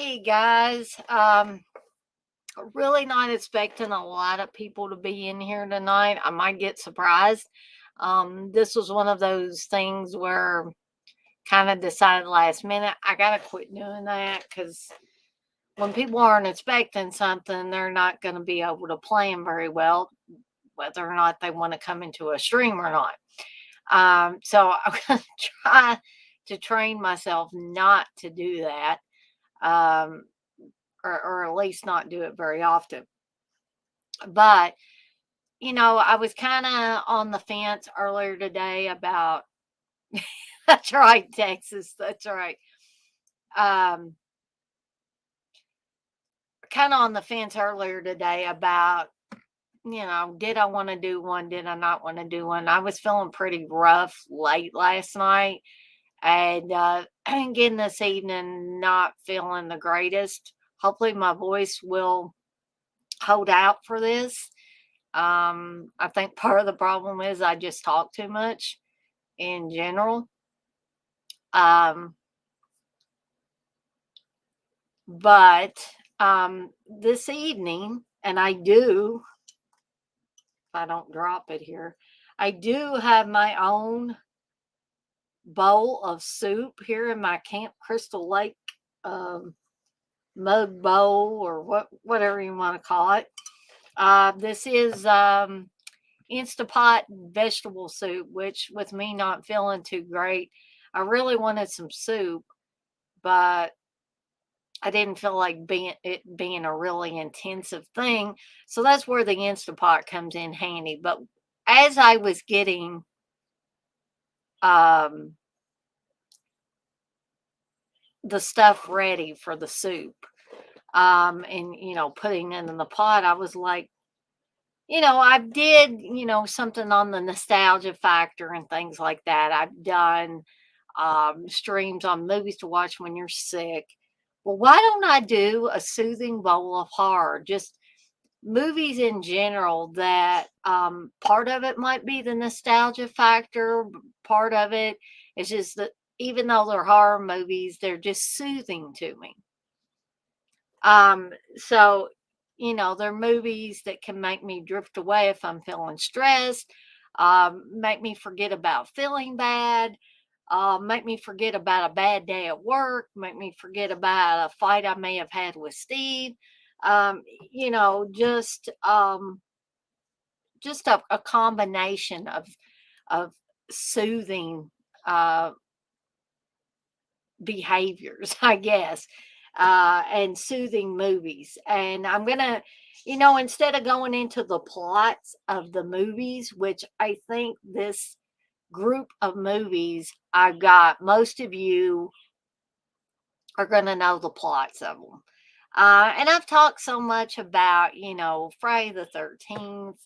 Hey guys, really not expecting a lot of people to be in here tonight. I might get surprised. This was one of those things where kind of decided last minute I gotta quit doing that because when people aren't expecting something, they're not going to be able to plan very well, whether or not they want to come into a stream or not. So I'm gonna try to train myself not to do that. Um, or at least not do it very often. But, I was kind of on the fence earlier today about, that's right, Texas, that's right. Um, Kind of on the fence earlier today about, did I want to do one? Did I not want to do one? I was feeling pretty rough late last night and again this evening, not feeling the greatest. Hopefully, my voice will hold out for this. I think part of the problem is I just talk too much in general. Um, but this evening, and if I don't drop it here, I do have my own bowl of soup here in my Camp Crystal Lake um, mug bowl or whatever you want to call it. This is Instapot vegetable soup, which with me not feeling too great, I really wanted some soup, but I didn't feel like being a really intensive thing. So that's where the Instapot comes in handy. But as I was getting um, the stuff ready for the soup, and putting it in the pot, I was like, I did, something on the nostalgia factor and things like that. I've done streams on movies to watch when you're sick. Well, why don't I do a soothing bowl of horror? Just movies in general that part of it might be the nostalgia factor, part of it is just that even though they're horror movies, they're just soothing to me. So, they're movies that can make me drift away if I'm feeling stressed, make me forget about feeling bad, make me forget about a bad day at work, make me forget about a fight I may have had with Steve. Um, you know, just um, just a combination of soothing uh, behaviors, I guess, and soothing movies. And I'm going to, instead of going into the plots of the movies, which I think this group of movies I've got, most of you are going to know the plots of them. And I've talked so much about, Friday the 13th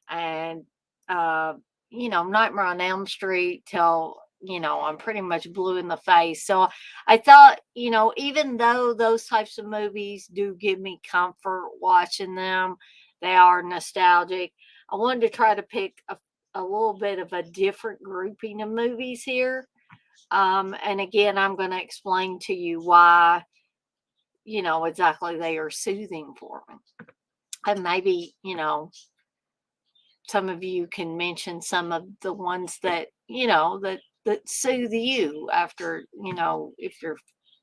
and, uh, Nightmare on Elm Street till, I'm pretty much blue in the face. So I thought, even though those types of movies do give me comfort watching them, they are nostalgic. I wanted to try to pick a little bit of a different grouping of movies here. And again, I'm going to explain to you why, exactly they are soothing for me. And maybe, some of you can mention some of the ones that, that soothe you after, if you're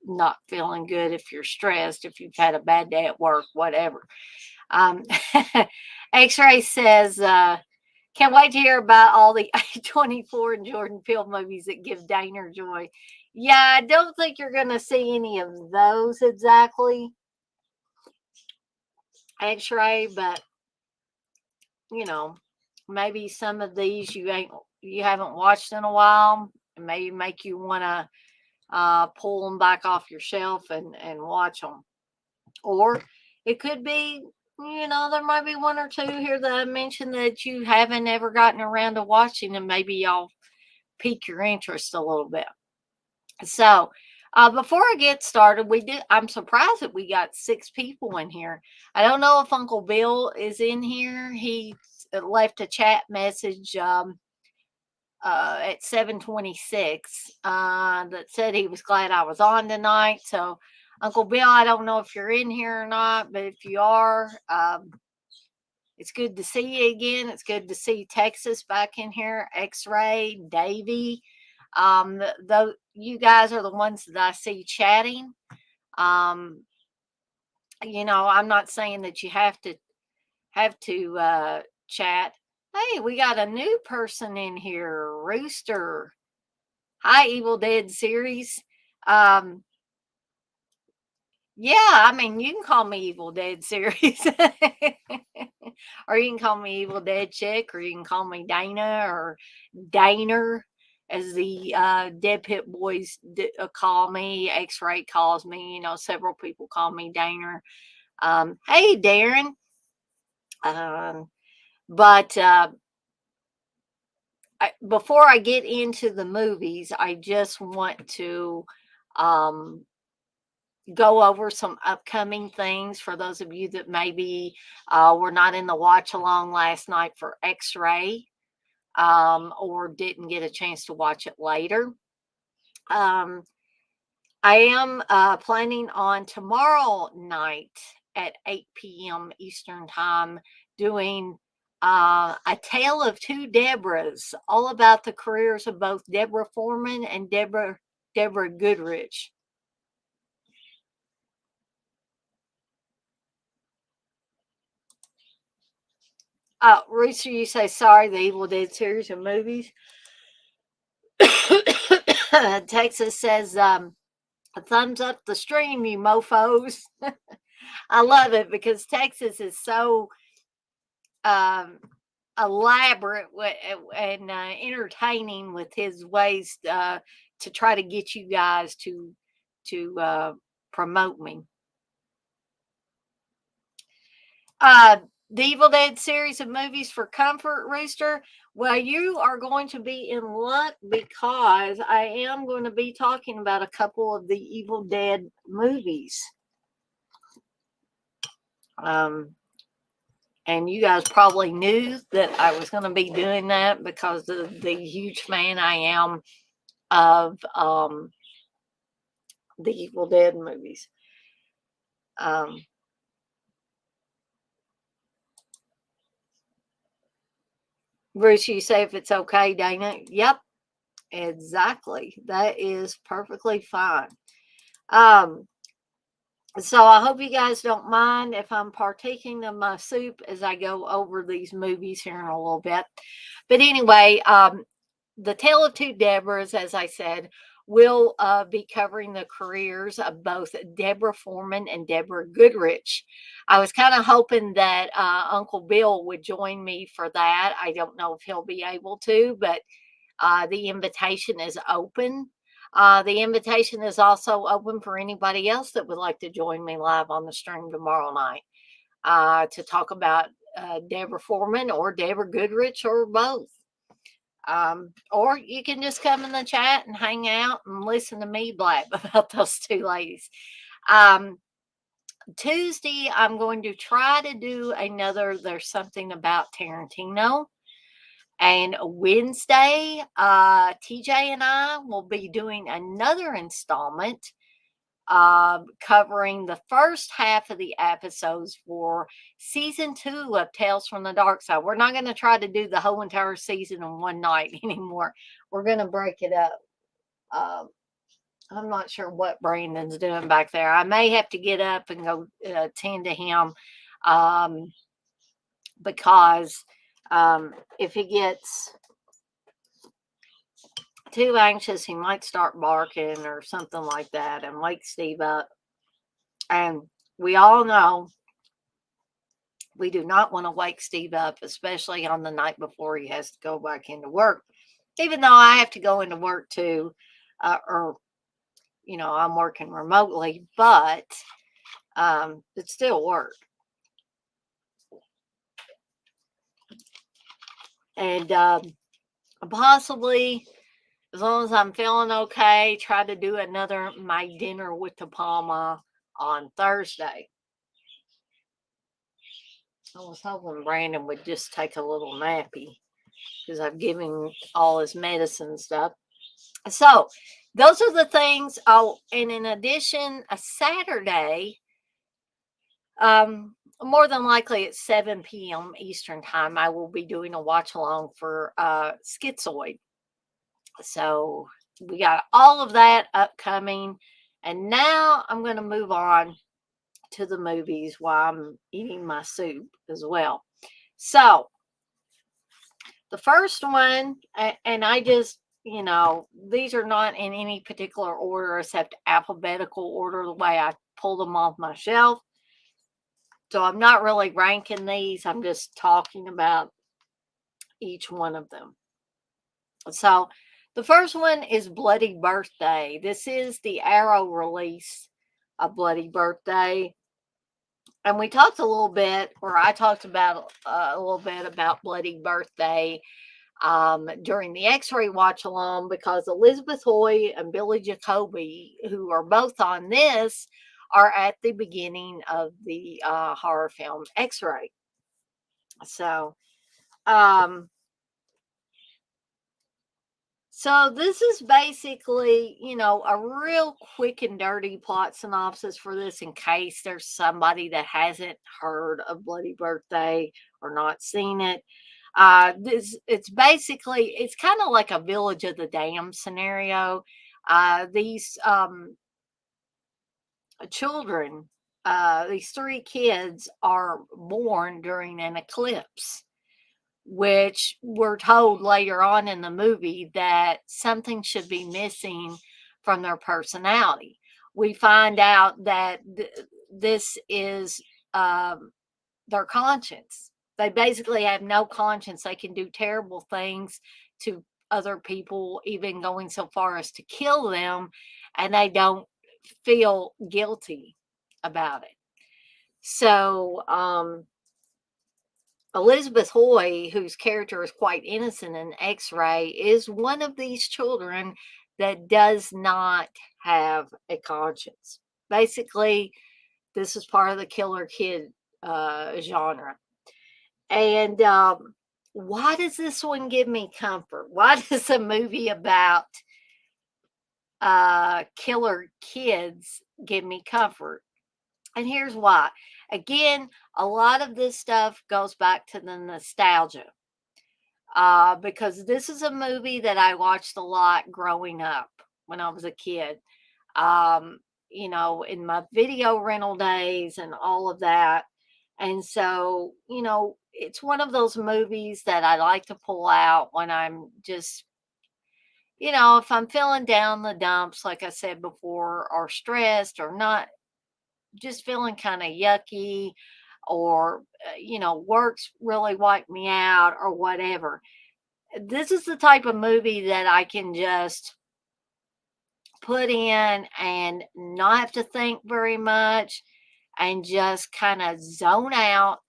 not feeling good, if you're stressed, if you've had a bad day at work, whatever. Um, X-Ray says, can't wait to hear about all the A24 and Jordan Peele movies that give Dana joy. Yeah, I don't think you're going to see any of those exactly, X-Ray, but maybe some of these you haven't watched in a while, and maybe make you want to pull them back off your shelf and watch them. Or it could be, there might be one or two here that I mentioned that you haven't ever gotten around to watching, and maybe y'all pique your interest a little bit. So, before I get started, I'm surprised that we got 6 people in here. I don't know if Uncle Bill is in here. He left a chat message at 7:26 that said he was glad I was on tonight. So Uncle Bill, I don't know if you're in here or not, but if you are, it's good to see you again. It's good to see Texas back in here. X-Ray, Davy. Though you guys are the ones that I see chatting. Um, I'm not saying that you have to chat. Hey, we got a new person in here, Rooster. Hi, Evil Dead series. Um, Yeah, I mean, you can call me Evil Dead series, or you can call me Evil Dead chick, or you can call me Dana or Daner, as the Dead Pit boys call me. X-Ray calls me. Several people call me Daner. Hey, Darren. Um, but before I get into the movies, I just want to um, go over some upcoming things for those of you that maybe were not in the watch along last night for X-Ray, or didn't get a chance to watch it later. Um, I am planning on tomorrow night at 8 p.m. Eastern Time doing a tale of two Deborahs, all about the careers of both Deborah Foreman and Deborah Goodrich. Rooster, you say sorry, the Evil Dead series of movies. Texas says, thumbs up the stream, you mofos. I love it because Texas is so um, elaborate and entertaining with his ways to try to get you guys to promote me. Uh, the Evil Dead series of movies for comfort, Rooster. Well, you are going to be in luck because I am going to be talking about a couple of the Evil Dead movies. And you guys probably knew that I was going to be doing that because of the huge fan I am of the Evil Dead movies. Bruce, you say if it's okay, Dana? Yep, exactly. That is perfectly fine. So I hope you guys don't mind if I'm partaking of my soup as I go over these movies here in a little bit. But anyway, the Tale of Two Deborahs, as I said, will be covering the careers of both Deborah Foreman and Deborah Goodrich. I was kind of hoping that Uncle Bill would join me for that. I don't know if he'll be able to, but the invitation is open. The invitation is also open for anybody else that would like to join me live on the stream tomorrow night to talk about Deborah Foreman or Deborah Goodrich or both. Or you can just come in the chat and hang out and listen to me blab about those two ladies. Tuesday, I'm going to try to do another There's Something About Tarantino. And Wednesday, TJ and I will be doing another installment covering the first half of the episodes for season 2 of Tales from the Dark Side. We're not going to try to do the whole entire season in one night anymore. We're going to break it up. I'm not sure what Brandon's doing back there. I may have to get up and go tend to him because if he gets too anxious, he might start barking or something like that and wake Steve up. And we all know we do not want to wake Steve up, especially on the night before he has to go back into work. Even though I have to go into work too, or I'm working remotely, but it's still work. And possibly, as long as I'm feeling okay, try to do another My Dinner with the Palma on Thursday. I was hoping Brandon would just take a little nappy because I've given him all his medicine stuff. So those are the things. Oh, and in addition, a Saturday, more than likely at 7 p.m. Eastern time, I will be doing a watch along for Schizoid. So we got all of that upcoming. And now I'm going to move on to the movies while I'm eating my soup as well. So the first one, and I just, these are not in any particular order except alphabetical order, the way I pull them off my shelf. So I'm not really ranking these, I'm just talking about each one of them. So the first one is Bloody Birthday. This is the Arrow release of Bloody Birthday. And we talked a little bit, or I talked about a little bit about Bloody Birthday during the X-Ray watch along, because Elizabeth Hoy and Billy Jacoby, who are both on this, are at the beginning of the horror film X-Ray. So, um, this is basically, a real quick and dirty plot synopsis for this, in case there's somebody that hasn't heard of Bloody Birthday or not seen it. It's kind of like a Village of the Damned scenario. These children, these three kids are born during an eclipse, which we're told later on in the movie that something should be missing from their personality. We find out that this is their conscience. They basically have no conscience. They can do terrible things to other people, even going so far as to kill them, and they don't feel guilty about it. So, Elizabeth Hoy, whose character is quite innocent in X Ray, is one of these children that does not have a conscience. Basically, this is part of the killer kid genre. And why does this one give me comfort? Why does a movie about killer kids give me comfort? And here's why. Again, a lot of this stuff goes back to the nostalgia. Because this is a movie that I watched a lot growing up when I was a kid. Um, in my video rental days and all of that. And so, it's one of those movies that I like to pull out when I'm just, if I'm feeling down the dumps, like I said before, or stressed, or not, just feeling kind of yucky, or, work's really wiped me out, or whatever. This is the type of movie that I can just put in and not have to think very much, and just kind of zone out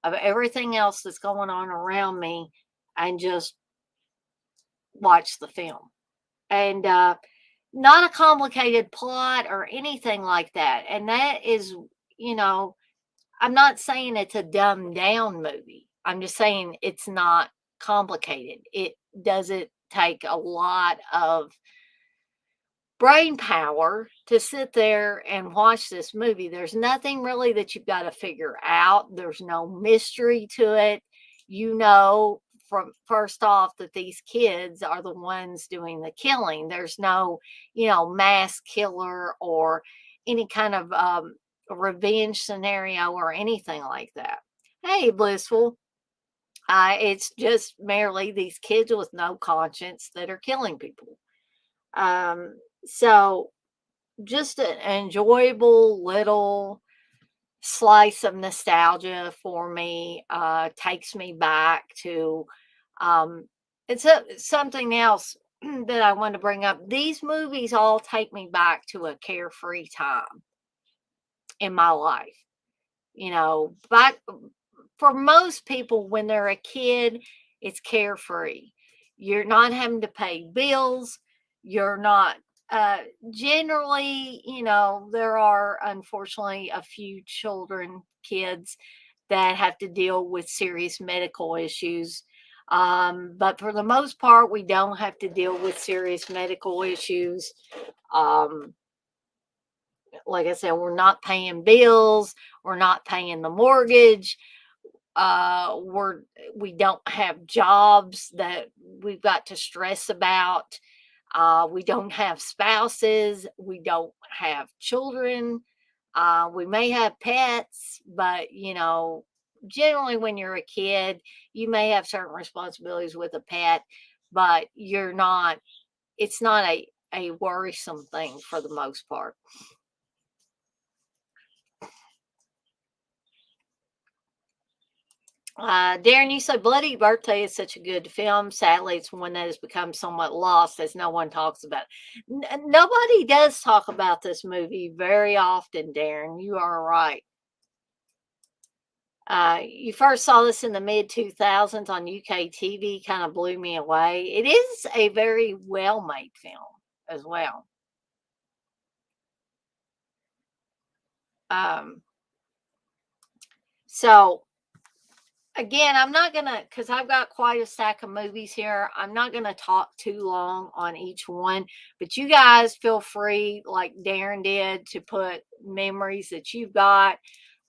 of everything else that's going on around me, and just watch the film. And not a complicated plot or anything like that. And that is, you know, I'm not saying it's a dumbed down movie. I'm just saying it's not complicated. It doesn't take a lot of brain power to sit there and watch this movie. There's nothing really that you've got to figure out. There's no mystery to it. You know, from first off, that these kids are the ones doing the killing. There's no, mass killer or any kind of revenge scenario or anything like that. Hey, Blissful. It's just merely these kids with no conscience that are killing people. So just an enjoyable little slice of nostalgia for me. Takes me back to um, something else that I want to bring up. These movies all take me back to a carefree time in my life. Back for most people, when they're a kid, it's carefree. You're not having to pay bills. You're not, uh, generally, there are unfortunately a few kids that have to deal with serious medical issues. But for the most part, we don't have to deal with serious medical issues. Um, like I said, we're not paying bills, we're not paying the mortgage, we're we don't have jobs that we've got to stress about. We don't have spouses, we don't have children. We may have pets, but generally when you're a kid, you may have certain responsibilities with a pet, but you're not. It's not a worrisome thing for the most part. Darren, you said Bloody Birthday is such a good film. Sadly, it's one that has become somewhat lost as no one talks about. Nobody does talk about this movie very often, Darren. You are right. You first saw this in the mid 2000s on UK TV, kind of blew me away. It is a very well made film as well. Um, so again, I'm not gonna, because I've got quite a stack of movies here. I'm not gonna talk too long on each one, but you guys feel free, like Darren did, to put memories that you've got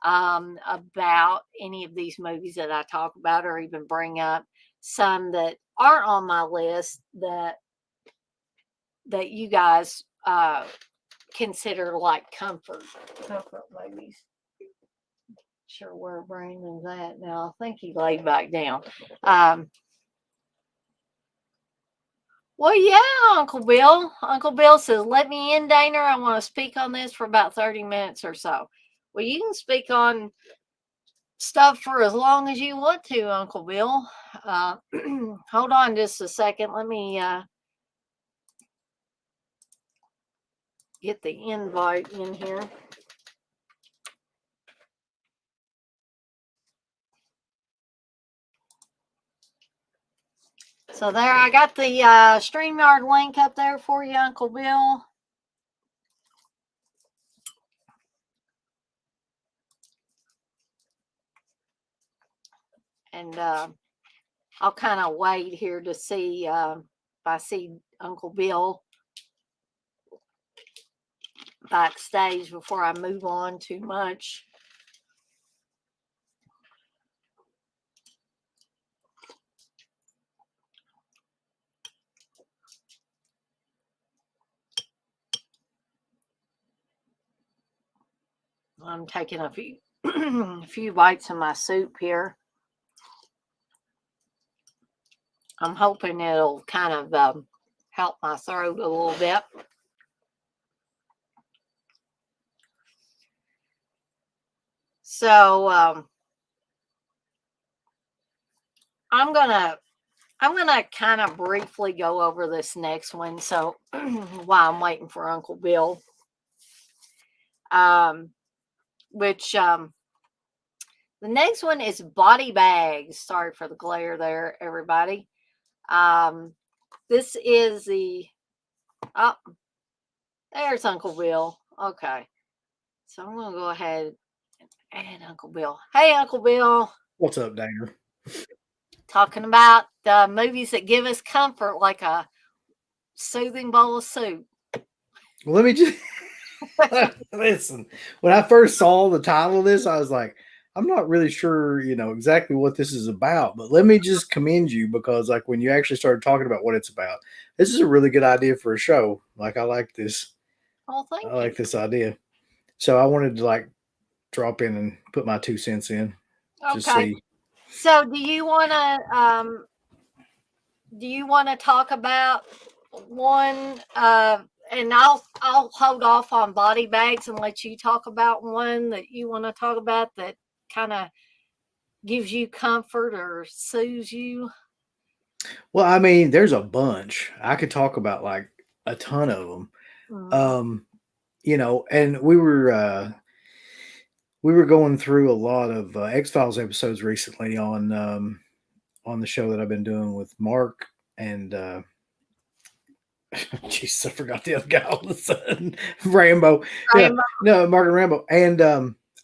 about any of these movies that I talk about, or even bring up some that aren't on my list that you guys consider like comfort movies. Sure where Brandon's at now. I think he laid back down. Well, yeah, Uncle Bill. Uncle Bill says, "Let me in, Dana. I want to speak on this for about 30 minutes or so." Well, you can speak on stuff for as long as you want to, Uncle Bill. Hold on just a second. Let me get the invite in here. So there, I got the StreamYard link up there for you, Uncle Bill. And I'll kind of wait here to see if I see Uncle Bill backstage before I move on too much. I'm taking a few a few bites of my soup here. I'm hoping it'll kind of help my throat a little bit. So I'm gonna kind of briefly go over this next one. So while I'm waiting for Uncle Bill, which the next one is Body Bags. Sorry for the glare there, everybody. This is the there's Uncle Bill. Okay, so I'm gonna go ahead and add Uncle Bill. Hey, Uncle Bill. What's up, Dana? Talking about the movies that give us comfort, like a soothing bowl of soup. Well, let me just listen. When I first saw the title of this, I was like, I'm not really sure, exactly what this is about. But let me just commend you because, like, when you actually started talking about what it's about, this is a really good idea for a show. Like, I like this. Oh, thank I you. like this idea. So I wanted to drop in and put my 2 cents in. Just Okay. see. So, do you want to talk about one? And I'll hold off on Body Bags and let you talk about one that you want to talk about that kind of gives you comfort or soothes you. Well, I mean, there's a bunch. I could talk about like a ton of them. Mm. And we were going through a lot of X-Files episodes recently on the show that I've been doing with Mark and Jesus, I forgot the other guy all of a sudden. Rambo. Yeah, no, Mark and Rambo. And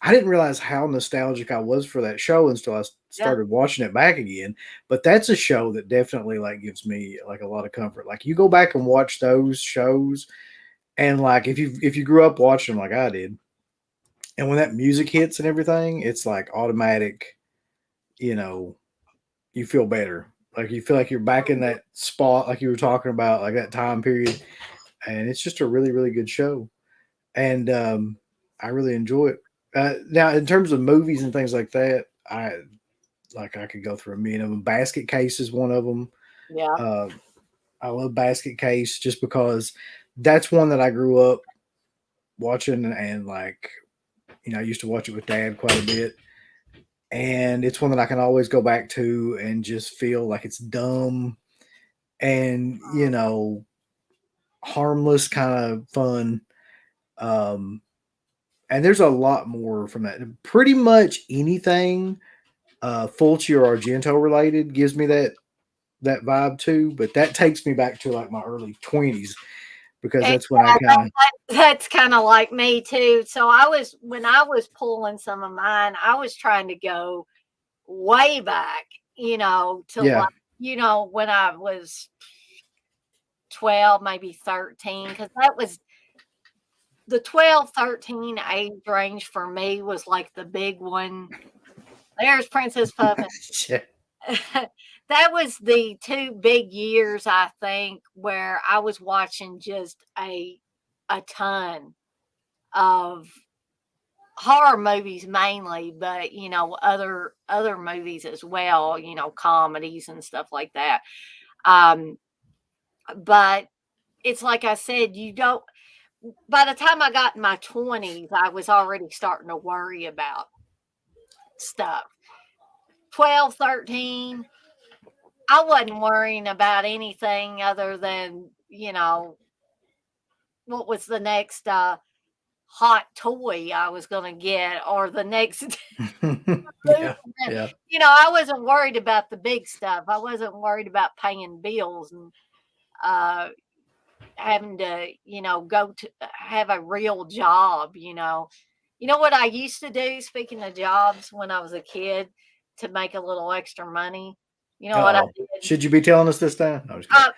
I didn't realize how nostalgic I was for that show until Yeah. started watching it back again. But that's a show that definitely like gives me like a lot of comfort. Like you go back and watch those shows, and like if you grew up watching them like I did, and when that music hits and everything, it's like automatic. You know, you feel better. Like you feel like you're back in that spot, like you were talking about, like that time period, and it's just a really really good show, and I really enjoy it. Now, in terms of movies and things like that, I could go through a million of them. Basket Case is one of them. Yeah. Uh, I love Basket Case just because that's one that I grew up watching, and like I used to watch it with Dad quite a bit, and it's one that I can always go back to and just feel like it's dumb and harmless, kind of fun. Um, and there's a lot more from that. Pretty much anything Fulci or Argento related gives me that vibe too. But that takes me back to like my early 20s because And that's when I kind of that's kind of like me too. So when I was pulling some of mine, I was trying to go way back, to yeah. like, when I was 12, maybe 13, because that was the 12, 13 age range for me was like the big one. There's Princess Puffin. That was the two big years, I think, where I was watching just a ton of horror movies mainly, but other movies as well, comedies and stuff like that. Um, but it's like I said, you don't by the time I got in my 20s, I was already starting to worry about stuff. 12, 13, I wasn't worrying about anything other than, what was the next hot toy I was going to get or the next Yeah. Yeah. I wasn't worried about the big stuff. I wasn't worried about paying bills and uh, having to, go to have a real job. You know what I used to do, speaking of jobs, when I was a kid to make a little extra money? You know what I Oh, did? should you be telling us this time? No, I'm just Uh,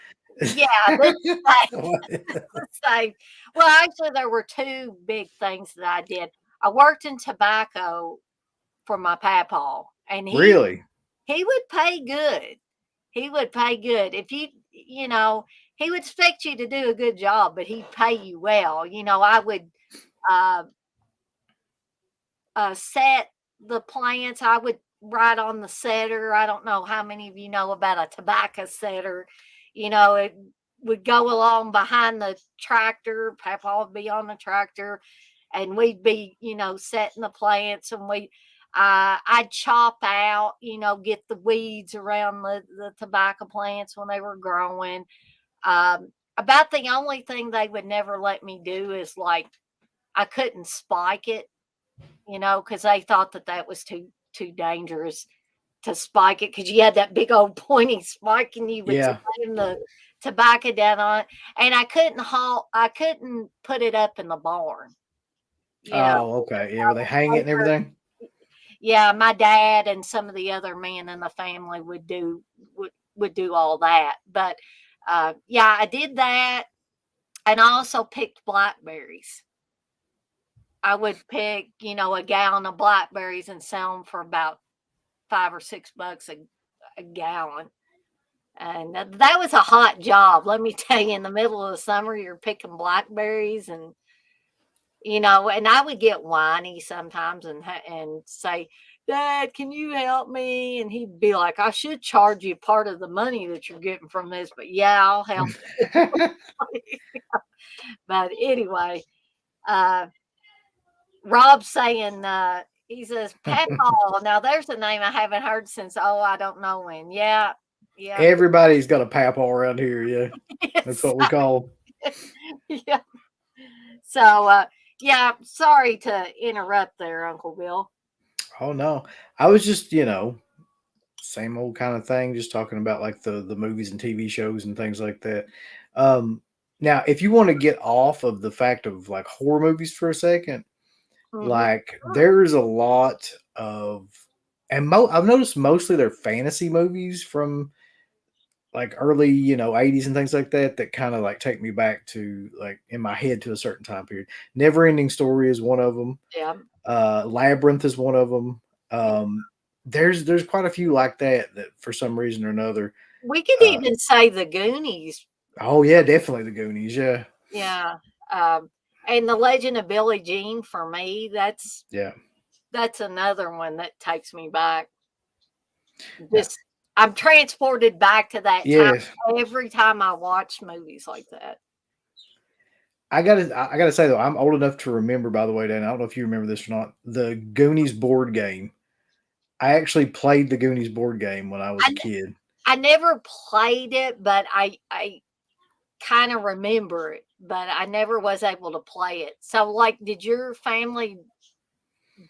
yeah, this is kidding. safe. Well, actually, there were two big things that I did. I worked in tobacco for my papaw, and Really? he would pay good. He would pay good. If he would expect you to do a good job, but he'd pay you well. I would uh, set the plants. I would write on the setter. I don't know how many of you know about a tobacco setter. It would go along behind the tractor. Papa would be on the tractor, and we'd be, setting the plants, and I'd chop out, get the weeds around the tobacco plants when they were growing. About the only thing they would never let me do is like I couldn't spike it, because they thought that was too dangerous to spike it because you had that big old pointy spike and you would Yeah. slam the tobacco down on it. And I couldn't put it up in the barn, you know. Oh, okay. Yeah, where they hang it and everything. Yeah, my dad and some of the other men in the family would do all that. But yeah, I did that, and I also picked blackberries. I would pick, a gallon of blackberries and sell them for about $5 or $6 a gallon. And that was a hot job. Let me tell you, in the middle of the summer, you're picking blackberries and I would get whiny sometimes and say, Dad, can you help me? And he'd be like, I should charge you part of the money that you're getting from this, but yeah, I'll help. But anyway, uh, Rob's saying, he says, Papaw. Now, there's a name I haven't heard since, I don't know when. Yeah. Yeah. Everybody's got a papaw around here. Yeah, that's Yes. what we call. Yeah. So, yeah, sorry to interrupt there, Uncle Bill. Oh no, I was just same old kind of thing, just talking about like the movies and TV shows and things like that. Um, Now, if you want to get off of the fact of like horror movies for a second, Hmm. like there's a lot of And I've noticed mostly they're fantasy movies from like early, 80s and things like that that kind of like take me back to like in my head to a certain time period. Never Ending Story is one of them. Yeah. Labyrinth is one of them. Yeah. There's quite a few like that for some reason or another. We could Uh, even say the Goonies. oh yeah, definitely the Goonies. Yeah, Yeah. Um, and the Legend of Billie Jean for me, yeah, that's another one that takes me back. yeah, Just I'm transported back to that time yeah. every time I watch movies like that. I gotta say though, I'm old enough to remember. By the way, Dan, I don't know if you remember this or not. The Goonies board game. I actually played the Goonies board game when I was I a n- kid. I never played it, but I kind of remember it, but I never was able to play it. So, like, did your family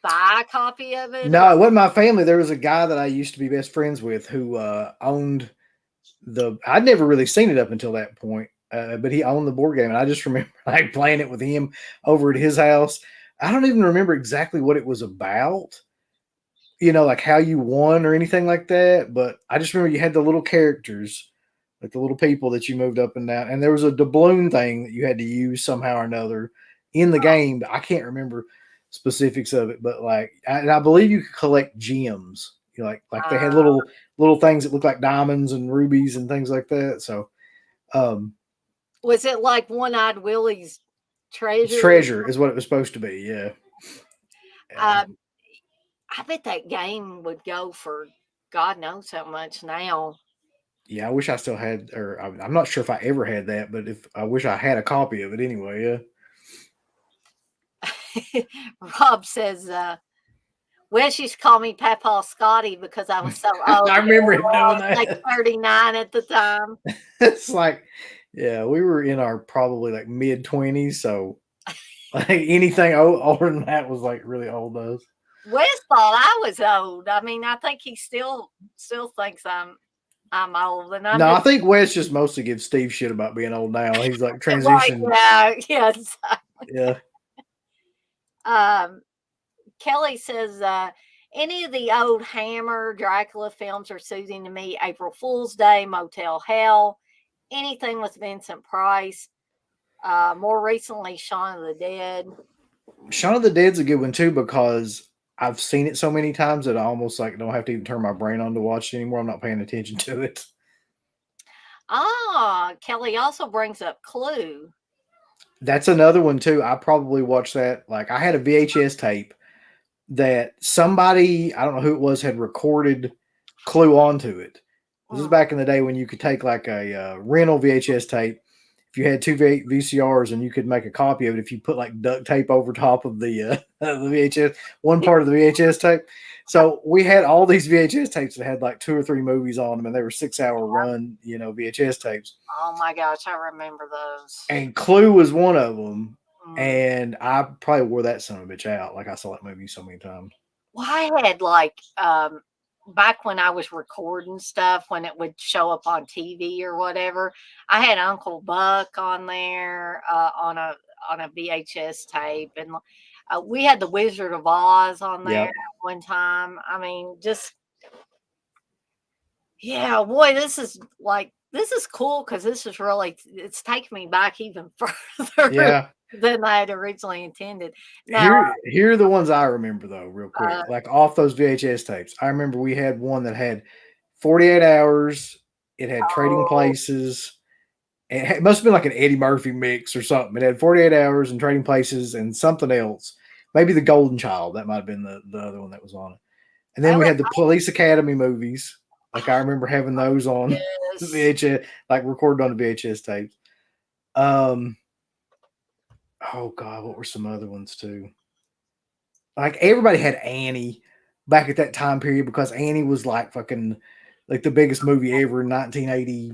buy a copy of it? Or No, it wasn't my family. There was a guy that I used to be best friends with who owned the. I'd never really seen it up until that point, but he owned the board game, and I just remember like playing it with him over at his house. I don't even remember exactly what it was about, like how you won or anything like that. But I just remember you had the little characters, like the little people that you moved up and down, and there was a doubloon thing that you had to use somehow or another in the game. I can't remember specifics of it, but like, and I believe you could collect gems. Like they had uh, little things that looked like diamonds and rubies and things like that. So, um, was it like One Eyed Willie's treasure? treasure is what it was supposed to be. Yeah, yeah. Um, I bet that game would go for God knows how much now. Yeah, I wish I still had, or I'm not sure if I ever had that, but if I wish I had a copy of it anyway. Yeah. Rob says, well, she used to call me Papa Scotty because I was so old. I remember him I doing was like that. 39 at the time. It's like, yeah, we were in our probably like mid 20s, so like anything older than that was like really old to us. Wes thought I was old. I mean, I think he still thinks I'm old, and I'm No, I just think Wes just mostly gives Steve shit about being old now. He's like right. transitioned. Yeah, yes. Yeah, Um, Kelly says, any of the old Hammer Dracula films are soothing to me. April Fool's Day, Motel Hell, anything with Vincent Price. More recently, Shaun of the Dead. Shaun of the Dead's a good one too because I've seen it so many times that I almost like don't have to even turn my brain on to watch it anymore. I'm not paying attention to it. Kelly also brings up Clue. That's another one too. I probably watched that. Like I had a VHS tape that somebody, I don't know who it was, had recorded Clue onto it. This is Mm. back in the day when you could take like a rental VHS tape. If you had two VCRs and you could make a copy of it, if you put like duct tape over top of the the VHS, one part of the VHS tape. So we had all these VHS tapes that had like 2 or 3 movies on them, and they were 6-hour run, VHS tapes. Oh my gosh, I remember those. And Clue was one of them. Mm. And I probably wore that son of a bitch out. Like I saw that movie so many times. Well, I had like back when I was recording stuff when it would show up on TV or whatever. I had Uncle Buck on there on a VHS tape, and we had the Wizard of Oz on there Yep. one time. I mean, just yeah, boy, this is cool because this is really it's taking me back even further Yeah. than I had originally intended. Now, Here are the ones I remember though, real quick. uh, Like off those VHS tapes. I remember we had one that had 48 hours. It had Trading oh, Places. It must have been like an Eddie Murphy mix or something. It had 48 hours and Trading Places and something else. Maybe the Golden Child. That might have been the other one that was on it. And then I we was had the Police Academy movies. Like I remember having those on yes. VHS, like recorded on the VHS tapes. Um, oh God, what were some other ones too? Like everybody had Annie back at that time period because Annie was like fucking like the biggest movie ever in 1980.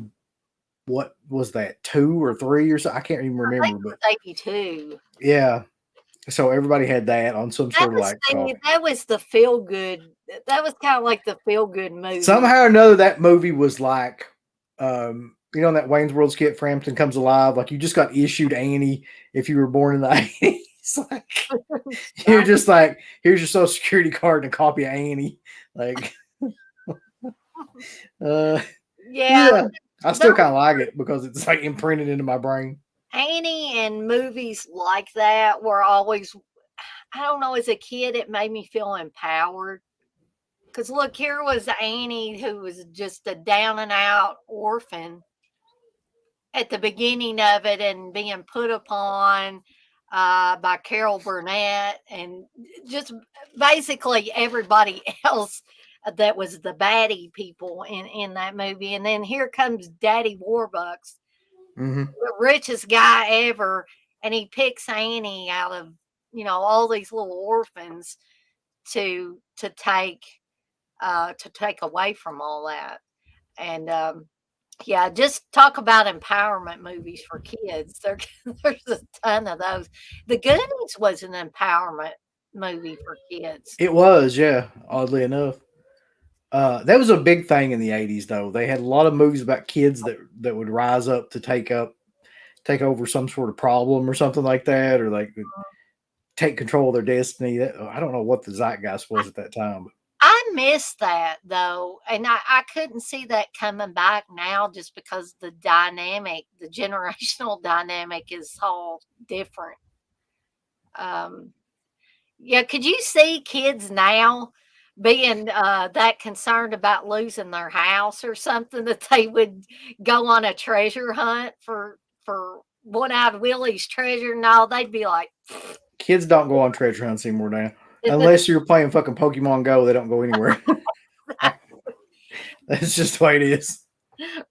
What was that, 2 or 3 or so? I can't even I think remember, it but was 82. yeah. So everybody had that on some That sort of was like copy. that was the feel good. That was kind of like the feel good movie. Somehow or another, that movie was like, in that Wayne's World skit, Frampton Comes Alive. Like you just got issued Annie if you were born in the 80s. Like you're just like, here's your social security card and a copy of Annie. Like, uh, Yeah, yeah, I there still kind of like it because it's like imprinted into my brain. Annie and movies like that were always, I don't know, as a kid, it made me feel empowered. Because look, here was Annie who was just a down and out orphan at the beginning of it and being put upon by Carol Burnett and just basically everybody else that was the baddie people in that movie. And then here comes Daddy Warbucks, Hmm. the richest guy ever, and he picks Annie out of all these little orphans to take away from all that. And yeah, just talk about empowerment movies for kids. There's a ton of those. The Goonies was an empowerment movie for kids. It was, yeah. Oddly enough, that was a big thing in the '80s. Though they had a lot of movies about kids that would rise up to take over some sort of problem or something like that, or like take control of their destiny. I don't know what the zeitgeist was at that time. I miss that though, and I couldn't see that coming back now just because the generational dynamic is all different. Um, yeah, could you see kids now being that concerned about losing their house or something that they would go on a treasure hunt for one-eyed Willie's treasure? No, they'd be like, Kids don't go on treasure hunts anymore now, unless you're playing fucking Pokemon Go. They don't go anywhere. That's just the way it is.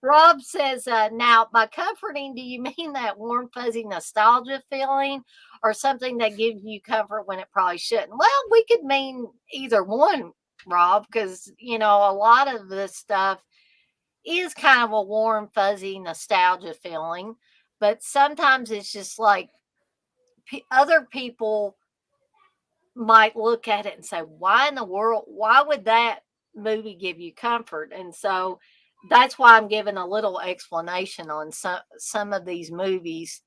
Rob says, now by comforting, do you mean that warm, fuzzy nostalgia feeling or something that gives you comfort when it probably shouldn't? Well, we could mean either one, Rob, because, a lot of this stuff is kind of a warm, fuzzy nostalgia feeling. But sometimes it's just like other people might look at it and say, why in the world, why would that movie give you comfort? And so that's why I'm giving a little explanation on some of these movies.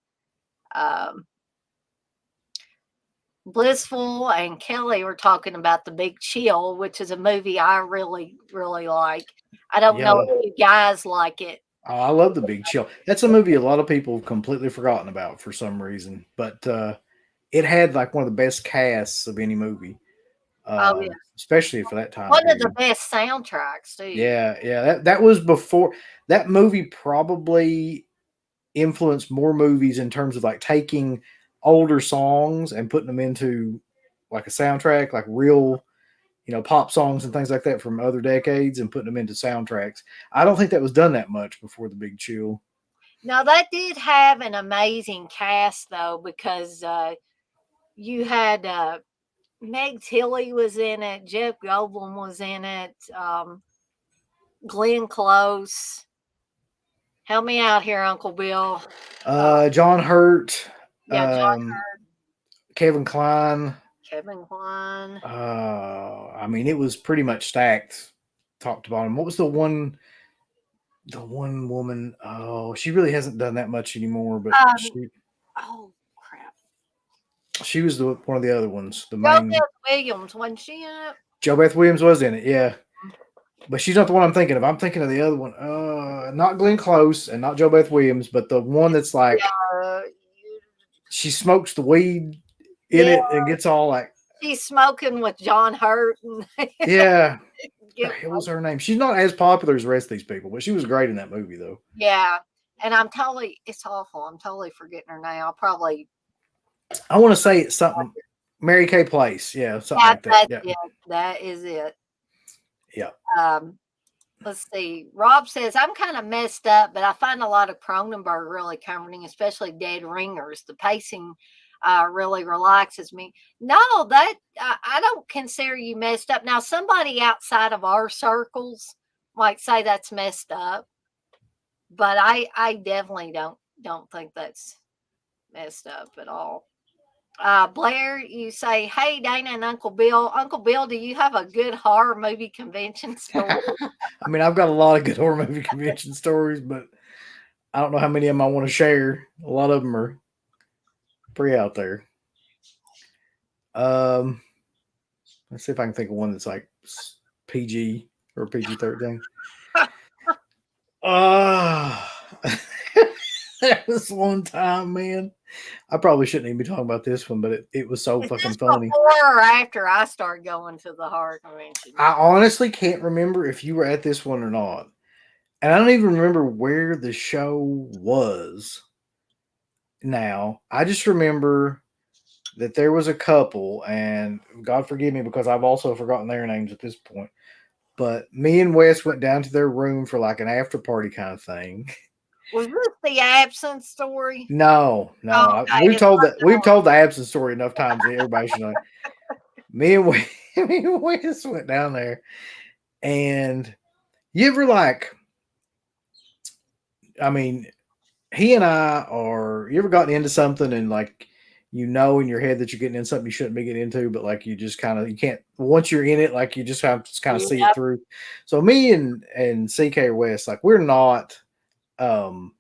Um, Blissful and Kelly were talking about The Big Chill, which is a movie I really, really like. I don't know Yeah. if you guys like it. Oh, I love The Big Chill. That's a movie a lot of people have completely forgotten about for some reason, but it had like one of the best casts of any movie, Oh, yeah. especially for that time One of the period. best soundtracks, too. Yeah, yeah. That was before that movie probably influenced more movies in terms of like taking older songs and putting them into like a soundtrack, like real, pop songs and things like that from other decades and putting them into soundtracks. I don't think that was done that much before The Big Chill. Now, that did have an amazing cast, though, because you had Meg Tilly was in it, Jeff Goldblum was in it, Glenn Close. Help me out here, Uncle Bill. Uh, John Hurt, yeah, um, Kevin Kline. Kevin Kline. I mean, it was pretty much stacked, top to bottom. What was the one woman? Oh, she really hasn't done that much anymore, but Um, she oh, crap. she was one of the other ones. The Jo main Beth Williams, wasn't she in it? Jo Beth Williams was in it, yeah, but she's not the one I'm thinking of. I'm thinking of the other one. Not Glenn Close and not Jo Beth Williams, but the one that's like Uh, she smokes the weed in yeah, it and gets all like, she's smoking with John Hurt. And yeah. The get, hell was her name? She's not as popular as the rest of these people, but she was great in that movie, though. yeah, and it's awful. I'm totally forgetting her name. I'll probably, I want to say it's something Mary Kay Place, yeah, something yeah, like that. that's Yeah, it. That is it. yeah. Um, let's see. Rob says, I'm kind of messed up, but I find a lot of Cronenberg really comforting, especially Dead Ringers. The pacing really relaxes me. No, I don't consider you messed up. Now, somebody outside of our circles might say that's messed up, but I definitely don't think that's messed up at all. Blair, you say, hey, Dana and Uncle Bill. Uncle Bill, do you have a good horror movie convention story? I mean, I've got a lot of good horror movie convention stories, but I don't know how many of them I want to share. A lot of them are pretty out there. Um, let's see if I can think of one that's like PG or PG-13. Uh, that was one time, man. I probably shouldn't even be talking about this one, but it was so Is fucking this funny. before or after I started going to the horror convention? I honestly can't remember if you were at this one or not. And I don't even remember where the show was now. I just remember that there was a couple, and God forgive me because I've also forgotten their names at this point. But me and Wes went down to their room for like an after party kind of thing. Was this the absence story? No, Oh, no, okay. It's we've told the absence story enough times that everybody should know. Me and Wes, me and Wes went down there, and you ever like, I mean, he and I are. You ever gotten into something and like you know in your head that you're getting in something you shouldn't be getting into, but like you just kind of you can't once you're in it, like you just have to kind of see it yep. through. So me and CK West, like we're not um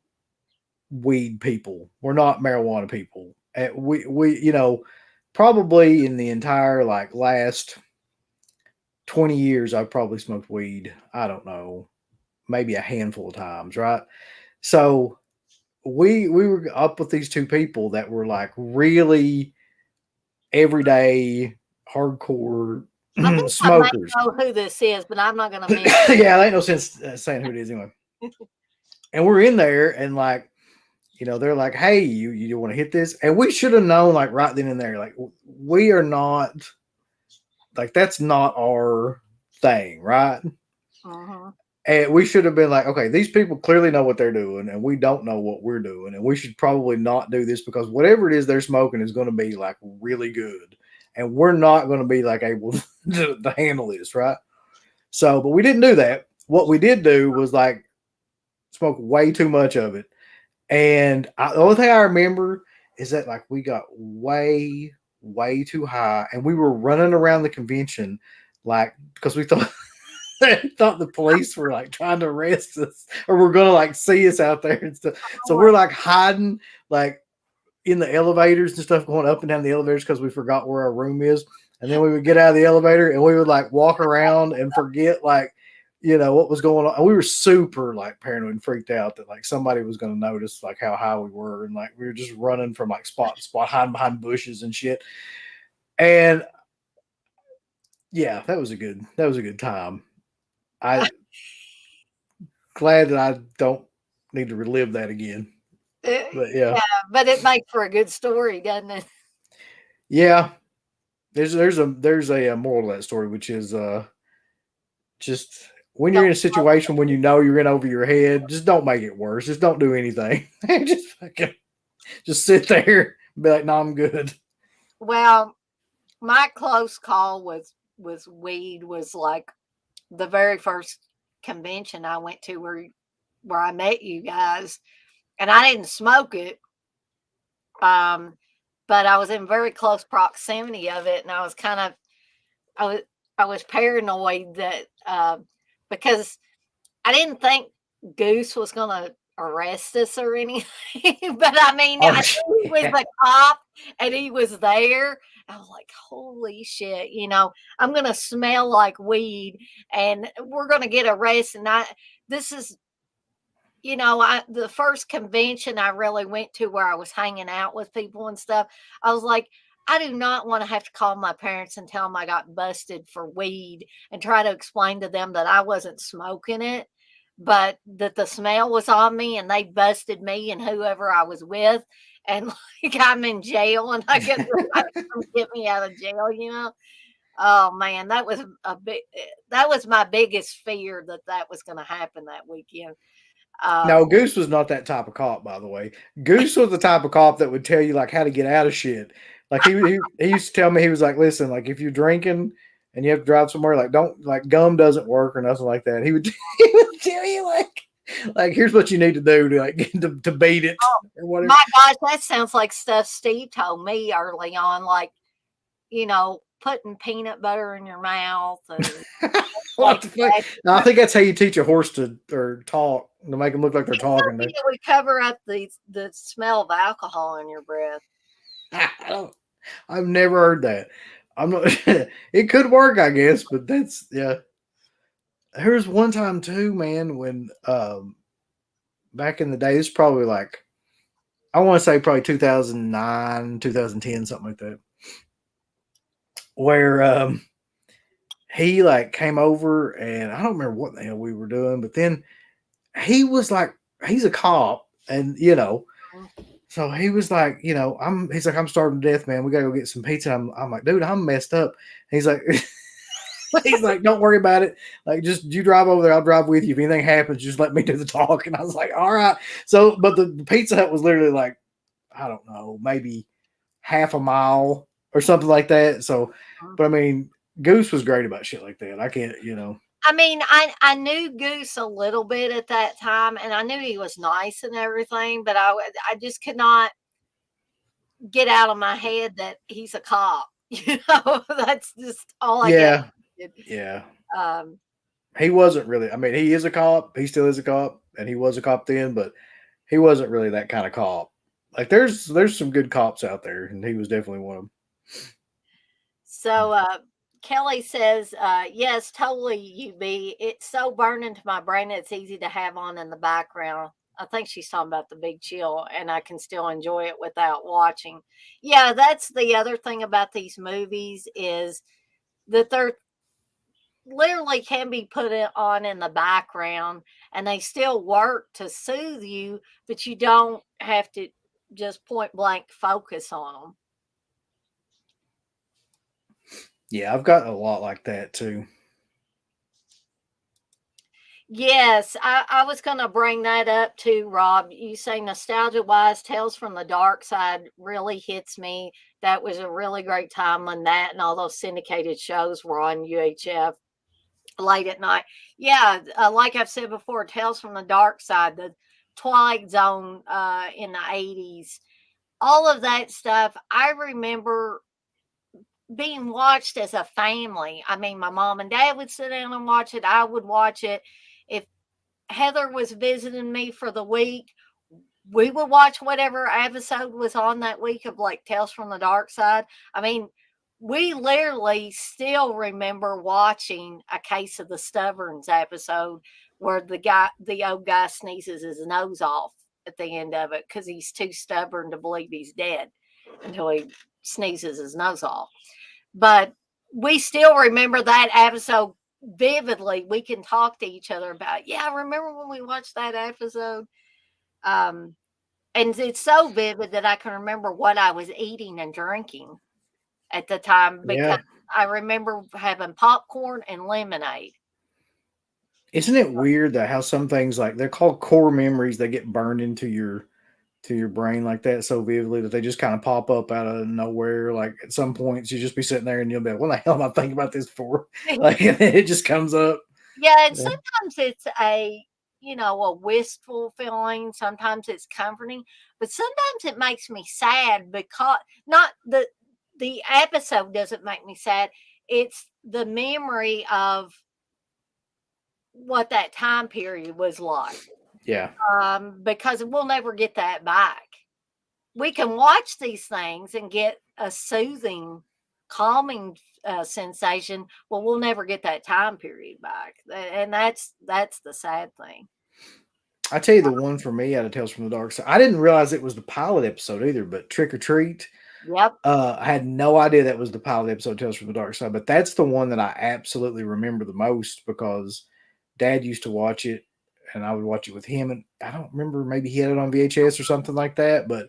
weed people. We're not marijuana people. We you know probably in the entire like last 20 years I've probably smoked weed. I don't know, maybe a handful of times, right? So we were up with these two people that were like really everyday hardcore I think I may smokers. know who this is, but I'm not going to mention. Yeah, there ain't no sense saying who it is anyway. And we're in there, and like you know, they're like, "Hey, you want to hit this?" And we should have known like right then and there, like we are not like that's not our thing, right? Mhm. And we should have been like, okay, these people clearly know what they're doing, and we don't know what we're doing, and we should probably not do this because whatever it is they're smoking is going to be like really good, and we're not going to be like able to handle this, right? So, but we didn't do that. What we did do was like smoke way too much of it, and the only thing I remember is that like we got way too high, and we were running around the convention like because we thought I thought the police were like trying to arrest us or we're gonna like see us out there and stuff. So we're like hiding like in the elevators and stuff, going up and down the elevators because we forgot where our room is. And then we would get out of the elevator and we would like walk around and forget like you know what was going on. And we were super like paranoid and freaked out that like somebody was going to notice like how high we were and like we were just running from like spot to spot, hiding behind bushes and shit. And yeah, that was a good time. I glad that I don't need to relive that again. But yeah, Yeah, but it makes for a good story, doesn't it? yeah. There's a moral to that story, which is just when you're Don't in a situation when you know you're in over your head, just don't make it worse. Just don't do anything. Just fucking just sit there and be like, "No, I'm good." well, my close call with weed was like the very first convention I went to where I met you guys, and I didn't smoke it, um, but I was in very close proximity of it, and I was I was paranoid that because I didn't think Goose was gonna arrest us or anything, but I mean, Oh I knew he was yeah. a cop and he was there. I was like, "Holy shit!" I'm gonna smell like weed, and we're gonna get arrested. And this is, the first convention I really went to where I was hanging out with people and stuff. I was like, I do not want to have to call my parents and tell them I got busted for weed and try to explain to them that I wasn't smoking it, but that the smell was on me and they busted me and whoever I was with. And like I'm in jail and I get somebody to come get me out of jail. Oh man, that was my biggest fear that was going to happen that weekend. No, Um, Goose was not that type of cop, by the way. Goose was the type of cop that would tell you like how to get out of shit. Like he used to tell me he was like, listen, like if you're drinking and you have to drive somewhere, like don't like gum doesn't work or nothing like that. He would he would tell you like here's what you need to do to like to beat it or whatever. My gosh, that sounds like stuff Steve told me early on, like, putting peanut butter in your mouth and like What the fuck? that. No, I think that's how you teach a horse to or talk to make them look like they're talking. Maybe it would cover up the smell of alcohol in your breath. I don't. I've never heard that. I'm not. It could work, I guess, but that's yeah. Here's one time too, man, when back in the day, it's probably like I want to say probably 2009, 2010, something like that, where he like came over and I don't remember what the hell we were doing, but then he was like, he's a cop, and so he was like, he's like, I'm starving to death, man. We gotta go get some pizza. I'm like, dude, I'm messed up. He's like, he's like, don't worry about it. Like, just you drive over there. I'll drive with you. If anything happens, just let me do the talk. And I was like, all right. So, but the Pizza Hut was literally like, I don't know, maybe half a mile or something like that. So, but I mean, Goose was great about shit like that. I can't. I mean, I knew Goose a little bit at that time, and I knew he was nice and everything, but I just could not get out of my head that he's a cop. That's just all I kept Yeah, thinking. yeah. Um, He wasn't really. I mean, he is a cop. He still is a cop, and he was a cop then, but he wasn't really that kind of cop. Like, there's some good cops out there, and he was definitely one of them. so Kelly says, yes, totally, UB. It's so burned into my brain, it's easy to have on in the background. I think she's talking about the Big Chill, and I can still enjoy it without watching. Yeah, that's the other thing about these movies is that they're literally can be on in the background, and they still work to soothe you, but you don't have to just point blank focus on them. Yeah, I've got a lot like that too. Yes, I was going to bring that up too, Rob. You say nostalgia wise, Tales from the Dark Side really hits me. That was a really great time when that and all those syndicated shows were on UHF late at night. Yeah, like I've said before, Tales from the Dark Side, the Twilight Zone in the 80s, all of that stuff. I remember being watched as a family. I mean, my mom and dad would sit down and watch it. I would watch it. If Heather was visiting me for the week, we would watch whatever episode was on that week of like Tales from the Dark Side. I mean, we literally still remember watching A Case of the Stubborns episode where the old guy sneezes his nose off at the end of it because he's too stubborn to believe he's dead until he sneezes his nose off. But we still remember that episode vividly. We can talk to each other about, yeah, I remember when we watched that episode. Um, and it's so vivid that I can remember what I was eating and drinking at the time because Yeah, I remember having popcorn and lemonade. isn't it weird that how some things like they're called core memories they get burned into your brain like that so vividly that they just kind of pop up out of nowhere. Like at some points you just be sitting there and you'll be like, "What the hell am I thinking about this for?" Like and it just comes up. Yeah, and Yeah, sometimes it's a wistful feeling, sometimes it's comforting, but sometimes it makes me sad because not the episode doesn't make me sad. It's the memory of what that time period was like. yeah, Because we'll never get that back. We can watch these things and get a soothing, calming sensation. Well, we'll never get that time period back, and that's the sad thing. I tell you the one for me out of Tales from the Dark Side. I didn't realize it was the pilot episode either, but Trick or Treat. Yep. I had no idea that was the pilot episode of Tales from the Dark Side, but that's the one that I absolutely remember the most because Dad used to watch it, and I would watch it with him. And I don't remember, maybe he had it on VHS or something like that, but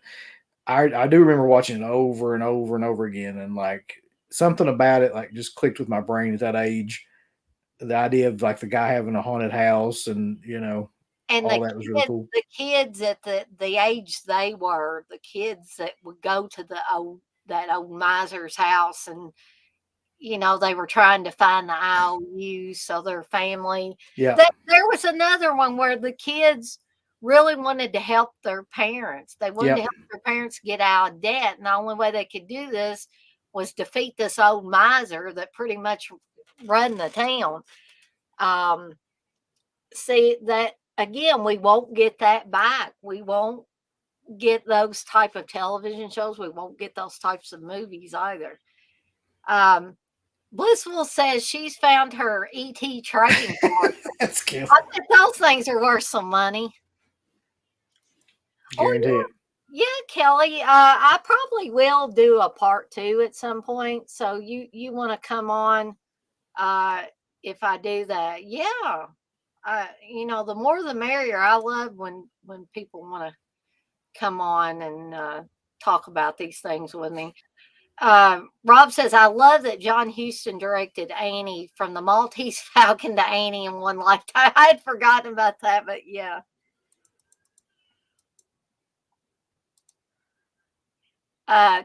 I do remember watching it over and over and over again, and like something about it like just clicked with my brain at that age. The idea of like the guy having a haunted house, and And all that was really cool. the kids at the age they were, the kids that would go to that old miser's house, and they were trying to find the IOU so their family. Yeah, There was another one where the kids really wanted to help their parents. They wanted yeah, to help their parents get out of debt, and the only way they could do this was defeat this old miser that pretty much run the town. Um, See that again, we won't get that back. We won't get those type of television shows. We won't get those types of movies either. Um, Blissful says she's found her ET trading card. That's cute. I bet those things are worth some money. Oh Guarantee it. yeah, Kelly. I probably will do a part 2 at some point. So you want to come on? If I do that, yeah. The more the merrier. I love when people want to come on and talk about these things with me. Rob says, I love that John Huston directed Annie from the Maltese Falcon to Annie in one lifetime. I had forgotten about that, but yeah.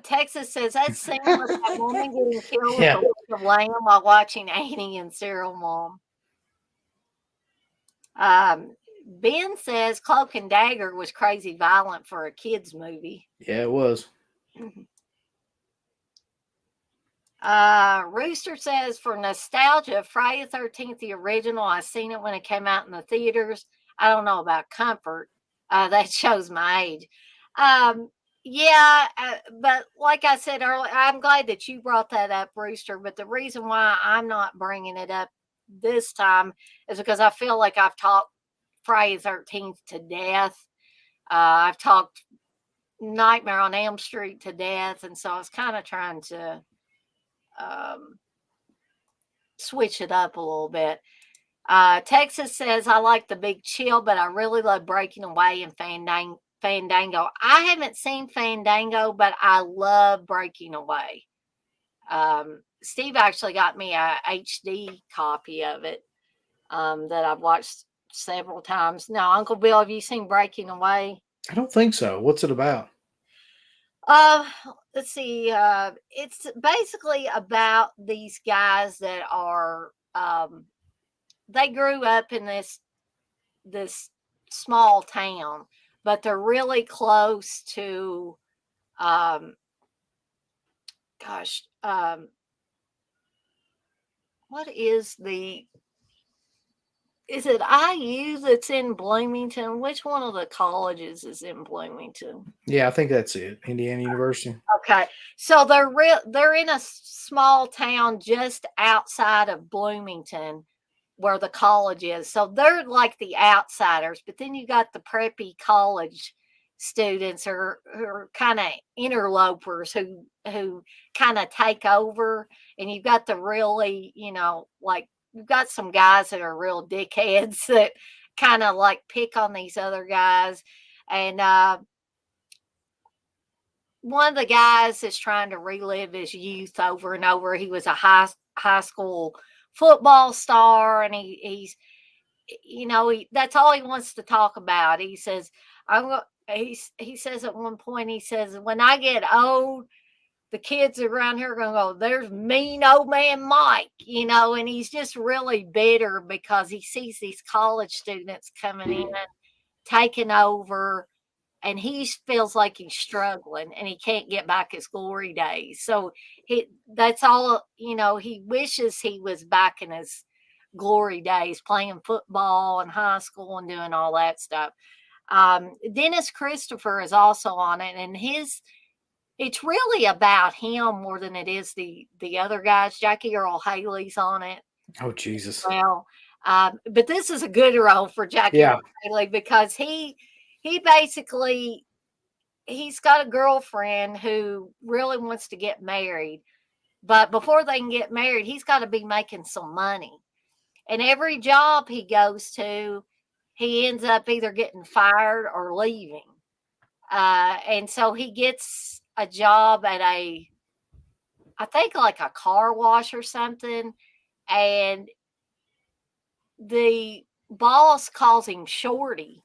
Texas says that scene with that woman getting killed with Yeah. a leg of lamb while watching Annie and Serial Mom. Ben says Cloak and Dagger was crazy violent for a kids movie. Yeah, it was. Rooster says for nostalgia, Friday the 13th, the original, I seen it when it came out in the theaters. I don't know about comfort. That shows my age. Yeah, but like I said earlier, I'm glad that you brought that up, Rooster. But the reason why I'm not bringing it up this time is because I feel like I've talked Friday the 13th to death. I've talked Nightmare on Elm Street to death. And so I was kind of trying to switch it up a little bit. Texas says, I like The Big Chill, but I really love Breaking Away and Fandango. I haven't seen Fandango, but I love Breaking Away. Steve actually got me a HD copy of it that I've watched several times. Now, Uncle Bill, have you seen Breaking Away? I don't think so. What's it about? Uh, let's see. It's basically about these guys that are they grew up in this small town, but they're really close to um gosh, what is it IU that's in Bloomington? Which one of the colleges is in Bloomington? Yeah, I think that's it. Indiana University. Okay, so they're in a small town just outside of Bloomington, where the college is. So they're like the outsiders, but then you got the preppy college students who are kind of interlopers who kind of take over, and you've got the really, like you've got some guys that are real dickheads that kind of like pick on these other guys. And one of the guys is trying to relive his youth over and over. He was a high school football star, and he's that's all he wants to talk about. He says, he says at one point, he says, when I get old, the kids around here are going to go, there's mean old man Mike, and he's just really bitter because he sees these college students coming in, taking over, and he feels like he's struggling and he can't get back his glory days. So that's all, he wishes he was back in his glory days playing football in high school and doing all that stuff. Dennis Christopher is also on it, and it's really about him more than it is the other guys. Jackie Earl Haley's on it. Oh, Jesus. Well, but this is a good role for Jackie Yeah. Earl Haley because he basically he's got a girlfriend who really wants to get married, but before they can get married, he's got to be making some money. And every job he goes to, he ends up either getting fired or leaving. And so he gets a job at I think like a car wash or something. And the boss calls him Shorty.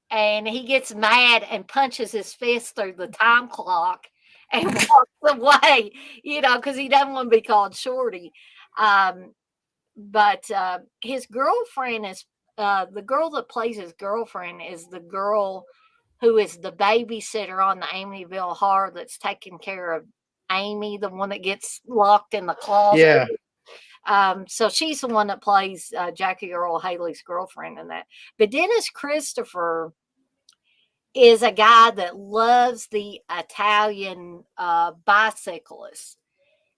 And he gets mad and punches his fist through the time clock and walks away, because he doesn't want to be called Shorty. But his girlfriend is the girl that plays his girlfriend is the girl who is the babysitter on the Amityville Horror that's taking care of Amy, the one that gets locked in the closet. Yeah. So she's the one that plays Jackie Earl Haley's girlfriend in that. But Dennis Christopher is a guy that loves the Italian bicyclists.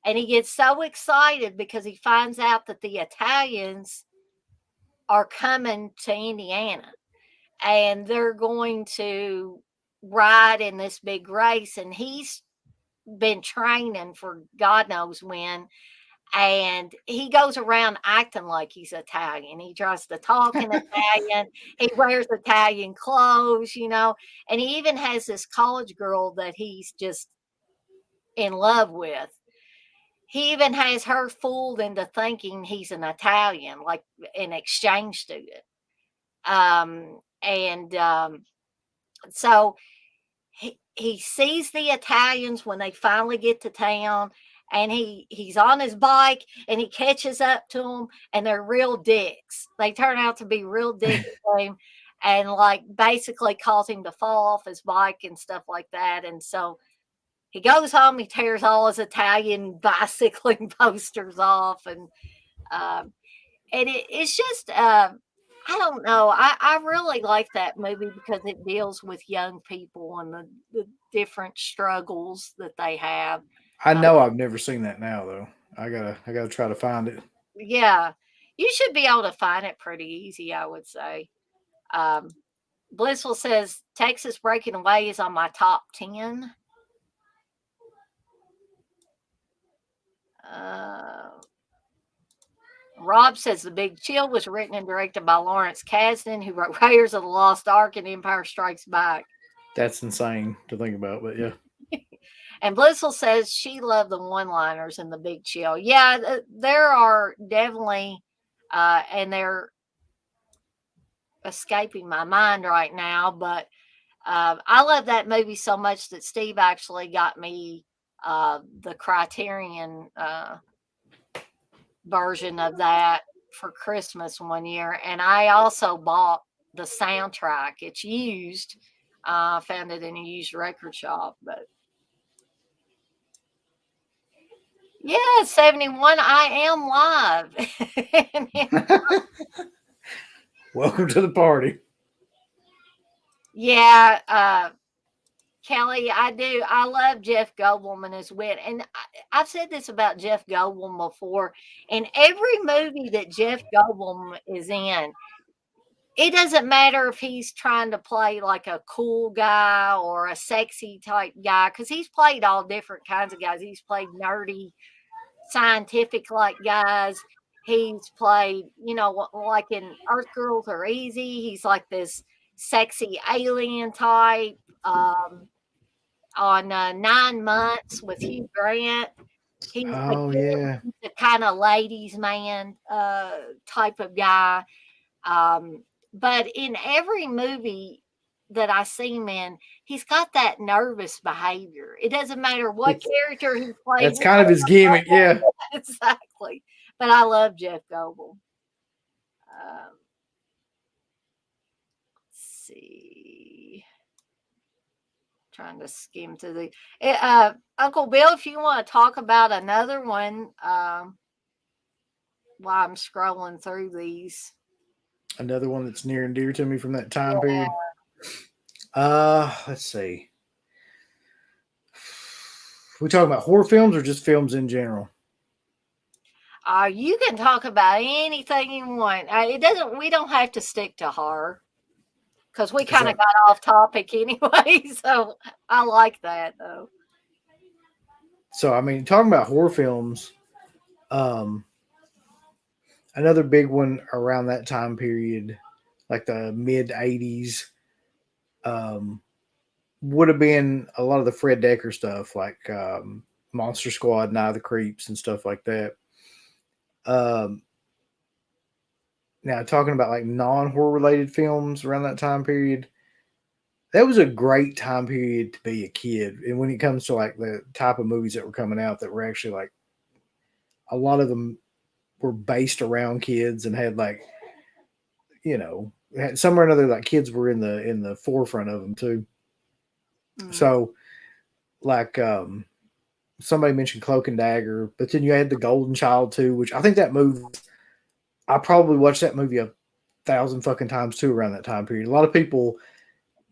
And he gets so excited because he finds out that the Italians are coming to Indiana and they're going to ride in this big race. And he's been training for God knows when. And he goes around acting like he's Italian. He tries to talk in Italian. He wears Italian clothes, and he even has this college girl that he's just in love with. He even has her fooled into thinking he's an Italian, like an exchange student. And so he sees the Italians when they finally get to town, and he's on his bike and he catches up to them, and they're real dicks. They turn out to be real dicks to him, and like basically cause him to fall off his bike and stuff like that. And so he goes home, he tears all his Italian bicycling posters off, um, and it's just I don't know. I really like that movie because it deals with young people and the different struggles that they have. I Uh, know I've never seen that now though. I gotta try to find it. yeah, you should be able to find it pretty easy, I would say. Um, Blissful says Texas Breaking Away is on my top 10. Uh, Rob says The Big Chill was written and directed by Lawrence Kasdan, who wrote Raiders of the Lost Ark and Empire Strikes Back. That's insane to think about, but yeah. And Blissful says she loved the one-liners in The Big Chill. Yeah, there are definitely, and they're escaping my mind right now, but I love that movie so much that Steve actually got me the Criterion version of that for Christmas one year, and I also bought the soundtrack. It's used. Found it in a used record shop, but yeah, 71. I am live. Welcome to the party. Yeah, Kelly, I do. I love Jeff Goldblum and his wit. And I've said this about Jeff Goldblum before. In every movie that Jeff Goldblum is in, it doesn't matter if he's trying to play like a cool guy or a sexy type guy, because he's played all different kinds of guys. He's played nerdy, scientific like guys. He's played, like in Earth Girls Are Easy, he's like this sexy alien type. On 9 Months with Hugh Grant, he Oh again yeah. he's the kind of ladies' man type of guy. But in every movie that I see him in, he's got that nervous behavior. It doesn't matter what It's character he plays. that's kind of his gimmick, yeah. Exactly. But I love Jeff Goldblum. Let's see. Trying to skim through Uncle Bill, if you want to talk about another one, while I'm scrolling through these. Another one that's near and dear to me from that time Yeah. period. Let's see. We talking about horror films or just films in general? You can talk about anything you want. It doesn't. We don't have to stick to horror because we kind of got off topic anyway. So I like that though. So I mean, talking about horror films, another big one around that time period, like the mid '80s, would have been a lot of the Fred Decker stuff, like Monster Squad, Night of the Creeps, and stuff like that. Um, Now, talking about like non-horror related films around that time period, that was a great time period to be a kid. And when it comes to like the type of movies that were coming out, that were actually like a lot of them were based around kids and had like, had somewhere or another, like kids were in the forefront of them too. Mhm. So like somebody mentioned Cloak and Dagger, but then you had the Golden Child too, which I think that movie, I probably watched that movie 1,000 fucking times too around that time period. A lot of people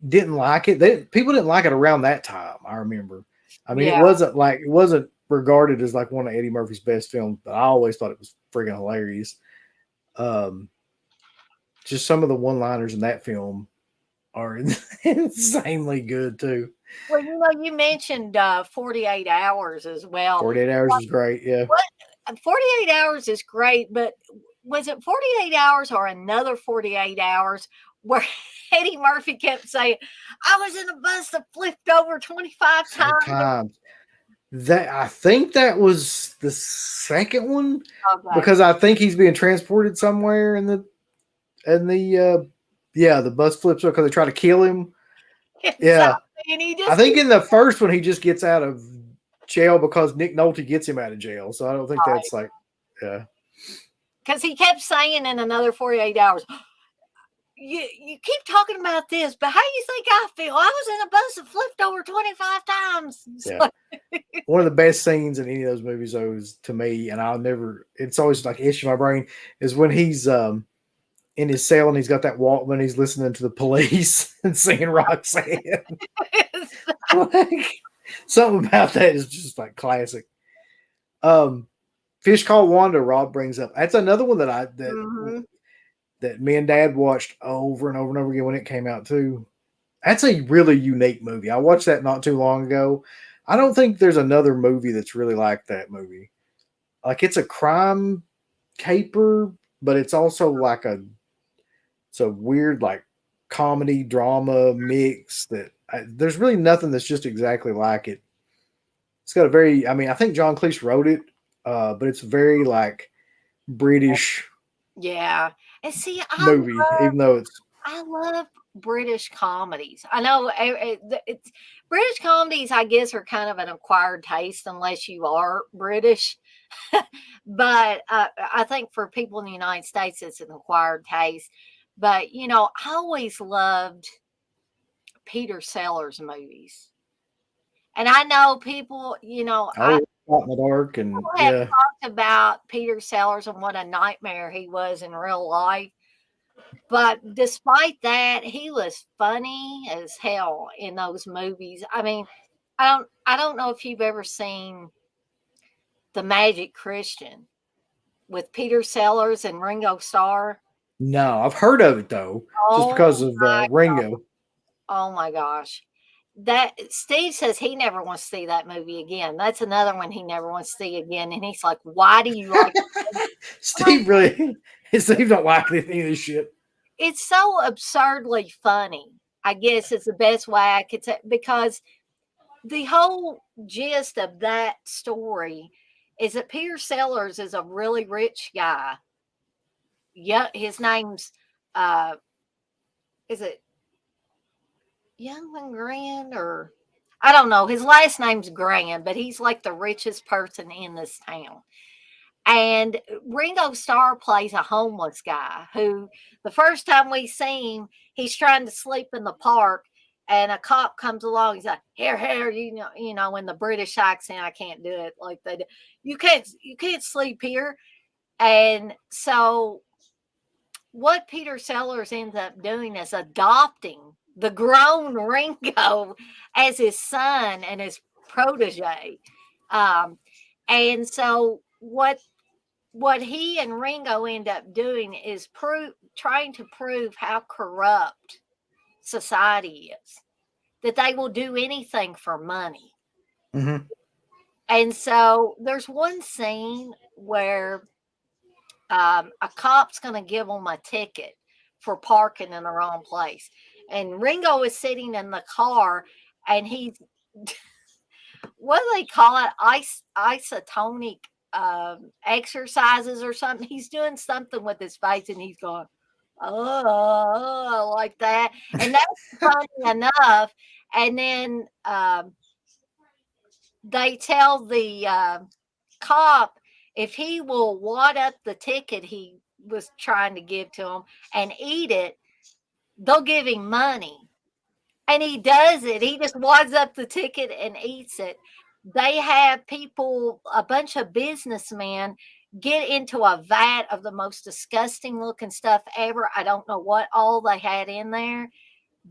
didn't like it. People didn't like it around that time. I remember. I mean, Yeah. it wasn't regarded as like one of Eddie Murphy's best films, but I always thought it was friggin' hilarious. Um, just some of the one-liners in that film are insanely good too. Well, you mentioned 48 hours as well. 48 Hours is great. Yeah. What 48 hours is great, but was it 48 hours or another 48 hours where Eddie Murphy kept saying, I was in a bus that flipped over 25 Five times? times. That I think that was the second one Okay. because I think he's being transported somewhere in the yeah, the bus flips up because they try to kill him. Exactly. Yeah. And he I just think keeps in the first one he just gets out of jail because Nick Nolte gets him out of jail. So I don't think right. that's like yeah. Because he kept saying in another 48 hours, you keep talking about this, but how do you think I feel? I was in a bus that flipped over 25 times. Yeah. One of the best scenes in any of those movies though is to me, and I'll never it's always like itch in my brain, is when he's in his cell and he's got that Walkman, he's listening to the Police and singing Roxanne. Like something about that is just like classic. Um, Fish Called Wanda. Rob brings up. That's another one that hmm that me and Dad watched over and over and over again when it came out too. That's a really unique movie. I watched that not too long ago. I don't think there's another movie that's really like that movie. Like it's a crime caper, but it's also like it's a weird like comedy drama mix that there's really nothing that's just exactly like it. It's got a very, I mean, I think John Cleese wrote it, but it's very like British Yeah. And see, movie, even though it's I love British comedies. I know it's British comedies, I guess, are kind of an acquired taste unless you are British. But I think for people in the United States, it's an acquired taste. But, I always loved Peter Sellers movies. And I know people, I oh, Shot in the Dark, and have yeah, talked about Peter Sellers and what a nightmare he was in real life. But despite that, he was funny as hell in those movies. I mean, I don't know if you've ever seen The Magic Christian with Peter Sellers and Ringo Starr. no, I've heard of it though, just because Oh of my Ringo. oh my gosh. That Steve says he never wants to see that movie again. That's another one he never wants to see again. And he's like, why do you like it? I'm like, Steve really, Steve don't like any of this shit. it's so absurdly funny, I guess is the best way I could say because the whole gist of that story is that Peter Sellers is a really rich guy. Yeah, his name's uh is it Youngman Grand or I don't know. His last name's Grand, but he's like the richest person in this town. And Ringo Starr plays a homeless guy who the first time we see him, he's trying to sleep in the park and a cop comes along. He's like, here, in the British accent, I can't do it like they do. You can't sleep here. And so what Peter Sellers ends up doing is adopting the grown Ringo as his son and his protege. Um, and so what he and Ringo end up doing is trying to prove how corrupt society is, that they will do anything for money. Hmm. And so there's one scene where a cop's going to give them a ticket for parking in the wrong place. And Ringo is sitting in the car and he's, what do they call it? Isotonic exercises or something. He's doing something with his face and he's going, oh, like that. And that's funny enough. And then they tell the cop if he will wad up the ticket he was trying to give to him and eat it, they'll give him money. And he does it. He just wads up the ticket and eats it. They have people, a bunch of businessmen, get into a vat of the most disgusting looking stuff ever. I don't know what all they had in there,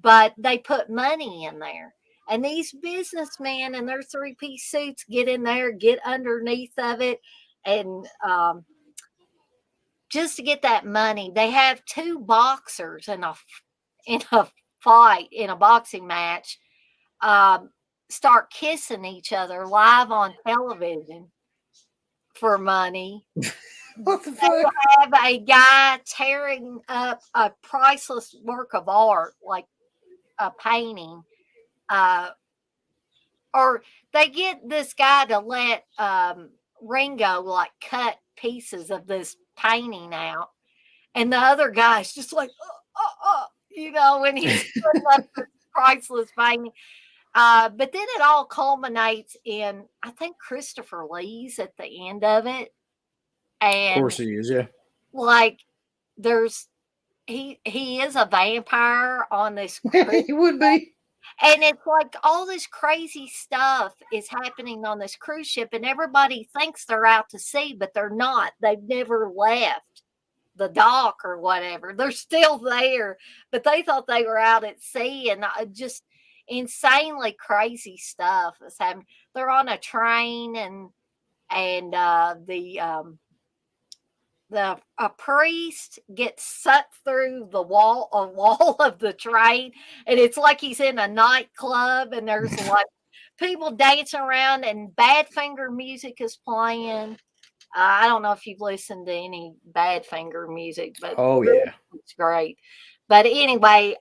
but they put money in there. And these businessmen in their three-piece suits get in there, get underneath of it, and just to get that money. They have two boxers in a fight in a boxing match, um, start kissing each other live on television for money. What the fuck? Have a guy tearing up a priceless work of art, like a painting, uh, or they get this guy to let Ringo like cut pieces of this painting out, and the other guy's just like, when he's putting up this priceless painting. But then it all culminates in, I think, Christopher Lee's at the end of it, Of and course he is. Yeah, like there's he is a vampire on this cruise, he would be. and it's like all this crazy stuff is happening on this cruise ship, and everybody thinks they're out to sea, but they're not. They've never left the dock or whatever. They're still there, but they thought they were out at sea, and just insanely crazy stuff is happening. They're on a train, and the a priest gets sucked through the wall of the train, and it's like he's in a nightclub, and there's like people dancing around, and Badfinger music is playing. I don't know if you've listened to any Badfinger music, but Oh really yeah. it's great. But anyway,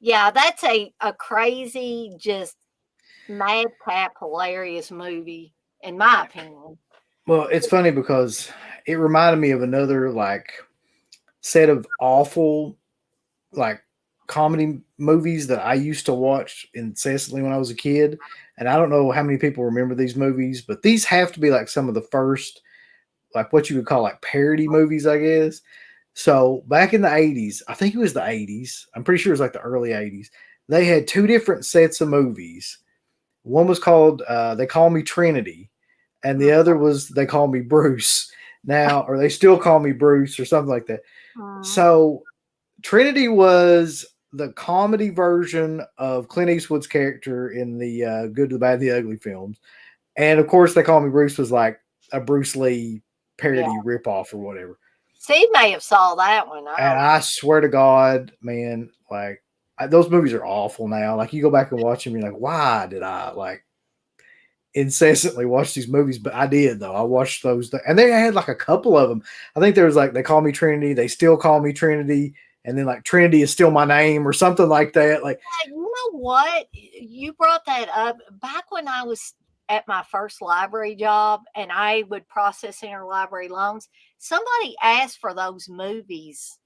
yeah, that's a crazy, just madcap, hilarious movie, in my opinion. Well, it's funny because it reminded me of another like set of awful like comedy movies that I used to watch incessantly when I was a kid. And I don't know how many people remember these movies, but these have to be like some of the first, like what you would call like parody movies, I guess. So back in the 80s, I think it was the 80s, I'm pretty sure it was like the early 80s, they had two different sets of movies. One was called They Call Me Trinity, and the other was They Call Me Bruce. Now, or they still call me Bruce or something like that. Mm, So Trinity was the comedy version of Clint Eastwood's character in the Good, the Bad, and the Ugly films, and of course, They Call Me Bruce was like a Bruce Lee yeah. parody ripoff or whatever. Steve may have saw that one. I And don't. I swear to God, man, like those movies are awful now. Like you go back and watch them, you're like, why did I like incessantly watch these movies? But I did though. I watched those, and they had like a couple of them. I think there was like They Call Me Trinity, They Still Call Me Trinity, and then like Trinity Is Still My Name or something like that. Like, You know what? You brought that up. Back when I was at my first library job and I would process interlibrary loans, somebody asked for those movies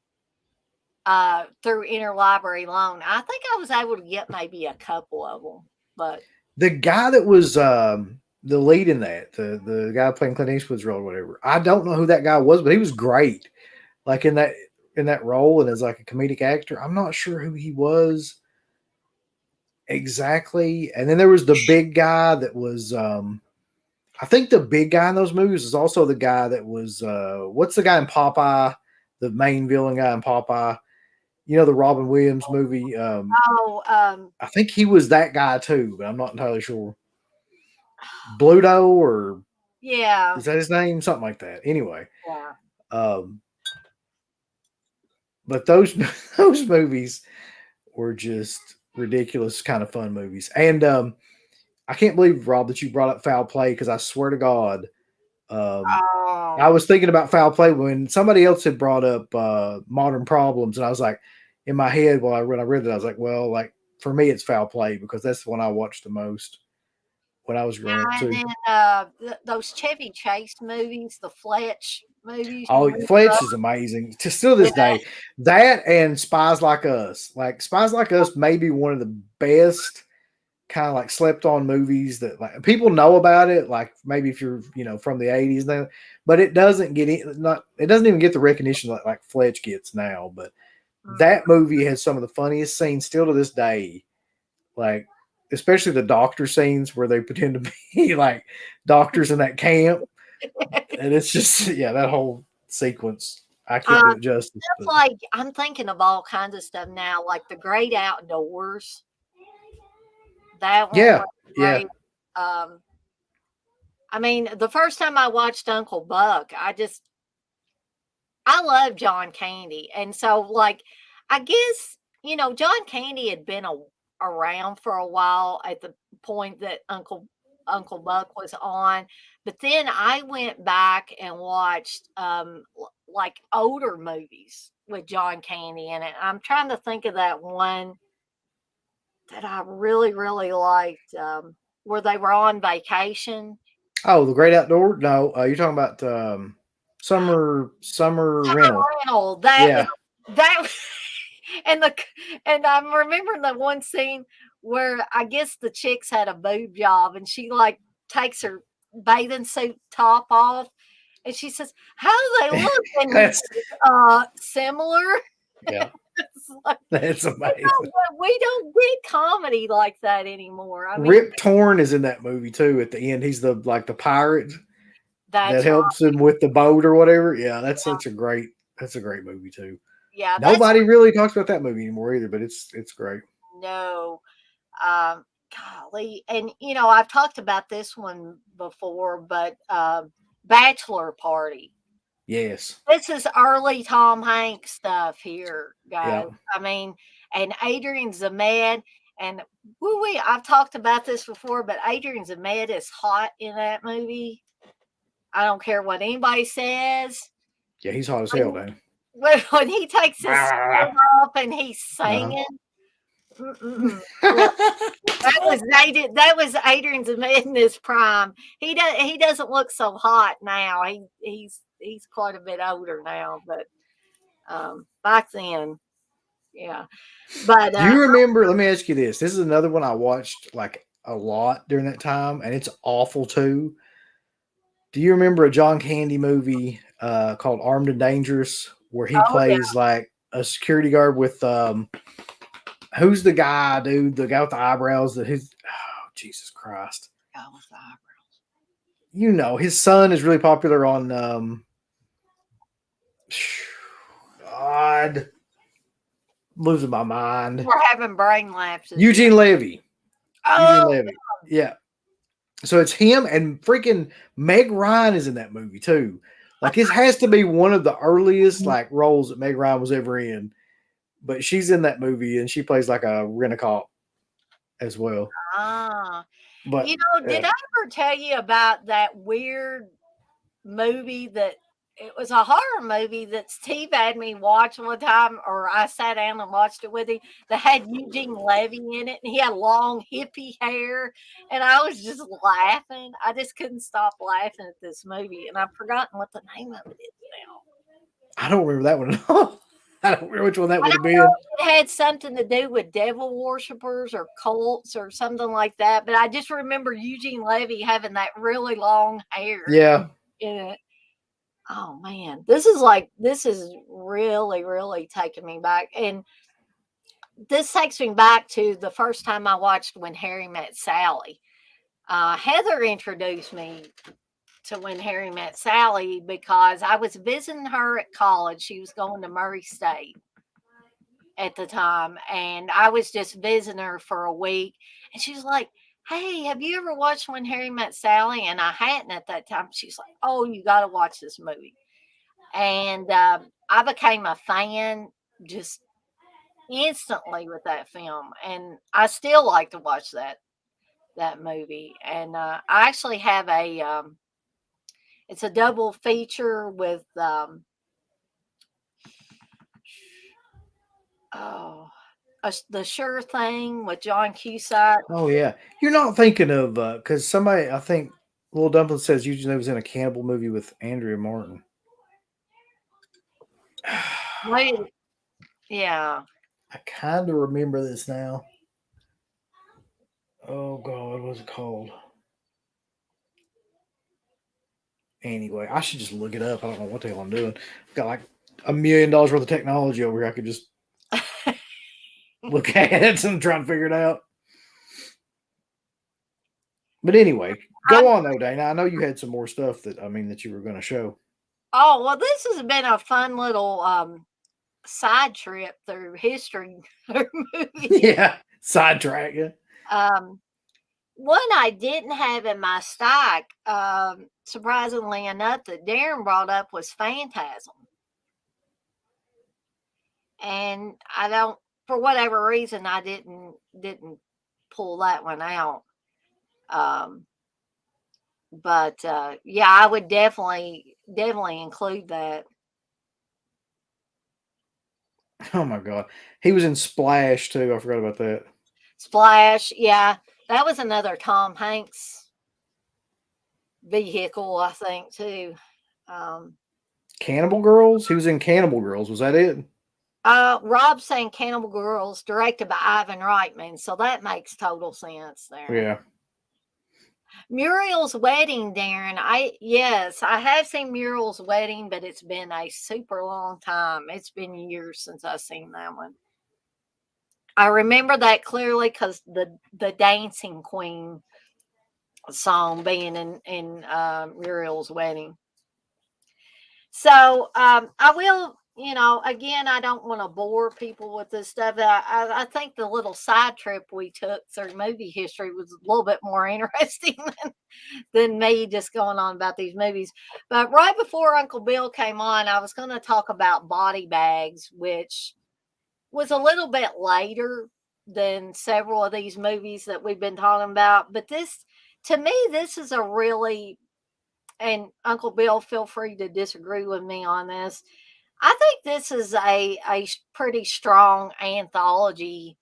through interlibrary loan. I think I was able to get maybe a couple of them, but the guy that was the lead in that, the guy playing Clint Eastwood's role, or whatever. I don't know who that guy was, but he was great. Like in that role and as like a comedic actor. I'm not sure who he was exactly. And then there was the big guy that was I think the big guy in those movies is also the guy that was what's the guy in Popeye, the main villain guy in Popeye. You know the Robin Williams movie. oh, I think he was that guy too, but I'm not entirely sure. Bluto or yeah, is that his name? Something like that. Anyway, yeah. um, but those those movies were just ridiculous, kind of fun movies. And I can't believe, Rob, that you brought up Foul Play because I swear to God, um, I Oh, was thinking about Foul Play when somebody else had brought up Modern Problems, and I was like, in my head while when I read it, I was like, well, like for me, it's Foul Play because that's the one I watched the most when I was growing up yeah, and too. then those Chevy Chase movies, the Fletch movies. You Oh, remember Fletch is those? amazing. To still this day, that and Spies Like Us. Like Spies Like Us may be one of the best kind of like slept on movies that like people know about it. Like maybe if you're from the 80s now, but it doesn't get not it doesn't even get the recognition like Fletch gets now. But Mm. that movie has some of the funniest scenes still to this day. Like especially the doctor scenes where they pretend to be like doctors in that camp, and it's just yeah, that whole sequence. I can't do Uh, it justice, Stuff but like I'm thinking of all kinds of stuff now, like The Great Outdoors. That one Yeah, was yeah. great. Um, I mean, the first time I watched Uncle Buck, I love John Candy, and so like, I guess John Candy had been around for a while at the point that Uncle Buck was on, but then I went back and watched like older movies with John Candy in it. I'm trying to think of that one that I really really liked, where they were on vacation. Oh, the Great Outdoor? No, you're talking about summer Summer rental. Rental. Yeah, That and and I'm remembering the one scene where I guess the chicks had a boob job and she like takes her bathing suit top off and she says, "How do they look?" And he that's says, similar. yeah, It's like, that's amazing. we don't get comedy like that anymore. I mean, Rip Torn is in that movie too. At the end, he's the pirate that that's right. helps him with the boat or whatever. Yeah, that's a great movie too. Yeah, that's Nobody really talks about that movie anymore either, but it's great. no. Um, Golly, and I've talked about this one before, but Bachelor Party. Yes. This is early Tom Hanks stuff here, Yeah. guys. I mean, and Adrian Zemed, and I've talked about this before, but Adrian Zemed is hot in that movie. I don't care what anybody says. Yeah, he's hot as hell, When, man. when he takes his shirt off and he's Uh-huh. singing, mm-mm. That was Adrian's in his prime. He doesn't look so hot now. He's quite a bit older now, but back then, yeah. But Do you remember? Let me ask you this. This is another one I watched like a lot during that time, and it's awful too. Do you remember a John Candy movie called Armed and Dangerous where he oh yeah, plays like a security guard with who's the guy, dude? The guy with the eyebrows that his oh Jesus Christ. God, with the eyebrow. You know, his son is really popular on God, losing my mind. We're having brain lapses. Eugene Levy. Oh, Eugene Levy. Yeah. So it's him and freaking Meg Ryan is in that movie too. Like this has to be one of the earliest like roles that Meg Ryan was ever in. But she's in that movie and she plays like a rent-a-cop as well. ah. But Did I ever tell you about that weird movie that it was a horror movie that Steve had me watch one time, or I sat down and watched it with him, that had Eugene Levy in it, and he had long hippie hair, and I was just laughing. I just couldn't stop laughing at this movie, and I've forgotten what the name of it is now. I don't remember that one at all. I don't remember which one that I would have don't know been. if it had something to do with devil worshippers or cults or something like that, but I just remember Eugene Levy having that really long hair Yeah. in it. Oh man, this is really, really taking me back. And this takes me back to the first time I watched When Harry Met Sally. Heather introduced me to When Harry Met Sally because I was visiting her at college. She was going to Murray State at the time, and I was just visiting her for a week. And she was like, "Hey, have you ever watched When Harry Met Sally?" And I hadn't at that time. She's like, "Oh, you got to watch this movie." And I became a fan just instantly with that film, and I still like to watch that movie. And I actually have it's a double feature with oh, the Sure Thing with John Cusack. Oh yeah. You're not thinking of because somebody I think Little Dumpling says Eugene was in a cannibal movie with Andrea Martin. Wait, yeah, I kind of remember this now. Oh God, what's it called? Anyway, I should just look it up. I don't know what the hell I'm doing. I've got like $1 million worth of technology over here. I could just look at it and try and figure it out. But anyway, I'm go on though, Dana. I know you had some more stuff that you were going to show. oh well, this has been a fun little side trip through history movies. Yeah, sidetrack. Yeah. one I didn't have in my stock, surprisingly enough, that Darren brought up was Phantasm. And I don't, for whatever reason, I didn't pull that one out. Um, but yeah, I would definitely include that. Oh my god, he was in Splash too. I forgot about that. Splash, yeah, that was another Tom Hanks vehicle, I think too. Um, Cannibal Girls. He was in Cannibal Girls. Was that it? Rob saying Cannibal Girls, directed by Ivan Reitman, so that makes total sense there. Yeah. Muriel's Wedding, Darren. Yes, I have seen Muriel's Wedding, but it's been a super long time. It's been years since I've seen that one. I remember that clearly because the Dancing Queen song being in Muriel's Wedding. So I will, again, I don't want to bore people with this stuff. I think the little side trip we took through movie history was a little bit more interesting than me just going on about these movies. But right before Uncle Bill came on, I was going to talk about Body Bags, which was a little bit later than several of these movies that we've been talking about. But this, to me, this is a really, and Uncle Bill, feel free to disagree with me on this. I think this is a pretty strong anthology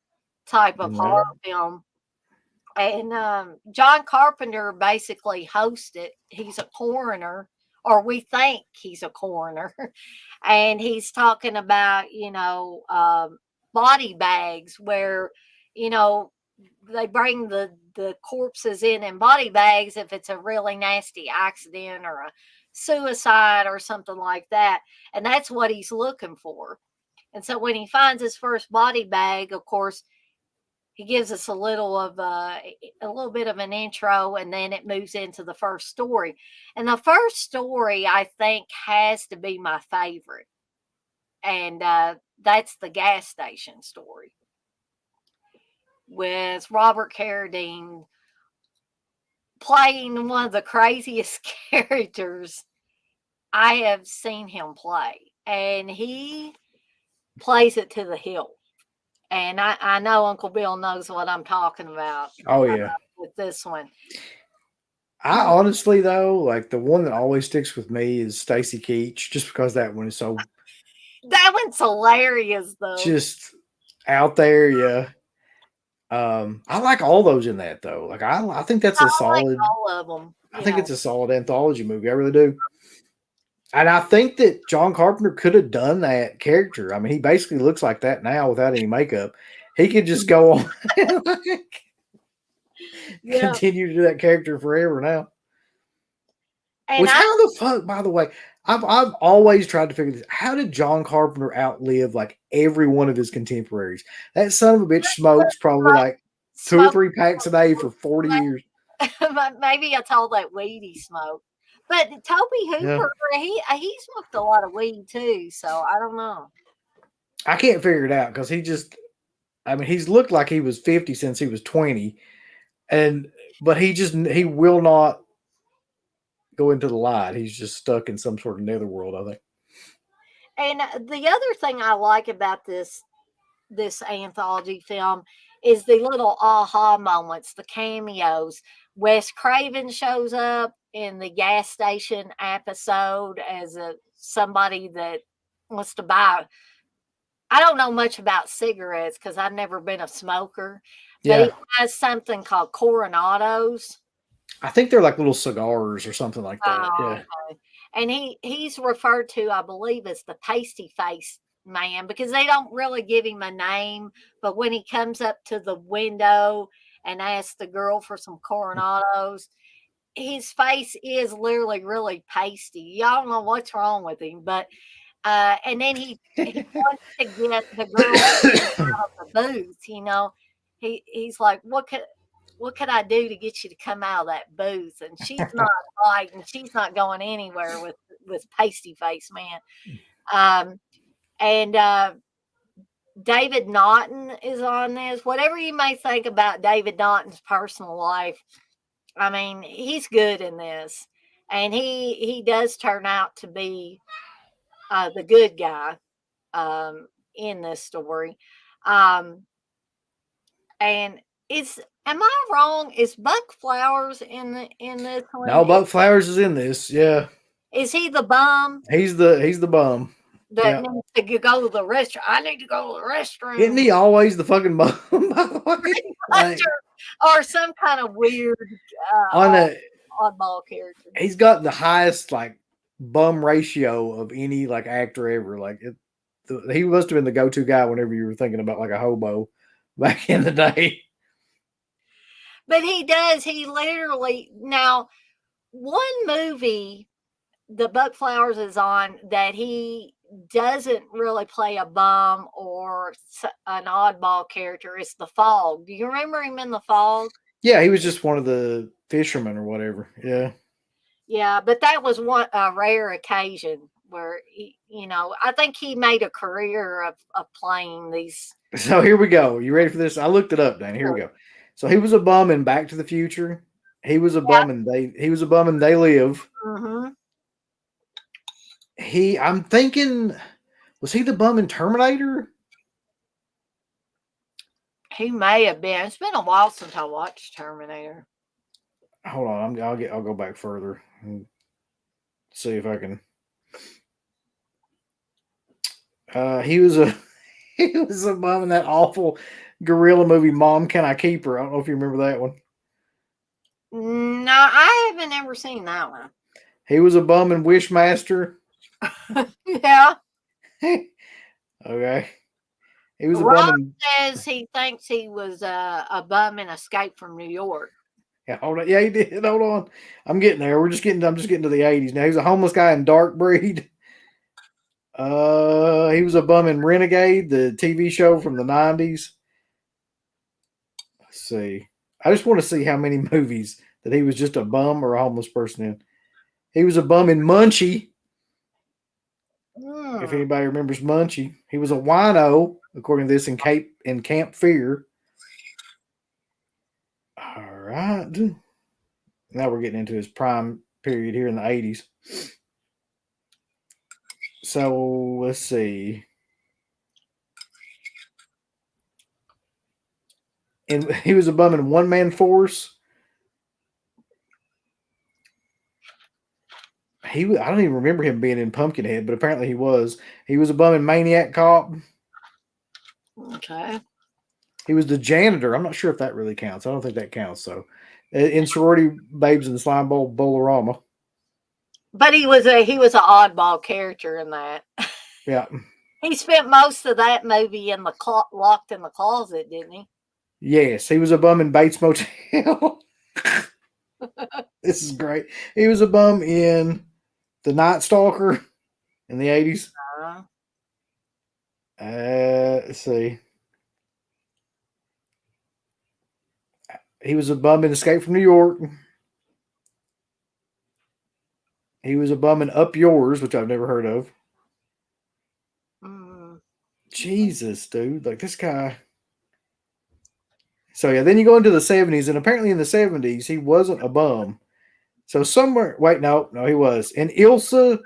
type of horror Yeah. film. And John Carpenter basically hosts it. He's a coroner, or we think he's a coroner, and he's talking about body bags where you know they bring the corpses in body bags if it's a really nasty accident or a suicide or something like that, and that's what he's looking for. And so when he finds his first body bag, of course, he gives us a little bit of an intro, and then it moves into the first story. And the first story, I think, has to be my favorite, and that's the gas station story with Robert Carradine playing one of the craziest characters I have seen him play, and he plays it to the hilt. And I know Uncle Bill knows what I'm talking about Oh yeah. with this one. I honestly though, like the one that always sticks with me is Stacy Keach, just because that one is so That one's hilarious, though. just out there. Yeah. I like all those in that though. Like I think that's I a like solid. all of them. I think Yeah. it's a solid anthology movie. I really do. And I think that John Carpenter could have done that character. I mean, he basically looks like that now without any makeup. He could just go on and like, Yeah. continue to do that character forever now. And Which I how the fuck, by the way, I've always tried to figure this. How did John Carpenter outlive like every one of his contemporaries? That son of a bitch smokes probably like two or smoke. three packs a day for 40 years. Maybe it's all that weed he smoked. But Toby Yeah. Hooper, he smoked a lot of weed too. So I don't know. I can't figure it out because he just I mean, he's looked like he was 50 since he was 20. And but he will not go into the light. He's just stuck in some sort of netherworld, I think. And the other thing I like about this anthology film is the little aha moments, the cameos. Wes Craven shows up in the gas station episode as a somebody that wants to buy. I don't know much about cigarettes because I've never been a smoker, but he Yeah. has something called Coronados. I think they're like little cigars or something like that. Oh, Yeah. okay. And he's referred to, I believe, as the pasty face man because they don't really give him a name. But when he comes up to the window and asks the girl for some coronados, his face is literally really pasty. Y'all don't know what's wrong with him, but and then he wants to get the girl out of the booth. He's like, what could I do to get you to come out of that booth? And she's not biting. She's not going anywhere with pasty face man. Um, and David Naughton is on this. Whatever you may think about David Naughton's personal life, I mean, he's good in this, and he does turn out to be the good guy in this story. Um, and is am I wrong? Is Buck Flowers in this Now one? Buck Flowers is in this. Yeah, Is he the bum he's the bum. that Yeah, needs to go to the restaurant? I need to go to the isn't restroom. he always the fucking bum? By the way, like Or some kind of weird on a oddball character. he's got the highest like bum ratio of any like actor ever. Like he must have been the go-to guy whenever you were thinking about like a hobo back in the day. But he does. He literally now one movie that Buck Flowers is on that he doesn't really play a bum or an oddball character is The Fog. Do you remember him in The Fog? Yeah, he was just one of the fishermen or whatever. Yeah. Yeah, but that was one a rare occasion where I think he made a career of playing these. So here we go. You ready for this? I looked it up, Dan. Here we go. So he was a bum in Back to the Future. He was a bum and They Live. Mm-hmm. I'm thinking, was he the bum in Terminator? He may have been. It's been a while since I watched Terminator. Hold on, I'll go back further and see if I can. He was a he was a bum in that awful gorilla movie, Mom, Can I Keep Her? I don't know if you remember that one. No, I haven't ever seen that one. He was a bum in Wishmaster. Yeah. Okay. He was a bum Rob in. says he thinks he was a bum in Escape from New York. Yeah, hold on. Yeah, he did. Hold on. I'm getting there. I'm just getting to the 80s now. He's a homeless guy in Dark Breed. He was a bum in Renegade, the TV show from the 90s. Let's see. I just want to see how many movies that he was just a bum or a homeless person in. He was a bum in Munchie. If Mm. anybody remembers Munchie, he was a wino, according to this in Camp Fear. All right. Now we're getting into his prime period here in the 80s. So let's see. And he was a bum in One Man Force. I don't even remember him being in Pumpkinhead, but apparently he was. He was a bum in Maniac Cop. Okay. He was the janitor. I'm not sure if that really counts. I don't think that counts. So, in Sorority Babes in the Slime Bowl Bolorama. But he was an oddball character in that. Yeah. He spent most of that movie in the locked in the closet, didn't he? Yes, he was a bum in Bates Motel. This is great. He was a bum in The Night Stalker in the 80s. Uh, Let's see. He was a bum in Escape from New York. He was a bum in Up Yours, which I've never heard of. mm, Jesus, dude. Like this guy. So yeah, then you go into the 70s, and apparently in the 70s, he wasn't a bum. So somewhere, wait, no, he was. In Ilsa,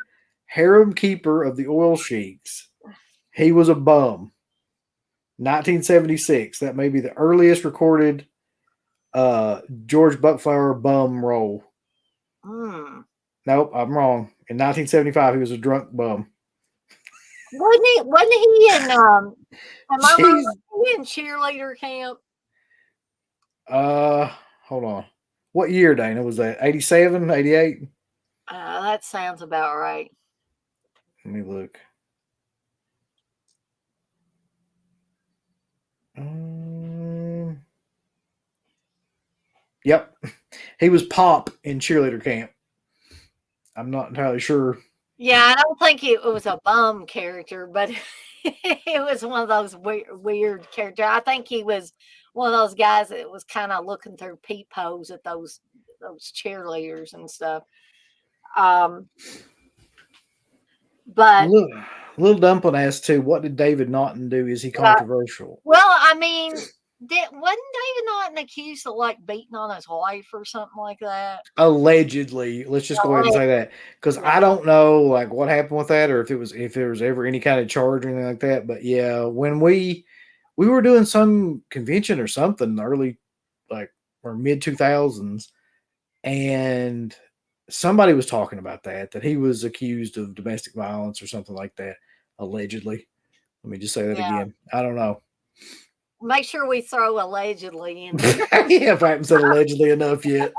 Harem Keeper of the Oil Sheiks, he was a bum. 1976. That may be the earliest recorded George Buckflower bum role. mm. Nope, I'm wrong. In 1975, he was a drunk bum. Wasn't he in am I wrong? Jeez. Was he in cheerleader camp? Hold on. What year, Dana? Was that 87, 88? That sounds about right. Let me look. Yep. He was Pop in cheerleader camp. I'm not entirely sure. Yeah, I don't think it was a bum character, but it was one of those weird characters. I think he was one of those guys that was kind of looking through peepholes at those cheerleaders and stuff. Um, but Look, Little Dumpling asked too, what did David Naughton do? Is he controversial? Well, I mean, wasn't David Naughton accused of like beating on his wife or something like that? Allegedly, let's just go ahead and say that, because Yeah. I don't know like what happened with that, or if there was ever any kind of charge or anything like that. But yeah, when we were doing some convention or something early, like or mid 2000s, and somebody was talking about that he was accused of domestic violence or something like that, allegedly. Let me just say that Yeah. again. I don't know. Make sure we throw allegedly in there. Yeah, if I haven't said allegedly enough yet.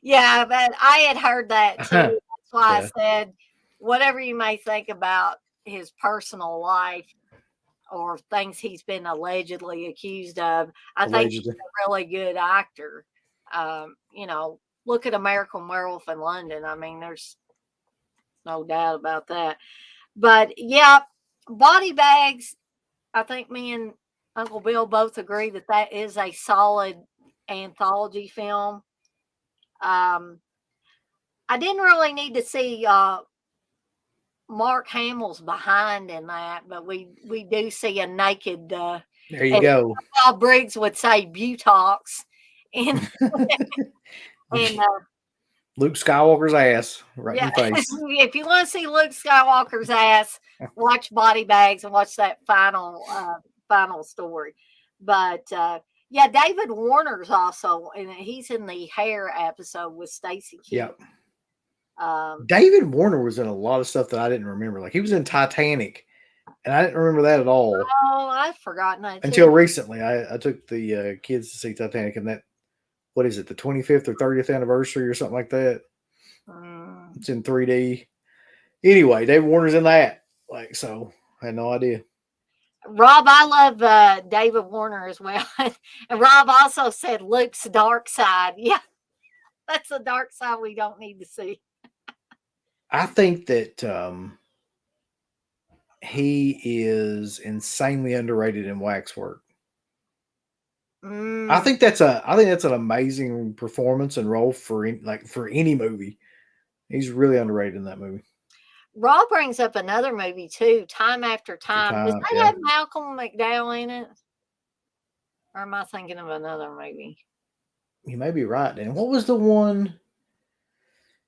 Yeah, but I had heard that too. That's why Yeah, I said, whatever you may think about his personal life or things he's been allegedly accused of, I think he's allegedly. a really good actor. Look at American Werewolf in London. I mean, there's no doubt about that. But yeah, Body Bags, I think me and Uncle Bill both agree that that is a solid anthology film. Um, I didn't really need to see Mark Hamill's behind in that, but we do see a naked, There you as go. Bob Briggs would say, butox, and and Luke Skywalker's ass right in yeah, the face. if you want to see Luke Skywalker's ass, watch Body Bags and watch that final story. But yeah, David Warner's also, and he's in the Hair episode with Stacy Keach. Yep. Um, David Warner was in a lot of stuff that I didn't remember. Like he was in Titanic, and I didn't remember that at all oh, I've forgotten that too. until recently. I took the kids to see Titanic, and that what is it, the 25th or 30th anniversary or something like that? Mm. It's in 3D. Anyway, David Warner's in that. Like so, I had no idea. Rob, I love David Warner as well. And Rob also said Luke's dark side. Yeah, that's a dark side we don't need to see. I think that he is insanely underrated in Waxwork. I Mm. think that's an amazing performance and role for any movie. He's really underrated in that movie. Rob brings up another movie too, Time After For Time. Does time, that yeah, have Malcolm McDowell in it? Or am I thinking of another movie? you may be right. Dan, what was the one?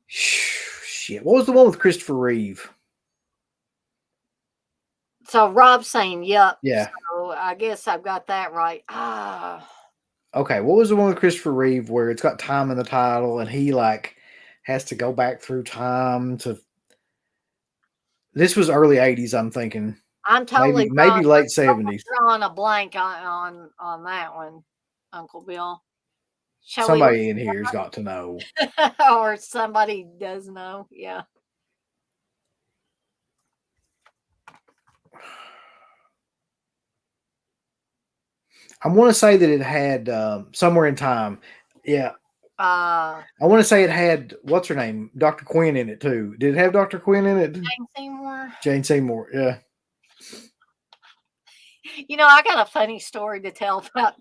Shit, what was the one with Christopher Reeve? So Rob's saying, yep. Yeah. So I guess I've got that right. Okay, what was the one with Christopher Reeve where it's got time in the title and he like has to go back through time to? This was early '80s. I'm thinking I'm totally maybe late '70s. drawing a blank on that one, Uncle Bill. Shall we Somebody in here's got to know. or somebody does know? Yeah. I want to say that it had Somewhere in Time. Yeah, Uh, I want to say it had what's her name, Dr. Quinn in it too. Did it have Dr. Quinn in it? Jane Seymour. Jane Seymour. Yeah. I got a funny story to tell about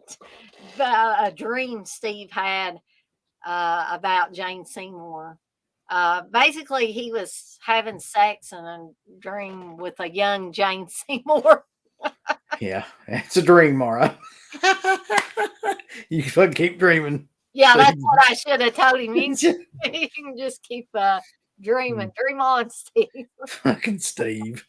a dream Steve had about Jane Seymour. Basically, he was having sex in a dream with a young Jane Seymour. Yeah, it's a dream, Mara. You fucking keep dreaming. Yeah, that's Please. what I should have told him. You can just keep dreaming. Dream on, Steve. Fucking Steve.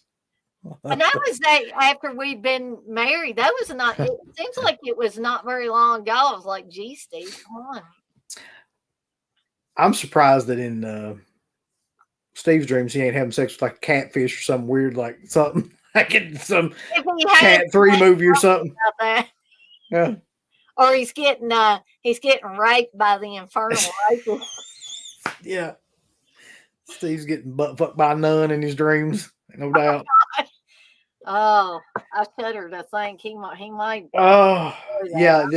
And that was after we'd been married. That was not, it seems like it was not very long ago. I was like, gee, Steve, come on. I'm surprised that in Steve's dreams he ain't having sex with like a catfish or something weird, like something like in some Cat 3 movie or something. That. Yeah. Or he's getting raped by the infernal rapist. Yeah. Steve's getting butt fucked by a nun in his dreams, no doubt. Oh, I shudder to think he might. Oh, yeah.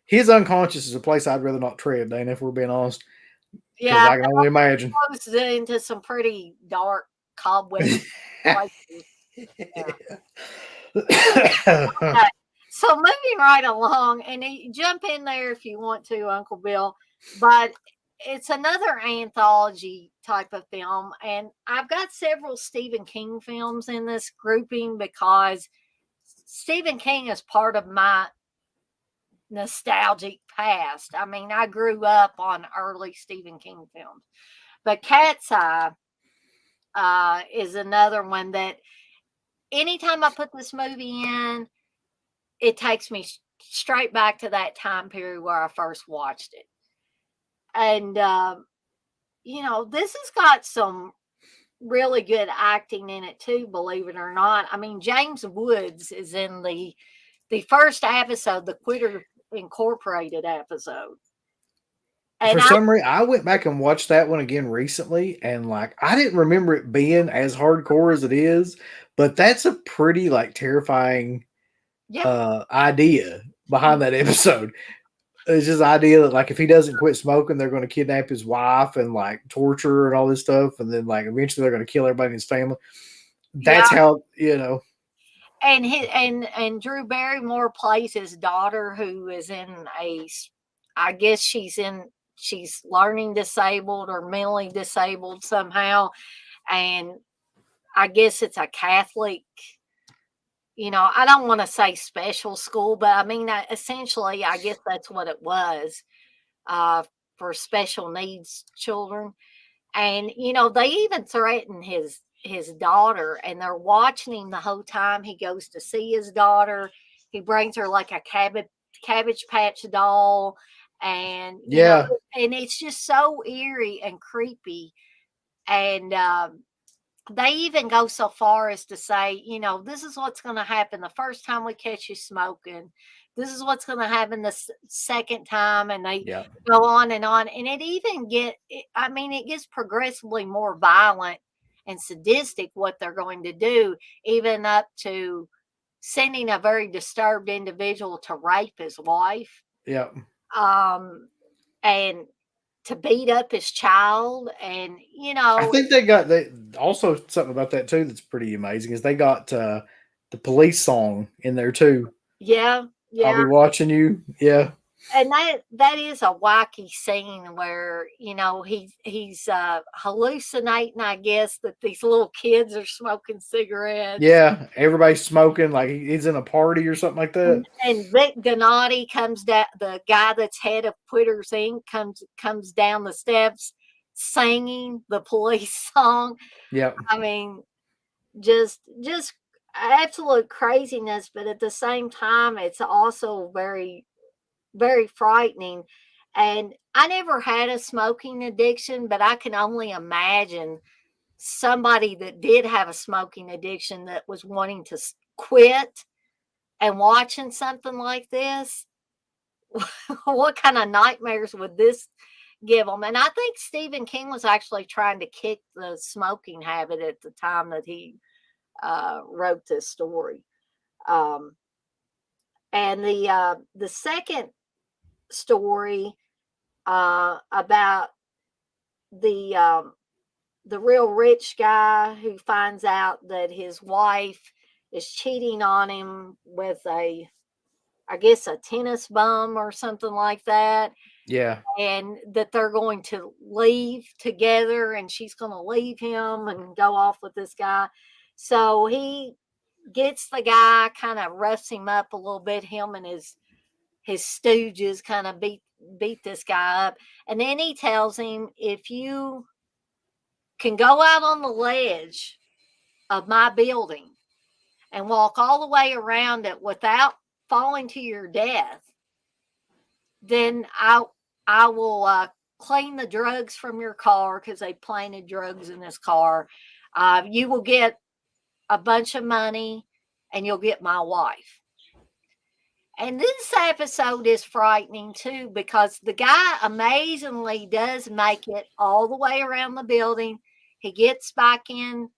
His unconscious is a place I'd rather not tread, Dana, if we're being honest. Yeah, I can only imagine. Goes into some pretty dark cobweb places. Okay. So moving right along, and jump in there if you want to, Uncle Bill. But it's another anthology type of film, and I've got several Stephen King films in this grouping because Stephen King is part of my nostalgic past. I mean, I grew up on early Stephen King films, but Cat's Eye is another one that anytime I put this movie in, it takes me straight back to that time period where I first watched it. And, this has got some really good acting in it too, believe it or not. I mean, James Woods is in the first episode, the Quitter Incorporated episode. For And I some reason, I went back and watched that one again recently, and like I didn't remember it being as hardcore as it is, but that's a pretty like terrifying yeah, idea behind that episode. It's just the idea that like if he doesn't quit smoking, they're going to kidnap his wife and like torture her and all this stuff, and then like eventually they're going to kill everybody in his family. yeah. That's how you know. And Drew Barrymore plays his daughter, who is I guess she's learning disabled or mentally disabled somehow, and I guess it's a Catholic. I don't want to say special school, but I mean, essentially, I guess that's what it was, uh, for special needs children. And they even threaten his daughter, and they're watching him the whole time he goes to see his daughter. He brings her like a cabbage patch doll, and Yeah, and it's just so eerie and creepy. And they even go so far as to say, this is what's going to happen the first time we catch you smoking. This is what's going to happen the second time, and they yeah, go on and on. And I mean, it gets progressively more violent and sadistic what they're going to do, even up to sending a very disturbed individual to rape his wife, yeah. um, and to beat up his child, and I think they also something about that too that's pretty amazing is they got the police song in there too. yeah, I'll yeah. be watching you. Yeah, And that is a wacky scene where he's hallucinating, I guess, that these little kids are smoking cigarettes. yeah. Everybody's smoking like he's in a party or something like that. And Vic Donati comes down, the guy that's head of Quitters Inc. comes down the steps singing the police song. Yeah, I mean, just absolute craziness, but at the same time it's also very, very frightening. And I never had a smoking addiction, but I can only imagine somebody that did have a smoking addiction that was wanting to quit and watching something like this. What kind of nightmares would this give them? And I think Stephen King was actually trying to kick the smoking habit at the time that he wrote this story. Um, and the second story about the um, the real rich guy who finds out that his wife is cheating on him with I guess a tennis bum or something like that, yeah, and that they're going to leave together, and she's going to leave him and go off with this guy. So he gets the guy, kind of roughs him up a little bit. Him and his stooges kind of beat this guy up, and then he tells him, if you can go out on the ledge of my building and walk all the way around it without falling to your death, then I will clean the drugs from your car, because they planted drugs in this car. You will get a bunch of money, and you'll get my wife. And this episode is frightening too, because the guy amazingly does make it all the way around the building. He gets back in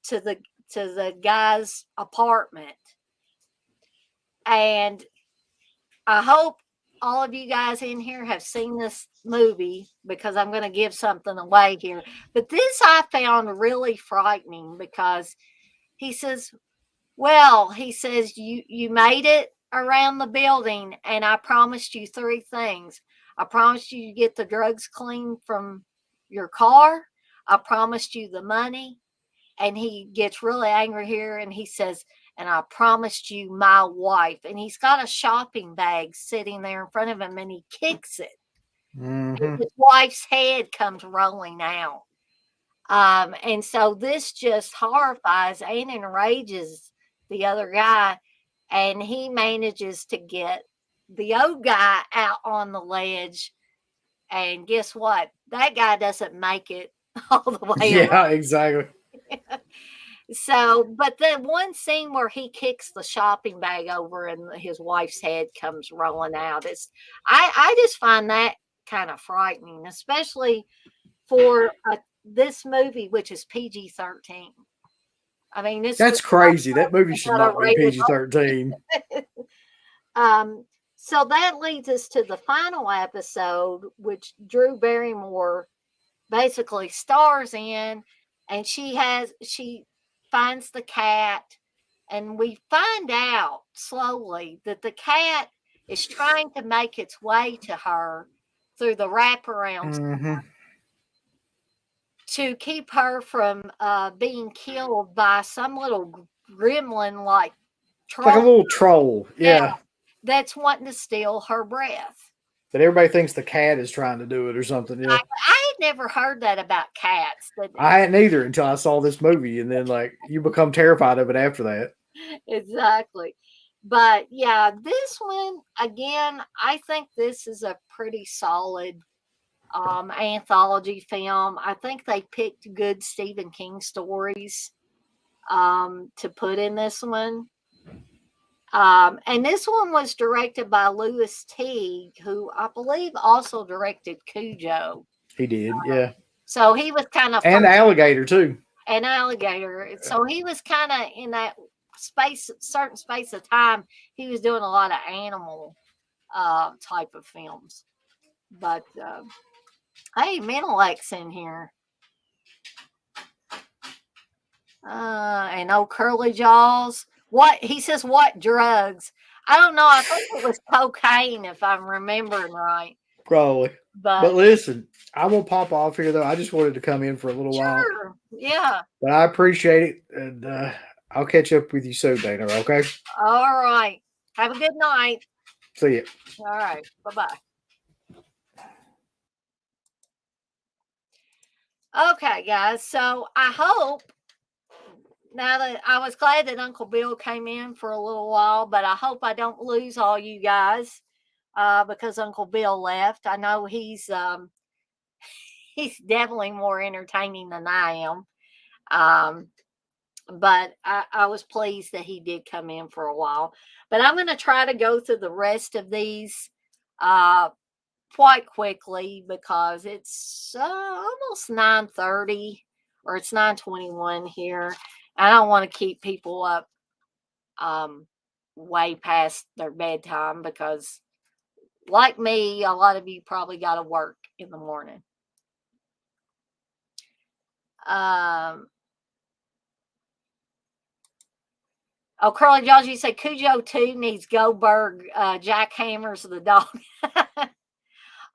to the guy's apartment. And I hope all of you guys in here have seen this movie, because I'm going to give something away here. But this I found really frightening, because he says, well, he says, you made it around the building, and I promised you three things. I promised you get the drugs clean from your car. I promised you the money. And he gets really angry here and he says, and I promised you my wife. And he's got a shopping bag sitting there in front of him and he kicks it. Mm-hmm. His wife's head comes rolling out. And so this just horrifies and enrages the other guy. And he manages to get the old guy out on the ledge. And guess what? That guy doesn't make it all the way around. Yeah, exactly. So, but the one scene where he kicks the shopping bag over and his wife's head comes rolling out is, I just find that kind of frightening, especially for this movie, which is PG-13. I mean, this was That's crazy. That movie should not a not be rated PG-13. So that leads us to the final episode, which Drew Barrymore basically stars in, and she finds the cat, and we find out slowly that the cat is trying to make its way to her through the wraparound Mm-hmm. to keep her from being killed by some little gremlin like Like a troll. little troll. Yeah. That's wanting to steal her breath. But everybody thinks the cat is trying to do it or something. Yeah. I had never heard that about cats. I hadn't either until I saw this movie, and then like you become terrified of it after that. Exactly. But yeah, this one again, I think this is a pretty solid anthology film. I think they picked good Stephen King stories to put in this one. And this one was directed by Louis Teague, who I believe also directed Cujo. He did, yeah. So he was kind of And Alligator too. An Alligator. So he was kind of in that certain space of time. He was doing a lot of animal type of films. But hey, Menilec's in here. And old Curly Jaws. What he says? What drugs? I don't know. I think it was cocaine, if I'm remembering right. Probably. But But listen, I'm gonna pop off here though. I just wanted to come in for a little while. sure, yeah. But I appreciate it, and I'll catch up with you soon, Dana. Okay. All right. Have a good night. See ya. All right. Bye bye. Okay, guys. So I hope now that I was glad that Uncle Bill came in for a little while, but I hope I don't lose all you guys because Uncle Bill left. I know he's definitely more entertaining than I am. But I was pleased that he did come in for a while. But I'm going to try to go through the rest of these quite quickly because it's almost 9:30 or it's 9:21 here. I don't want to keep people up way past their bedtime because, like me, a lot of you probably got to work in the morning. Oh, Curly Jaws, you say Cujo 2 needs Goldberg, jackhammers the dog.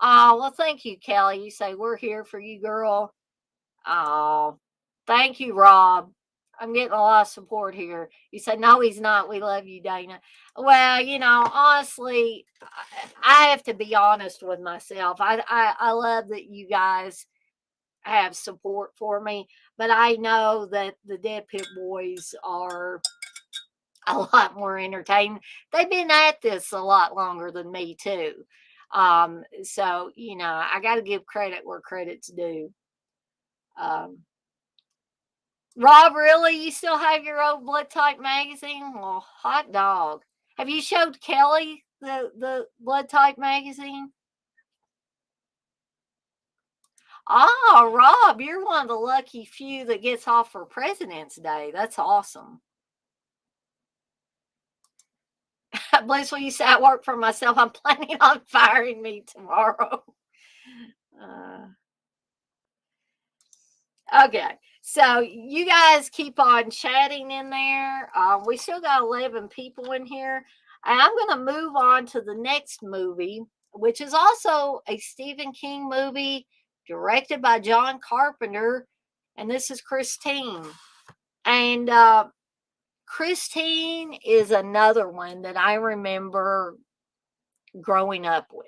Oh, well, thank you, Kelly. You say, we're here for you, girl. Oh, thank you, Rob. I'm getting a lot of support here. You say, no, he's not. We love you, Dana. Well, honestly, I have to be honest with myself. I love that you guys have support for me, but I know that the Dead Pit Boys are a lot more entertaining. They've been at this a lot longer than me too. So I got to give credit where credit's due. Rob, really, you still have your old blood type magazine? Well, hot dog. Have you showed Kelly the blood type magazine? Oh, Rob, you're one of the lucky few that gets off for President's Day. That's awesome. Bliss, when you say I work for myself, I'm planning on firing me tomorrow. Okay, so you guys keep on chatting in there. We still got 11 people in here. And I'm going to move on to the next movie, which is also a Stephen King movie directed by John Carpenter. And this is Christine. And Christine is another one that I remember growing up with.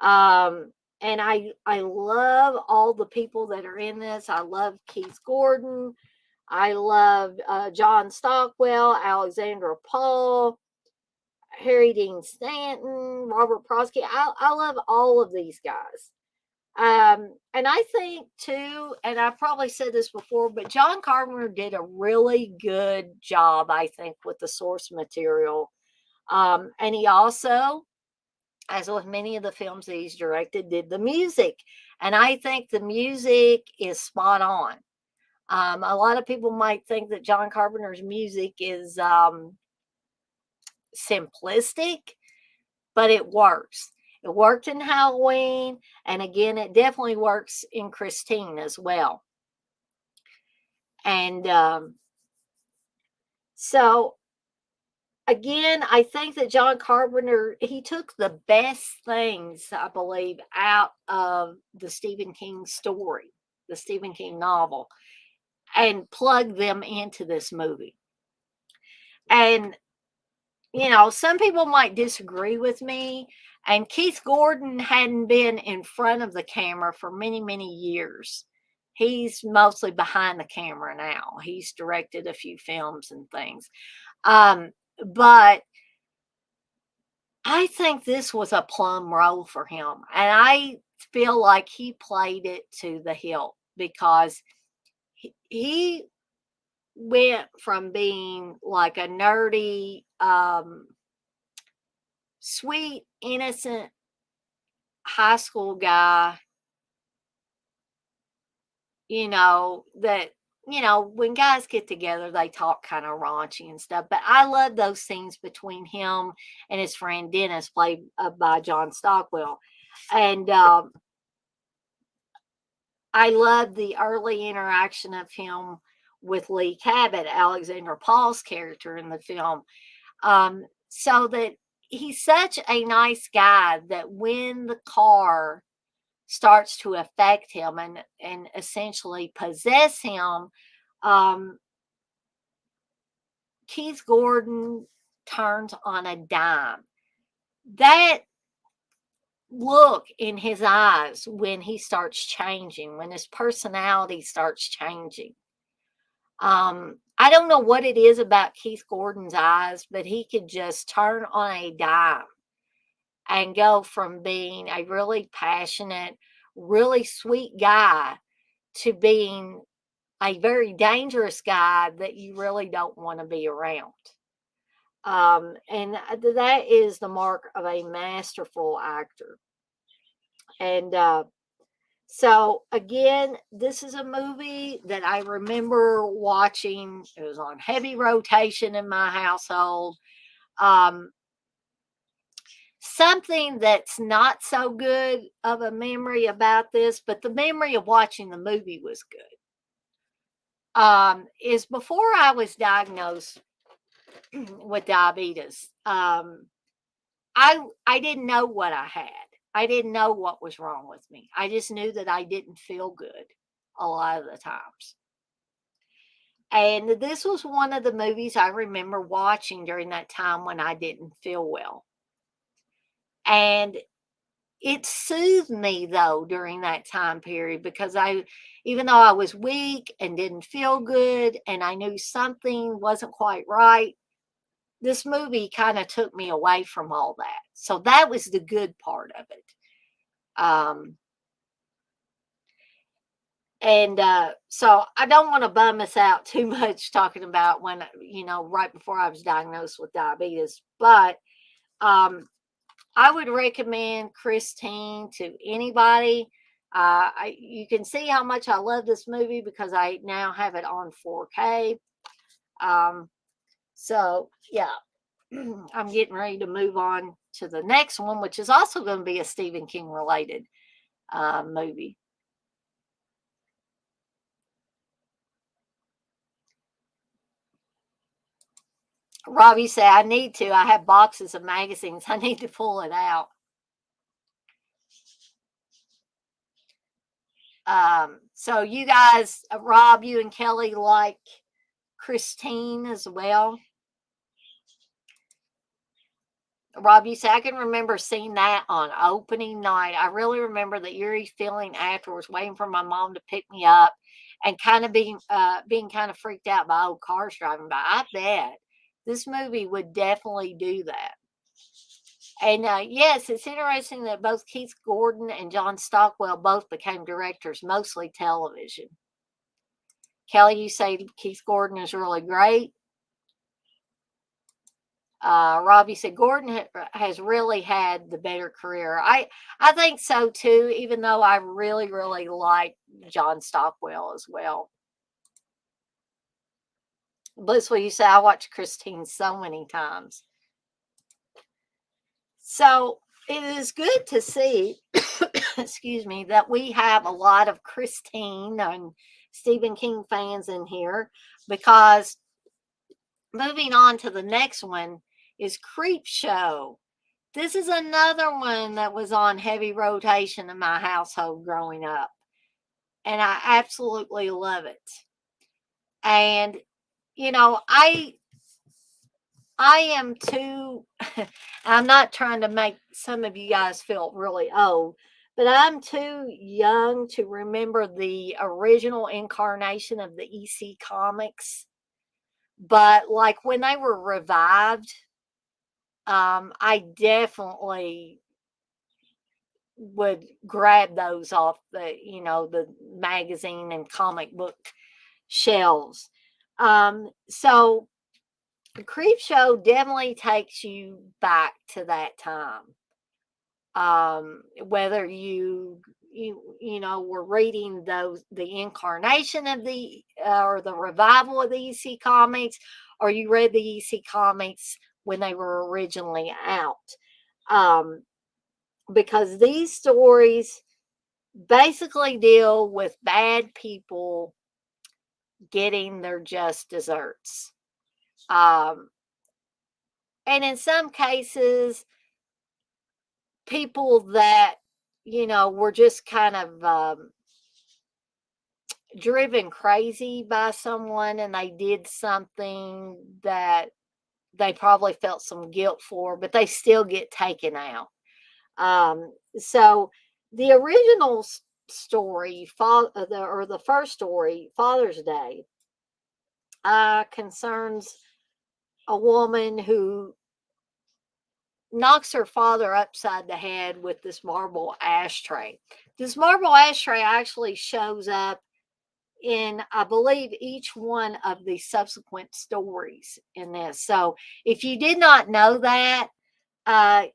Um, and I love all the people that are in this. I love Keith Gordon. I love John Stockwell, Alexandra Paul, Harry Dean Stanton, Robert Prosky. I love all of these guys. And I think too, and I probably said this before, but John Carpenter did a really good job, I think, with the source material. And he also, as with many of the films that he's directed, did the music. And I think the music is spot on. A lot of people might think that John Carpenter's music is simplistic, but it works. It worked in Halloween, and again, it definitely works in Christine as well. And so, again, I think that John Carpenter, he took the best things, I believe, out of the Stephen King story, the Stephen King novel, and plugged them into this movie. And some people might disagree with me. And Keith Gordon hadn't been in front of the camera for many, many years. He's mostly behind the camera now. He's directed a few films and things. But I think this was a plum role for him. And I feel like he played it to the hilt because he went from being like a nerdy, sweet, innocent high school guy, that, when guys get together, they talk kind of raunchy and stuff. But I love those scenes between him and his friend Dennis, played by John Stockwell. And I love the early interaction of him with Lee Cabot, Alexander Paul's character in the film. So that he's such a nice guy that when the car starts to affect him and essentially possess him, um, Keith Gordon turns on a dime. That look in his eyes when he starts changing, when his personality starts changing. I don't know what it is about Keith Gordon's eyes, but he could just turn on a dime and go from being a really passionate, really sweet guy to being a very dangerous guy that you really don't want to be around. And that is the mark of a masterful actor. And so, again, this is a movie that I remember watching. It was on heavy rotation in my household. Um, Something that's not so good of a memory about this, but the memory of watching the movie was good. Is before I was diagnosed with diabetes, I didn't know what I had. I didn't know what was wrong with me. I just knew that I didn't feel good a lot of the times. And this was one of the movies I remember watching during that time when I didn't feel well. And it soothed me though during that time period because even though I was weak and didn't feel good and I knew something wasn't quite right, this movie kind of took me away from all that. So that was the good part of it. Um, and so I don't want to bum us out too much talking about when, right before I was diagnosed with diabetes, but I would recommend Christine to anybody. You can see how much I love this movie because I now have it on 4K. So, yeah, I'm getting ready to move on to the next one, which is also going to be a Stephen King related movie. Robbie said, I need to. I have boxes of magazines. I need to pull it out. So you guys, Rob, you and Kelly like Christine as well. Rob, you said I can remember seeing that on opening night. I really remember the eerie feeling afterwards, waiting for my mom to pick me up, and kind of being kind of freaked out by old cars driving by. I bet this movie would definitely do that. And yes, it's interesting that both Keith Gordon and John Stockwell both became directors, mostly television. Kelly, you say Keith Gordon is really great. Robbie said Gordon has really had the better career. I think so too. Even though I really like John Stockwell as well. Blissful, you say I watched Christine so many times. So it is good to see, excuse me, that we have a lot of Christine and Stephen King fans in here, because moving on to the next one is Creep Show. This is another one that was on heavy rotation in my household growing up, and I absolutely love it. And you know, I am too I'm not trying to make some of you guys feel really old, but I'm too young to remember the original incarnation of the EC comics. But like when they were revived, I definitely would grab those off the magazine and comic book shelves. So Creep Show definitely takes you back to that time. Whether you were reading the incarnation of the or the revival of the EC comics, or you read the EC comics when they were originally out. Um, because these stories basically deal with bad people getting their just desserts. Um, and in some cases, people that, were just kind of driven crazy by someone, and they did something that they probably felt some guilt for, but they still get taken out. So the original story, the first story, Father's Day, concerns a woman who knocks her father upside the head with this marble ashtray. This marble ashtray actually shows up in, I believe, each one of the subsequent stories in this. So if you did not know that, uh,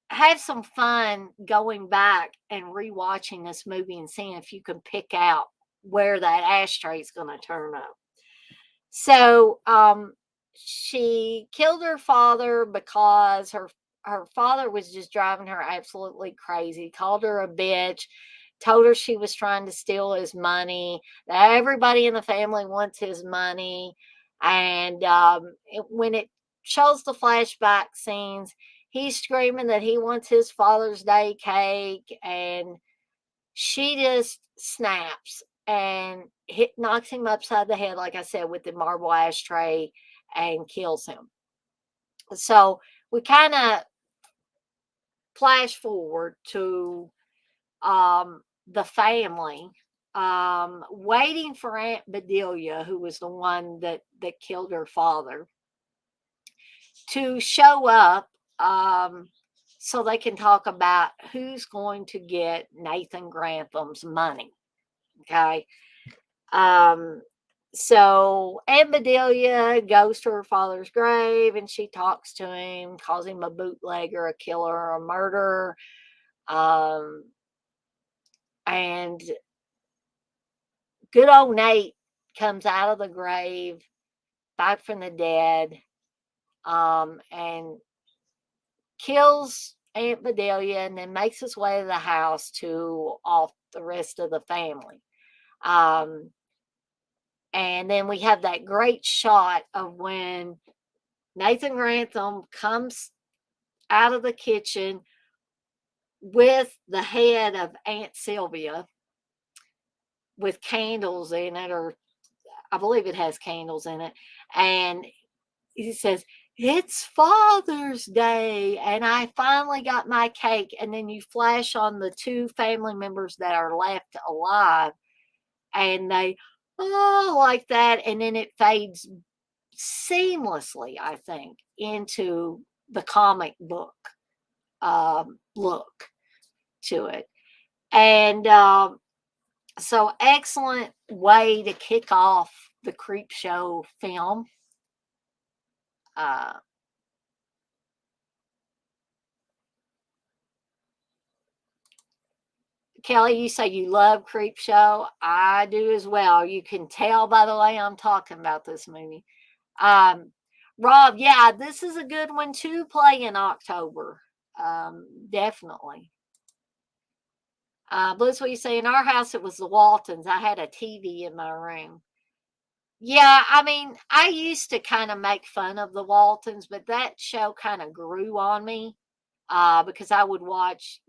have some fun going back and rewatching this movie and seeing if you can pick out where that ashtray is going to turn up. So she killed her father because her father was just driving her absolutely crazy. Called her a bitch, told her she was trying to steal his money. That everybody in the family wants his money, and when it shows the flashback scenes, he's screaming that he wants his Father's Day cake, and she just snaps and knocks him upside the head, like I said, with the marble ashtray, and kills him. So we kind of flash forward to the family waiting for Aunt Bedelia, who was the one that killed her father, to show up, so they can talk about who's going to get Nathan Grantham's money. Okay. Um, so Aunt Bedelia goes to her father's grave, and she talks to him, calls him a bootlegger, a killer, a murderer. Um, and good old Nate comes out of the grave, back from the dead, and kills Aunt Bedelia, and then makes his way to the house to off the rest of the family. Um, and then we have that great shot of when Nathan Grantham comes out of the kitchen with the head of Aunt Sylvia, with candles in it, or I believe it has candles in it. And he says, "It's Father's Day, and I finally got my cake." And then you flash on the two family members that are left alive, and they, oh, like that. And then it fades seamlessly, I think, into the comic book look to it. And so, excellent way to kick off the Creep Show film. Uh, Kelly, you say you love Creep Show. I do as well. You can tell by the way I'm talking about this movie. Um, Rob, yeah, this is a good one to play in October. Definitely. Bliss, what you say? In our house, it was the Waltons. I had a TV in my room. Yeah, I mean, I used to kind of make fun of the Waltons, but that show kind of grew on me because I would watch,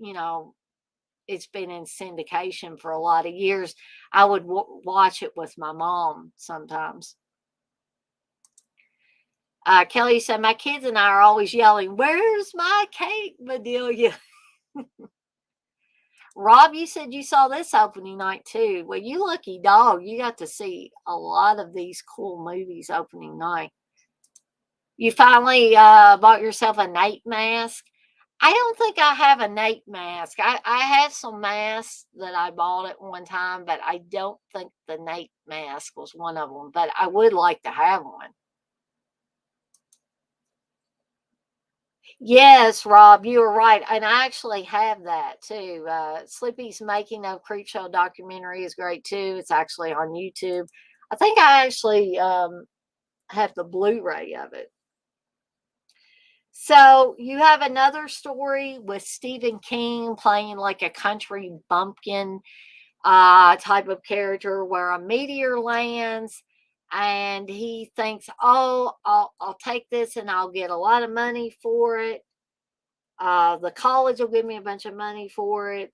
it's been in syndication for a lot of years. I would watch it with my mom sometimes. Kelly said, "My kids and I are always yelling, 'Where's my cake, Bedelia?'" Rob, you said you saw this opening night too. Well, you lucky dog. You got to see a lot of these cool movies opening night. You finally bought yourself a Nate mask. I don't think I have a Nate mask. I have some masks that I bought at one time, but I don't think the Nate mask was one of them. But I would like to have one. Yes, Rob, you were right. And I actually have that too. Sleepy's Making of Creepshow documentary is great too. It's actually on YouTube. I think I actually have the Blu ray of it. So you have another story with Stephen King playing like a country bumpkin type of character where a meteor lands and he thinks, oh, I'll take this and I'll get a lot of money for it. The college will give me a bunch of money for it.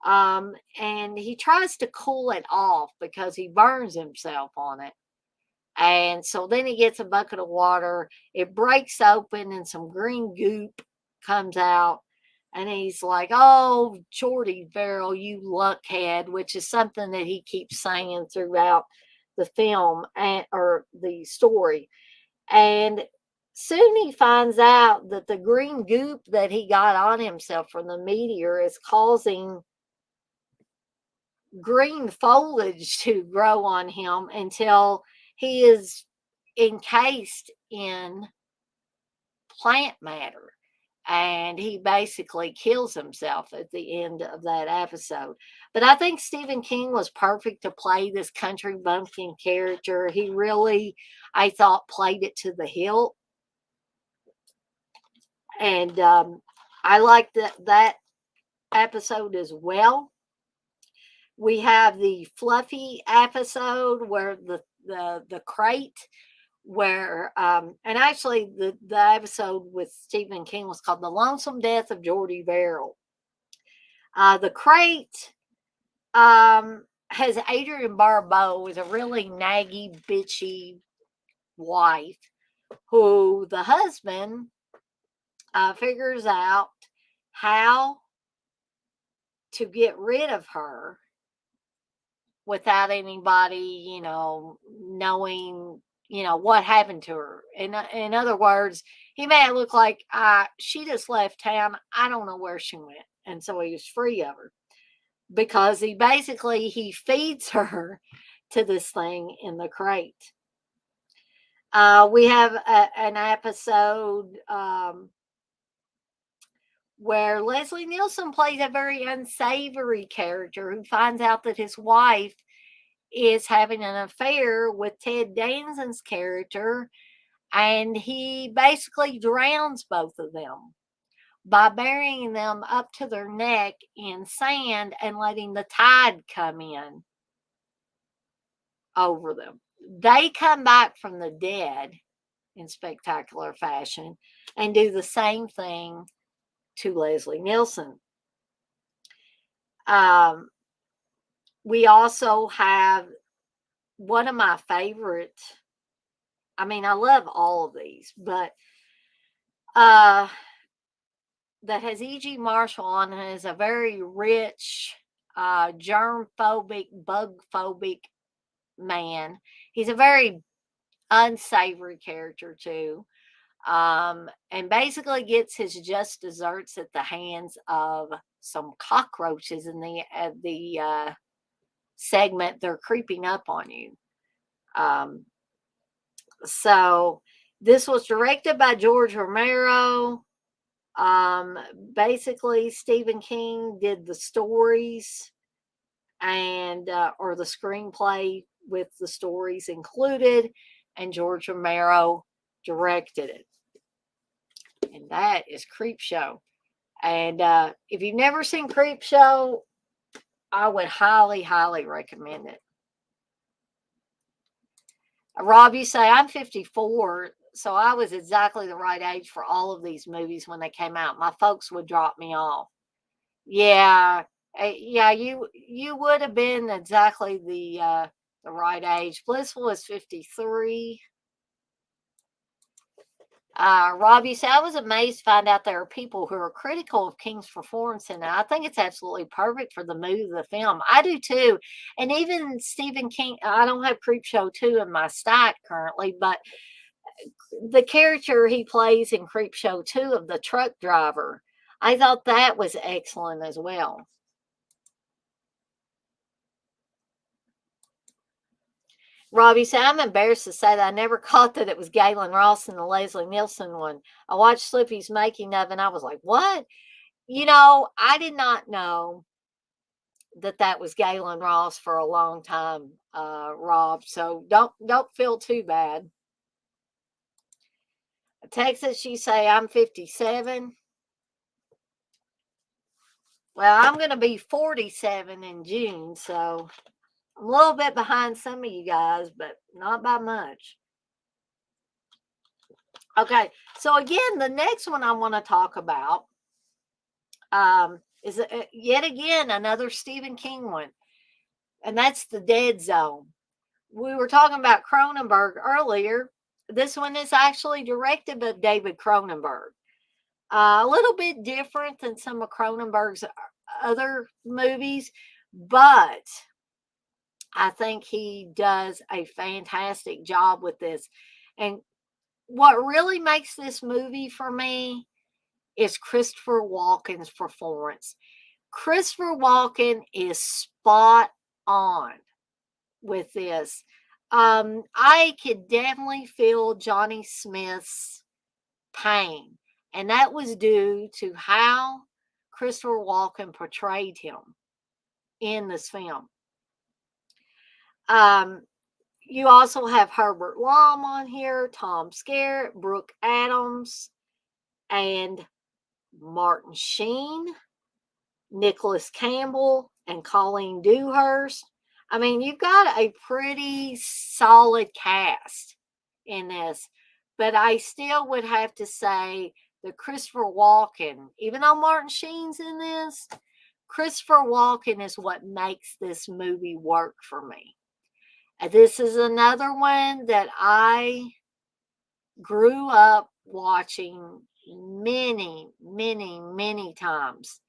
And he tries to cool it off because he burns himself on it. And so then he gets a bucket of water, it breaks open, and some green goop comes out. And he's like, "Oh, Jordy Verrill, you luckhead," which is something that he keeps saying throughout the film or the story. And soon he finds out that the green goop that he got on himself from the meteor is causing green foliage to grow on him until he is encased in plant matter. And he basically kills himself at the end of that episode. But I think Stephen King was perfect to play this country bumpkin character. He really, I thought, played it to the hilt. And I liked that episode as well. We have the fluffy episode where the crate where and actually the episode with Stephen King was called The Lonesome Death of Jordy Verrill. The crate has Adrienne Barbeau, is a really naggy, bitchy wife who the husband figures out how to get rid of her without anybody, knowing, what happened to her. In other words, he made it look like she just left town. I don't know where she went. And so he was free of her because he feeds her to this thing in the crate. We have an episode where Leslie Nielsen plays a very unsavory character who finds out that his wife is having an affair with Ted Danson's character, and he basically drowns both of them by burying them up to their neck in sand and letting the tide come in over them. They come back from the dead in spectacular fashion and do the same thing to Leslie Nielsen. Um, We also have one of my favorite. I mean, I love all of these, but uh, that has E.G. Marshall on it is a very rich, germ phobic, bug phobic man. He's a very unsavory character too, and basically gets his just desserts at the hands of some cockroaches in the segment. They're creeping up on you. Um, so this was directed by George Romero. Um, Basically, Stephen King did the stories and or the screenplay with the stories included, and George Romero directed it. And that is Creep Show. And if you've never seen Creep Show, I would highly, highly recommend it. Rob, you say I'm 54, so I was exactly the right age for all of these movies when they came out. My folks would drop me off. Yeah, yeah, you would have been exactly the right age. Blissful is 53. Robbie said, I was amazed to find out there are people who are critical of King's performance, and I think it's absolutely perfect for the mood of the film. I do too. And even Stephen King, I don't have Creepshow 2 in my stack currently, but the character he plays in Creepshow 2 of the truck driver, I thought that was excellent as well. Robbie said, I'm embarrassed to say that I never caught that it was Galen Ross in the Leslie Nielsen one. I watched Slippy's making of, and I was like, what? I did not know that that was Galen Ross for a long time, Rob. So don't feel too bad. Texas, you say I'm 57. Well, I'm going to be 47 in June, so I'm a little bit behind some of you guys, but not by much. Okay, so again, the next one I want to talk about is yet again another Stephen King one, and that's The Dead Zone. We were talking about Cronenberg earlier. This one is actually directed by David Cronenberg. A little bit different than some of Cronenberg's other movies, but I think he does a fantastic job with this. And what really makes this movie for me is Christopher Walken's performance. Christopher Walken is spot on with this. I could definitely feel Johnny Smith's pain, and that was due to how Christopher Walken portrayed him in this film. Um, you also have Herbert Lom on here, Tom Skerritt, Brooke Adams, and Martin Sheen, Nicholas Campbell, and Colleen Dewhurst. I mean, you've got a pretty solid cast in this, but I still would have to say that Christopher Walken, even though Martin Sheen's in this, Christopher Walken is what makes this movie work for me. This is another one that I grew up watching many, many, many times.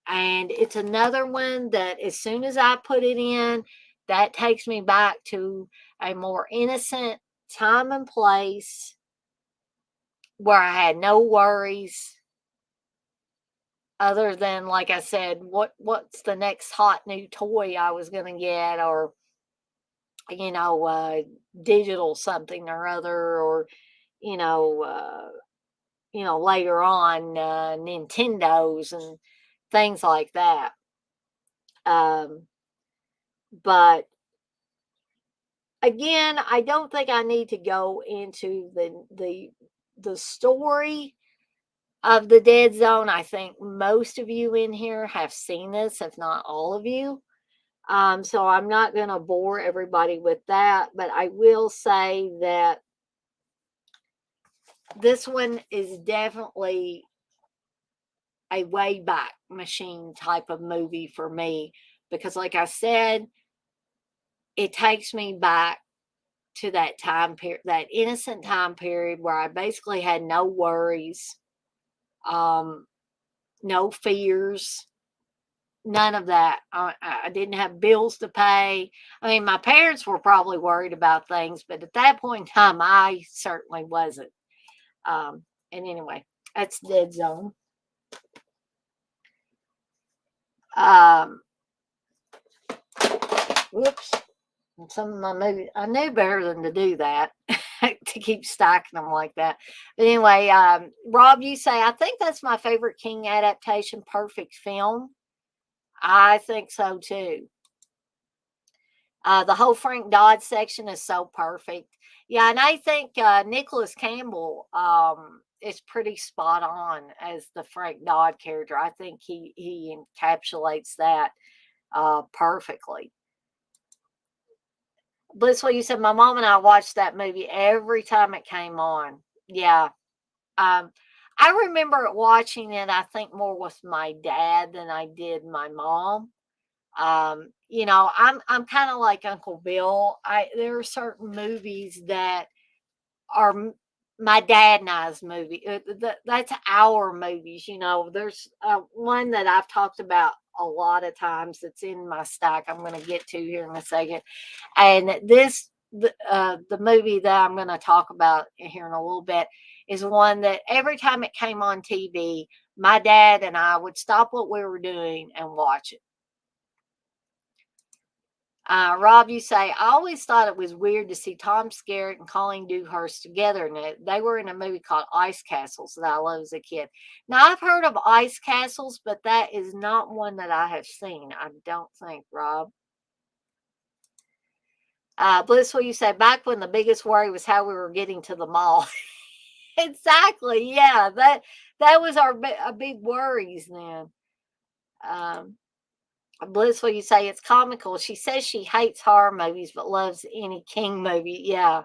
And it's another one that as soon as I put it in, that takes me back to a more innocent time and place where I had no worries other than, like I said, what's the next hot new toy I was going to get, or digital something or other, or you know, later on Nintendos and things like that. Um, but again, I don't think I need to go into the story of the Dead Zone. I think most of you in here have seen this, if not all of you. So I'm not going to bore everybody with that, but I will say that this one is definitely a way back machine type of movie for me because, like I said, it takes me back to that time period, that innocent time period where I basically had no worries, um, no fears, none of that. I didn't have bills to pay. I mean, my parents were probably worried about things, but at that point in time, I certainly wasn't. Um, and anyway, that's Dead Zone. Um, whoops. And some of my movies, I knew better than to do that, to keep stacking them like that. But anyway, Rob, you say, I think that's my favorite King adaptation perfect film. I think so too. The whole Frank Dodd section is so perfect. Yeah, and I think Nicholas Campbell is pretty spot on as the Frank Dodd character. I think he encapsulates that perfectly. Blissful, you said my mom and I watched that movie every time it came on. Yeah. Um, I remember watching it, I think more with my dad than I did my mom. I'm kind of like Uncle Bill. There are certain movies that are my dad and I's movie. That's our movies. There's one that I've talked about a lot of times that's in my stack. I'm going to get to here in a second, and the movie that I'm going to talk about here in a little bit is one that every time it came on TV, my dad and I would stop what we were doing and watch it. Rob, you say, I always thought it was weird to see Tom Skerritt and Colleen Dewhurst together. And they were in a movie called Ice Castles that I loved as a kid. Now, I've heard of Ice Castles, but that is not one that I have seen. I don't think, Rob. Blissful, you say, back when the biggest worry was how we were getting to the mall. Exactly. Yeah, that was our big worries then. Blissful, you say it's comical. She says she hates horror movies but loves any King movie. Yeah.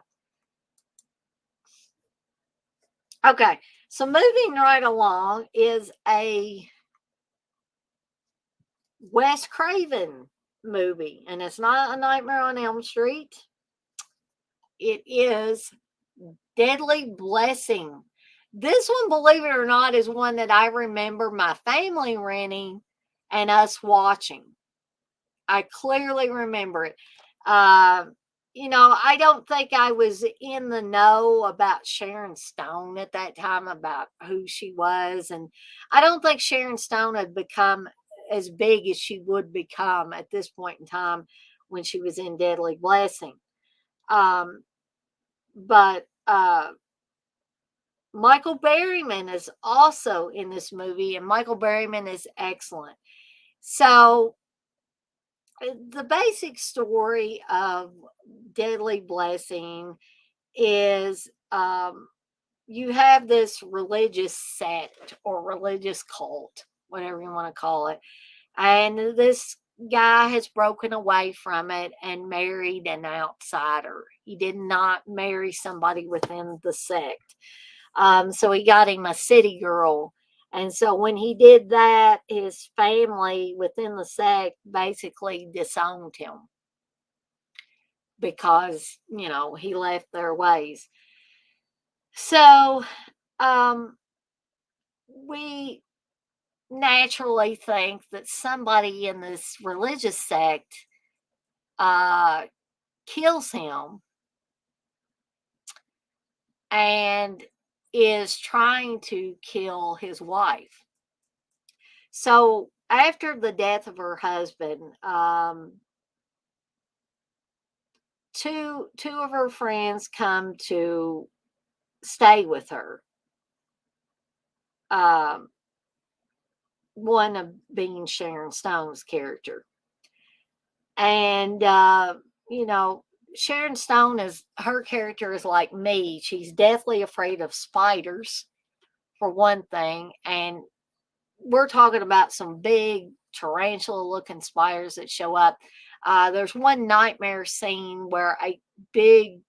Okay. So moving right along is a Wes Craven movie, and it's not A Nightmare on Elm Street. It is Deadly Blessing. This one, believe it or not, is one that I remember my family renting and us watching. I clearly remember it. Uh, I don't think I was in the know about Sharon Stone at that time, about who she was. And I don't think Sharon Stone had become as big as she would become at this point in time when she was in Deadly Blessing. But Michael Berryman is also in this movie, and Michael Berryman is excellent. So the basic story of Deadly Blessing is you have this religious sect or religious cult, whatever you want to call it. And this guy has broken away from it and married an outsider. He did not marry somebody within the sect. So he got him a city girl. And so when he did that, his family within the sect basically disowned him because, he left their ways. So we naturally think that somebody in this religious sect uh, kills him and is trying to kill his wife. So after the death of her husband, two of her friends come to stay with her. Um, one of being Sharon Stone's character, and Sharon Stone is her character is like me. She's deathly afraid of spiders, for one thing, and we're talking about some big tarantula looking spiders that show up. There's one nightmare scene where a big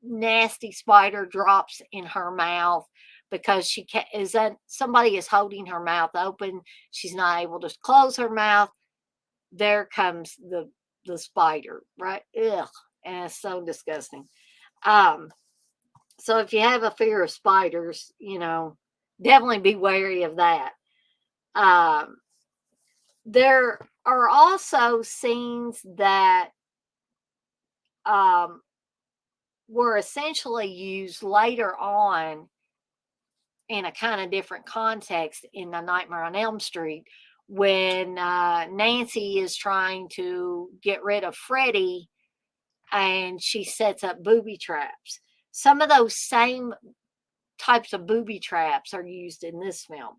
nasty spider drops in her mouth because somebody is holding her mouth open. She's not able to close her mouth. there comes the spider, right? Ugh, and it's so disgusting. Um, so if you have a fear of spiders, definitely be wary of that. Um, there are also scenes that um, were essentially used later on in a kind of different context in the Nightmare on Elm Street when Nancy is trying to get rid of Freddy and she sets up booby traps. Some of those same types of booby traps are used in this film.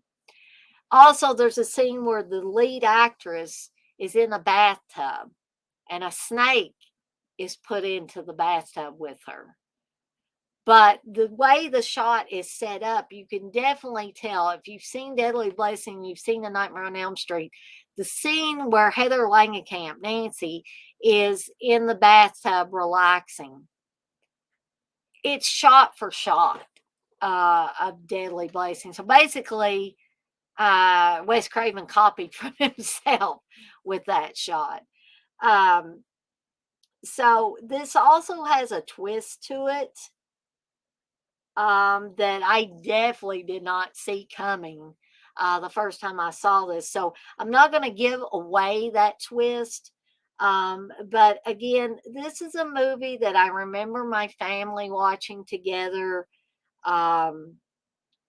Also, there's a scene where the lead actress is in a bathtub and a snake is put into the bathtub with her. But the way the shot is set up, you can definitely tell if you've seen Deadly Blessing, you've seen The Nightmare on Elm Street, the scene where Heather Langenkamp, Nancy, is in the bathtub relaxing. It's shot for shot of Deadly Blessing. So basically, Wes Craven copied from himself with that shot. Um, so this also has a twist to it that I definitely did not see coming the first time I saw this. So I'm not going to give away that twist. But again, this is a movie that I remember my family watching together. Um,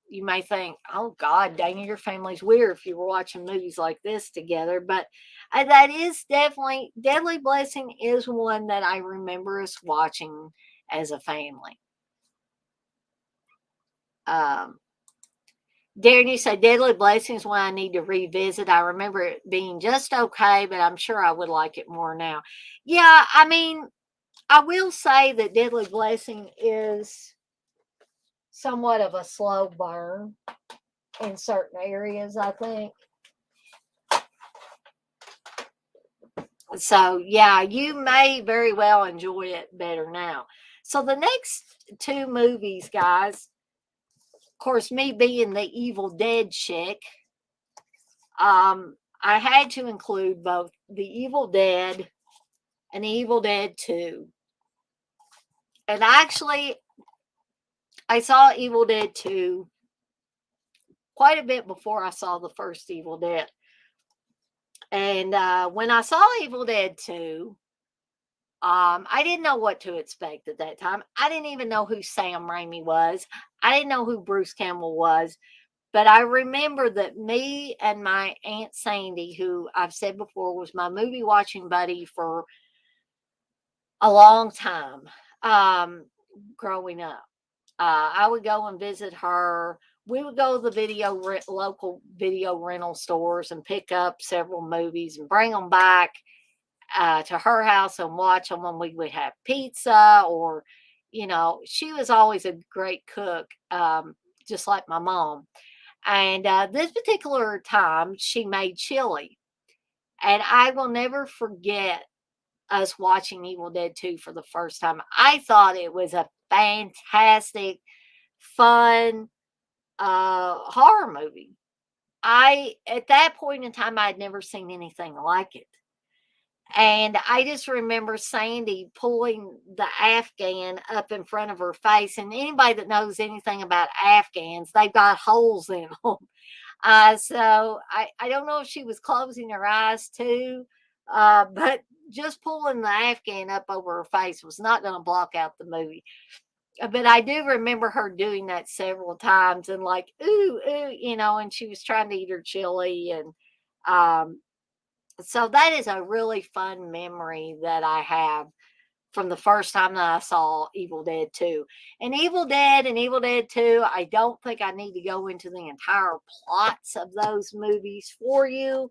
you may think, oh God, Dana, your family's weird if you were watching movies like this together. But that is definitely, Deadly Blessing is one that I remember us watching as a family. Um, Darren, you say Deadly Blessing is one I need to revisit. I remember it being just okay, but I'm sure I would like it more now. Yeah, I mean, I will say that Deadly Blessing is somewhat of a slow burn in certain areas, I think. So, yeah, you may very well enjoy it better now. So, the next two movies, guys, of course, me being the Evil Dead chick, I had to include both The Evil Dead and The Evil Dead 2. And actually, I saw Evil Dead 2 quite a bit before I saw the first Evil Dead. And when I saw Evil Dead 2, I didn't know what to expect at that time. I didn't even know who Sam Raimi was. I didn't know who Bruce Campbell was. But I remember that me and my Aunt Sandy, who I've said before was my movie watching buddy for a long time growing up. I would go and visit her. We would go to the local video rental stores and pick up several movies and bring them back to her house and watch them when we would have pizza or, she was always a great cook, just like my mom. And this particular time, she made chili. And I will never forget us watching Evil Dead 2 for the first time. I thought it was a fantastic, fun horror movie. At that point in time, I had never seen anything like it. And I just remember Sandy pulling the Afghan up in front of her face. And anybody that knows anything about Afghans, they've got holes in them. So I don't know if she was closing her eyes too, but just pulling the Afghan up over her face was not going to block out the movie. But I do remember her doing that several times and like, ooh, ooh, and she was trying to eat her chili. And um, so that is a really fun memory that I have from the first time that I saw Evil Dead 2. And Evil Dead 2, I don't think I need to go into the entire plots of those movies for you.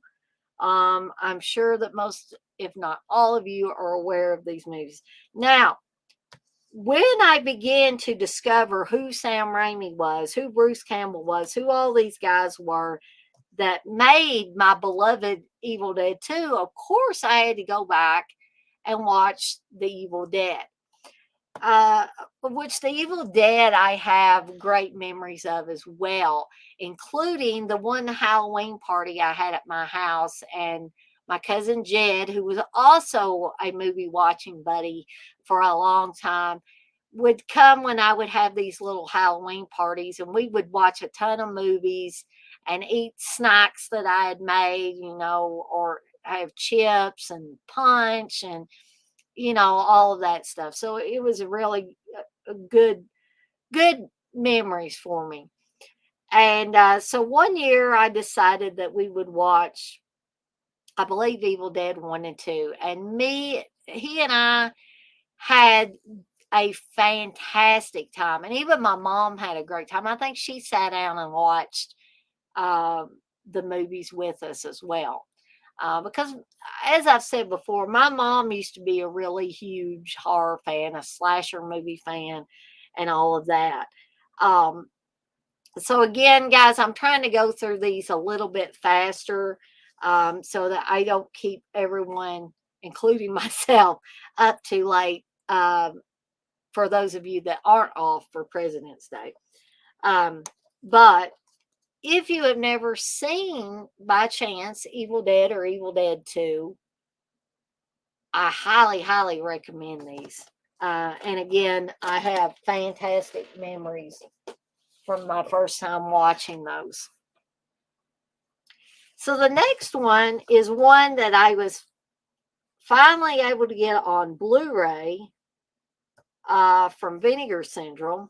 I'm sure that most, if not all of you, are aware of these movies. Now, when I began to discover who Sam Raimi was, who Bruce Campbell was, who all these guys were that made my beloved Evil Dead 2, of course I had to go back and watch The Evil Dead. Which The Evil Dead I have great memories of as well, including the one Halloween party I had at my house. And my cousin Jed, who was also a movie watching buddy for a long time, would come when I would have these little Halloween parties, and we would watch a ton of movies and eat snacks that I had made, or have chips and punch and all of that stuff. So it was a really a good memories for me. And so one year I decided that we would watch, I believe, Evil Dead 1 and 2. And he and I had a fantastic time. And even my mom had a great time. I think she sat down and watched the movies with us as well. Because, as I've said before, my mom used to be a really huge horror fan, a slasher movie fan, and all of that. Um, so again, guys, I'm trying to go through these a little bit faster, so that I don't keep everyone, including myself, up too late, for those of you that aren't off for President's Day. But if you have never seen, by chance, Evil Dead or Evil Dead 2, I highly, highly recommend these. And again, I have fantastic memories from my first time watching those. So the next one is one that I was finally able to get on Blu-ray, from Vinegar Syndrome,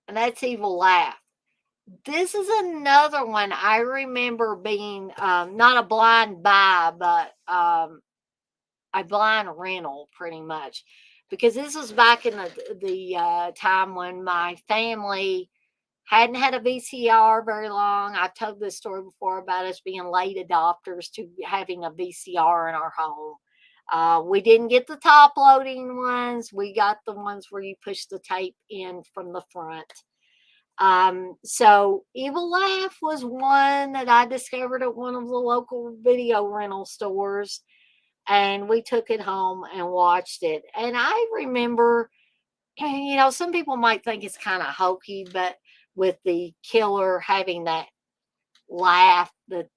and that's Evil Laugh. This is another one I remember being, not a blind buy, but a blind rental, pretty much, because this was back in the time when my family hadn't had a VCR very long. I've told this story before about us being late adopters to having a VCR in our home. We didn't get the top loading ones. We got the ones where you push the tape in from the front. So Evil Laugh was one that I discovered at one of the local video rental stores, and we took it home and watched it. And I remember, some people might think it's kind of hokey, but with the killer having that laugh that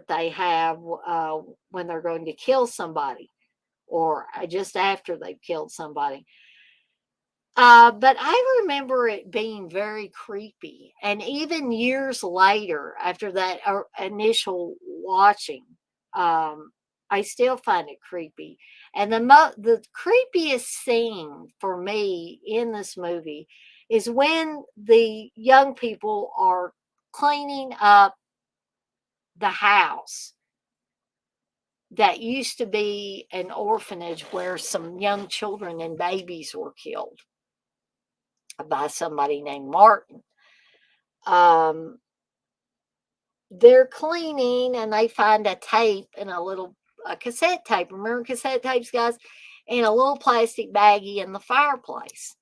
they have, when they're going to kill somebody, or just after they've killed somebody. But I remember it being very creepy. And even years later, after that initial watching, I still find it creepy. And the creepiest scene for me in this movie is when the young people are cleaning up the house that used to be an orphanage where some young children and babies were killed by somebody named Martin. Um, they're cleaning and they find a tape in a cassette tape. Remember cassette tapes, guys? In a little plastic baggie in the fireplace.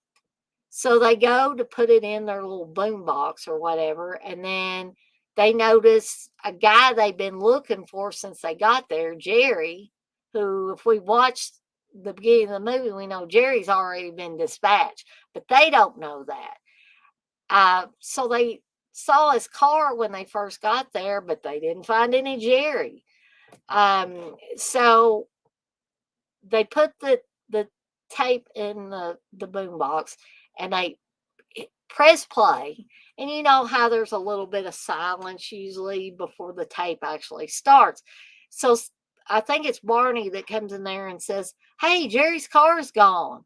So they go to put it in their little boom box or whatever, and then they notice a guy they've been looking for since they got there, Jerry, who, if we watched the beginning of the movie, we know Jerry's already been dispatched, but they don't know that. So they saw his car when they first got there, but they didn't find any Jerry. So they put the tape in the boom box, and they press play. And you know how there's a little bit of silence usually before the tape actually starts. So I think it's Barney that comes in there and says, "Hey, Jerry's car's gone."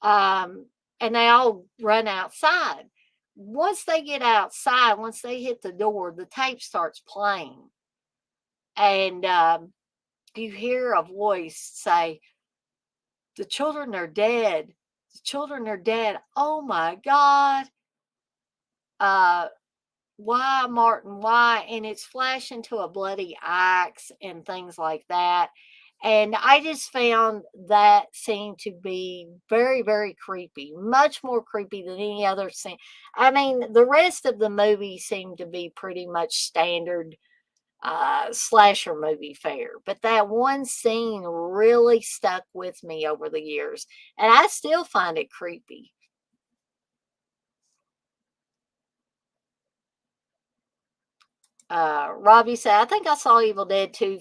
Um, and they all run outside. Once they get outside, once they hit the door, the tape starts playing. And you hear a voice say, "The children are dead. The children are dead. Oh my God. Uh, why, Martin? Why?" And it's flashing to a bloody axe and things like that. And I just found that scene to be very, very creepy, much more creepy than any other scene. I mean, the rest of the movie seemed to be pretty much standard slasher movie fare, but that one scene really stuck with me over the years, and I still find it creepy. Robbie said, I think I saw Evil Dead 2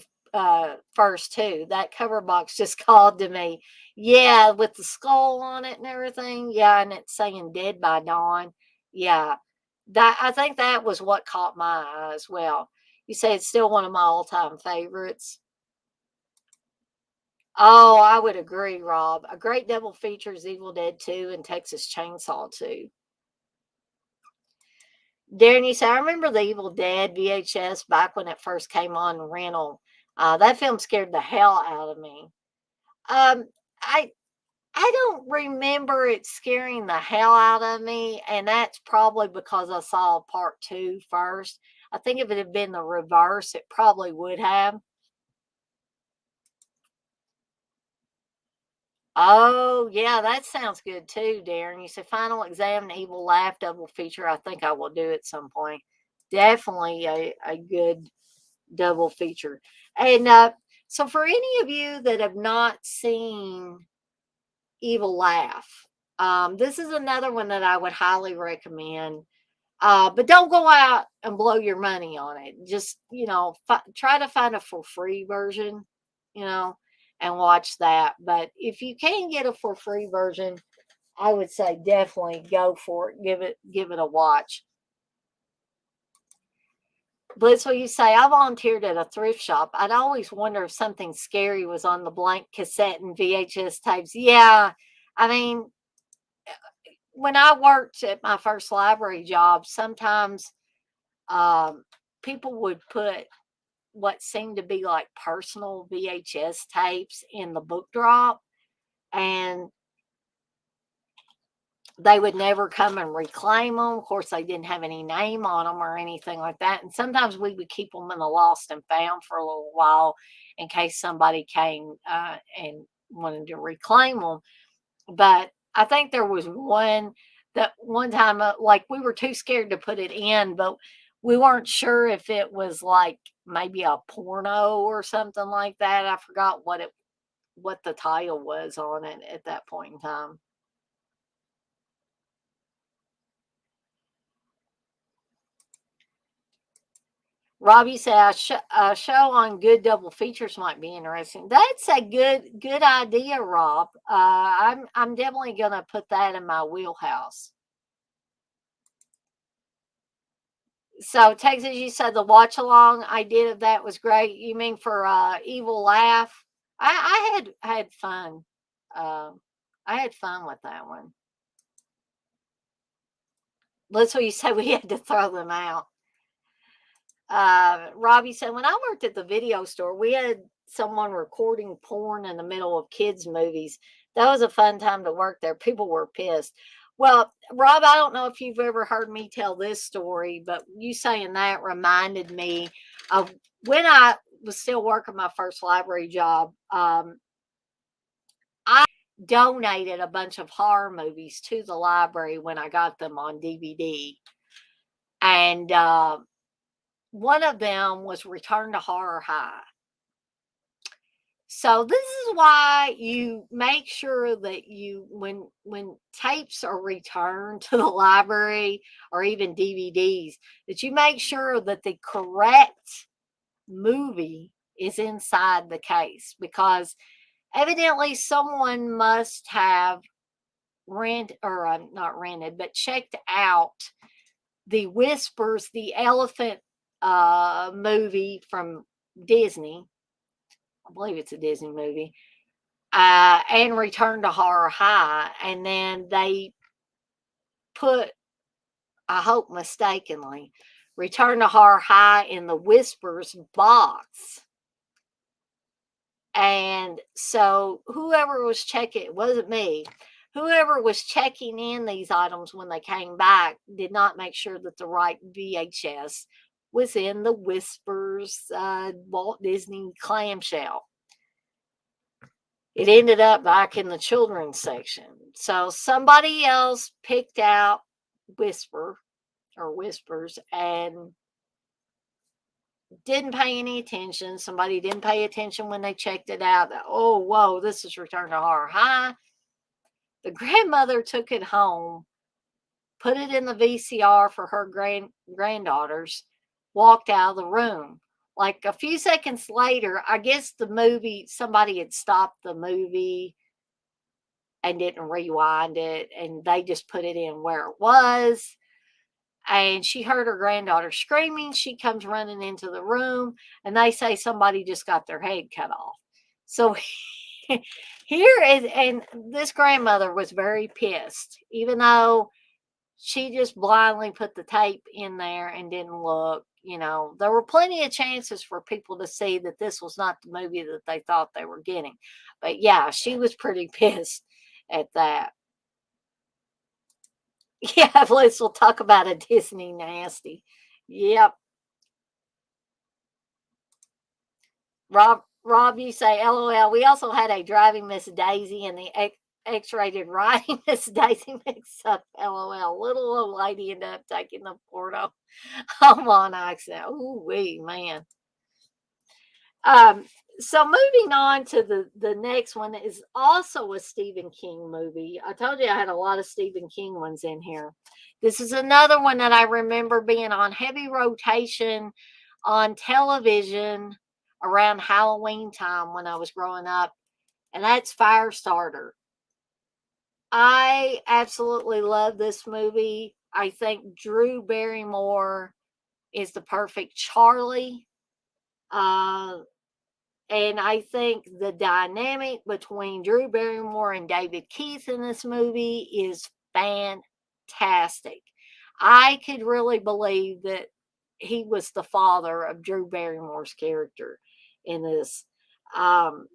first too. That cover box just called to me. Yeah, with the skull on it and everything. Yeah, and it's saying Dead by Dawn. Yeah. That I think that was what caught my eye as well. You say it's still one of my all-time favorites. Oh, I would agree, Rob. A great double feature is Evil Dead 2 and Texas Chainsaw 2. Darren, you say, I remember the Evil Dead VHS back when it first came on rental. That film scared the hell out of me. Um, I I don't remember it scaring the hell out of me, and that's probably because I saw part two first. I think if it had been the reverse, it probably would have. Oh, yeah, that sounds good too, Darren. You said Final Exam and Evil Laugh double feature. I think I will do at some point. Definitely a good double feature. And so, for any of you that have not seen Evil Laugh, this is another one that I would highly recommend. But don't go out and blow your money on it. Just, try to find a for free version, you know, and watch that. But if you can get a for free version, I would say definitely go for it. Give it a watch. Blitz, what you say? I volunteered at a thrift shop. I'd always wonder if something scary was on the blank cassette and VHS tapes. Yeah, I mean, when I worked at my first library job, sometimes um, people would put what seemed to be like personal VHS tapes in the book drop, and they would never come and reclaim them. Of course, they didn't have any name on them or anything like that. And sometimes we would keep them in the lost and found for a little while in case somebody came and wanted to reclaim them. But I think there was one that one time, like we were too scared to put it in, but we weren't sure if it was like maybe a porno or something like that. I forgot what the title was on it at that point in time. Robbie said a show on good double features might be interesting. That's a good idea, Rob. I'm definitely gonna put that in my wheelhouse. So Texas, you said the watch along I did of that was great. You mean for Evil Laugh? I had fun. Um, I had fun with that one. That's what you said. We had to throw them out. Robbie said, when I worked at the video store, we had someone recording porn in the middle of kids' movies. That was a fun time to work there. People were pissed. Well, Rob, I don't know if you've ever heard me tell this story, but you saying that reminded me of when I was still working my first library job. I donated a bunch of horror movies to the library when I got them on DVD. And one of them was Return to Horror High. So this is why you make sure that you when tapes are returned to the library or even DVDs, that you make sure that the correct movie is inside the case, because evidently someone must have not rented, but checked out the Whispers, the elephant movie from Disney. I believe it's a Disney movie, and Return to Horror High. And then they put, I hope mistakenly, Return to Horror High in the Whispers box. And so whoever was checking, it wasn't me, whoever was checking in these items when they came back did not make sure that the right VHS was in the Whispers Walt Disney clamshell. It ended up back in the children's section. So somebody else picked out Whisper or Whispers and didn't pay any attention. Somebody didn't pay attention when they checked it out. Oh, whoa, this is Return to Horror High. The grandmother took it home, put it in the VCR for her granddaughters, walked out of the room. Like a few seconds later, I guess somebody had stopped the movie and didn't rewind it, and they just put it in where it was. And she heard her granddaughter screaming. She comes running into the room, and they say somebody just got their head cut off. So here is, and this grandmother was very pissed, even though she just blindly put the tape in there and didn't look. There were plenty of chances for people to see that this was not the movie that they thought they were getting. But yeah, she was pretty pissed at that. Yeah, we'll talk about a Disney nasty. Yep. Rob, you say LOL. We also had a driving Miss Daisy and the X-rated riding Miss Daisy mix up. LOL. Little old lady ended up taking the porto home on accident. Ooh wee man. Um, so moving on to the next one is also a Stephen King movie. I told you I had a lot of Stephen King ones in here. This is another one that I remember being on heavy rotation on television around Halloween time when I was growing up, and that's Firestarter. I absolutely love this movie. I think Drew Barrymore is the perfect Charlie. Uh, And I think the dynamic between Drew Barrymore and David Keith in this movie is fantastic. I could really believe that he was the father of Drew Barrymore's character in this. Um,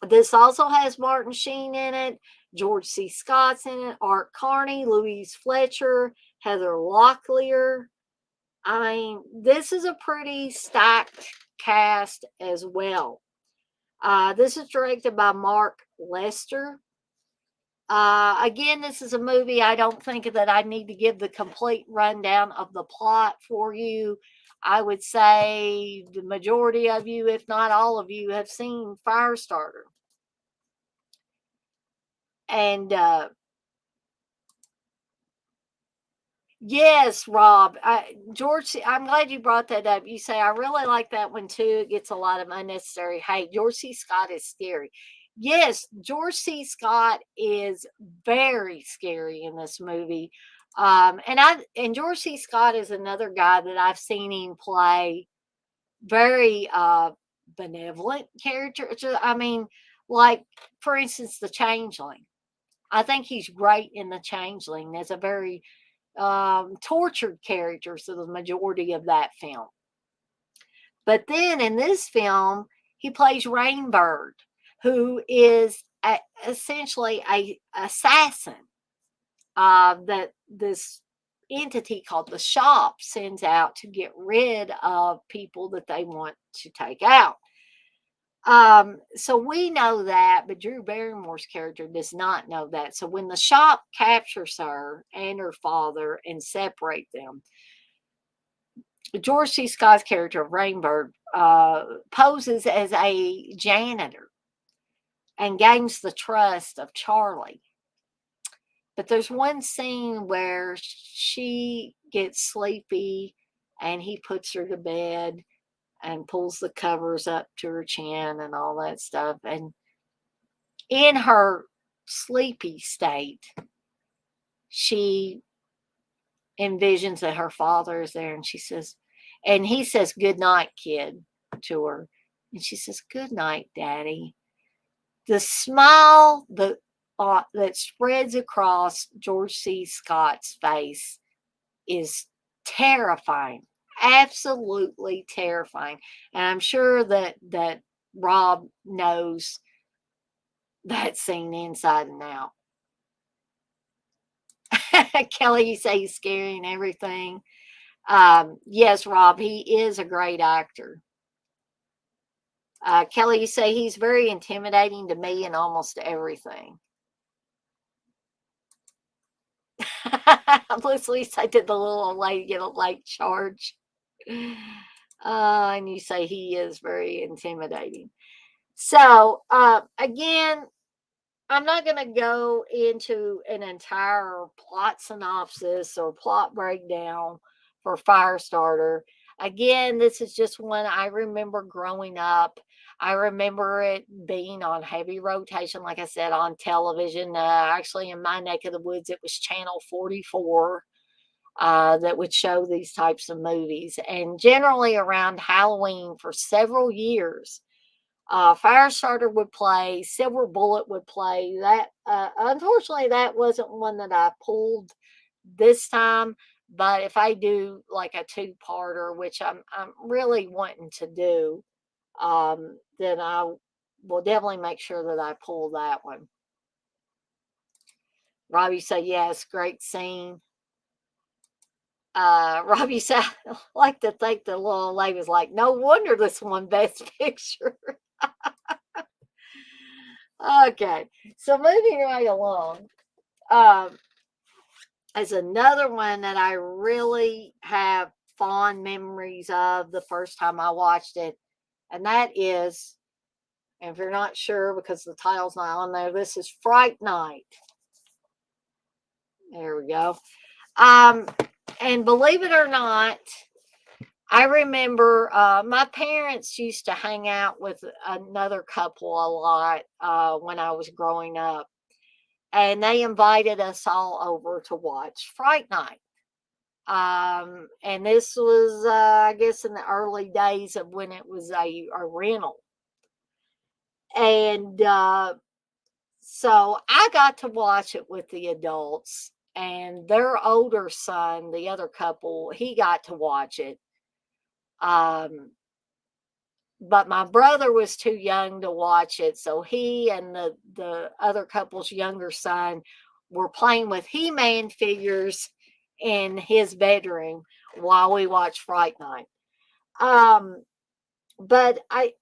this also has Martin Sheen in it, George C. Scott's in it, Art Carney, Louise Fletcher, Heather Locklear. I mean, this is a pretty stacked cast as well. This is directed by Mark Lester. Again, this is a movie. I don't think that I need to give the complete rundown of the plot for you. I would say the majority of you, if not all of you, have seen Firestarter. And yes, Rob, George, I'm glad you brought that up. You say, I really like that one too. It gets a lot of unnecessary hate. George C. Scott is scary. Yes, George C. Scott is very scary in this movie. And George C. Scott is another guy that I've seen him play very benevolent characters. I mean, like for instance, the Changeling. I think he's great in the Changeling as a very tortured character for the majority of that film. But then in this film, he plays Rainbird, who is essentially a assassin that this entity called the Shop sends out to get rid of people that they want to take out. So we know that, but Drew Barrymore's character does not know that. So when the Shop captures her and her father and separate them, George C. Scott's character of Rainbird poses as a janitor and gains the trust of Charlie. But there's one scene where she gets sleepy and he puts her to bed and pulls the covers up to her chin and all that stuff. And in her sleepy state, she envisions that her father is there and and he says, "Good night, kid," to her. And she says, "Good night, daddy." The smile that spreads across George C. Scott's face is terrifying, absolutely terrifying. And I'm sure that Rob knows that scene inside and out. Kelly, you say he's scary and everything. Yes, Rob, he is a great actor. Kelly, you say he's very intimidating to me in almost everything. Loosely say, did the little old lady get a late charge? And you say he is very intimidating. So, again, I'm not going to go into an entire plot synopsis or plot breakdown for Firestarter. Again, this is just one I remember growing up. I remember it being on heavy rotation, like I said, on television. Actually, in my neck of the woods, it was Channel 44 that would show these types of movies. And generally around Halloween for several years, Firestarter would play, Silver Bullet would play. That unfortunately, that wasn't one that I pulled this time. But if I do like a two-parter, which I'm really wanting to do, then I will definitely make sure that I pull that one. Robbie said yes, great scene. Robbie said, I like to think the little lady was like, no wonder this one best picture. Okay, so moving right along, um, is another one that I really have fond memories of the first time I watched it, and that is, and if you're not sure because the title's not on there, this is Fright Night. There we go. Um, and believe it or not, I remember my parents used to hang out with another couple a lot when I was growing up, and they invited us all over to watch Fright Night. And this was, I guess, in the early days of when it was a rental. And so I got to watch it with the adults, and their older son, the other couple, he got to watch it. Um, but my brother was too young to watch it, so he and the other couple's younger son were playing with He-Man figures in his bedroom while we watched Fright Night. Um, but I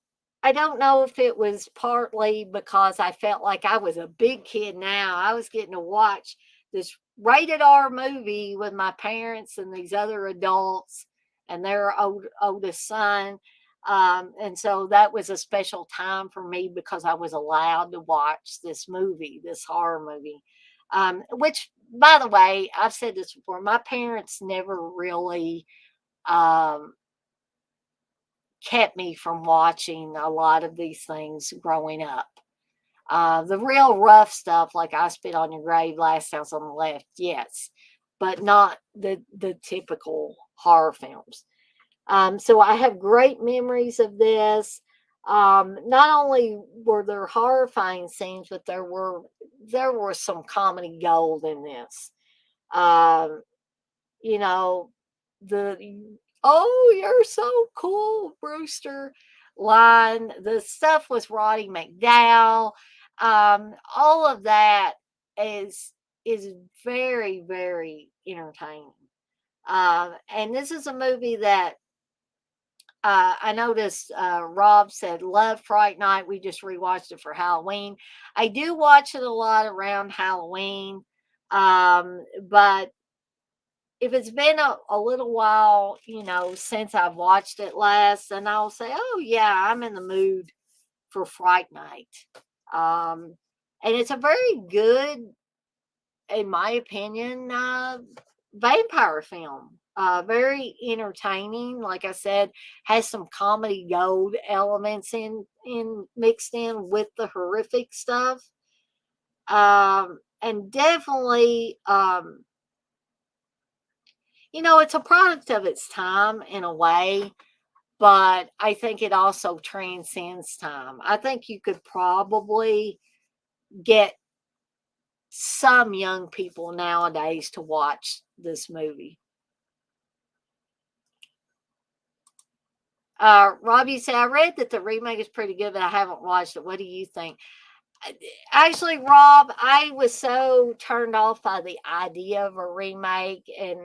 don't know if it was partly because I felt like I was a big kid now. I was getting to watch this rated R movie with my parents and these other adults and their oldest son. And so that was a special time for me because I was allowed to watch this movie, this horror movie. Which, by the way, I've said this before, my parents never really um, kept me from watching a lot of these things growing up. The real rough stuff, like I Spit on Your Grave, Last House on the Left, yes, but not the typical horror films. So I have great memories of this. Not only were there horrifying scenes, but there were some comedy gold in this. Um, you know, the "Oh, you're so cool, Brewster" line, the stuff with Roddy McDowell, all of that is is very, very entertaining. And this is a movie that I noticed Rob said, love Fright Night. We just rewatched it for Halloween. I do watch it a lot around Halloween. But if it's been a little while, since I've watched it last, then I'll say, oh, yeah, I'm in the mood for Fright Night. Um, and it's a very good, in my opinion, vampire film. Very entertaining. Like I said, has some comedy gold elements in mixed in with the horrific stuff. And definitely, it's a product of its time in a way, but I think it also transcends time. I think you could probably get some young people nowadays to watch this movie. Robbie said, I read that the remake is pretty good, but I haven't watched it. What do you think? Actually, Rob, I was so turned off by the idea of a remake and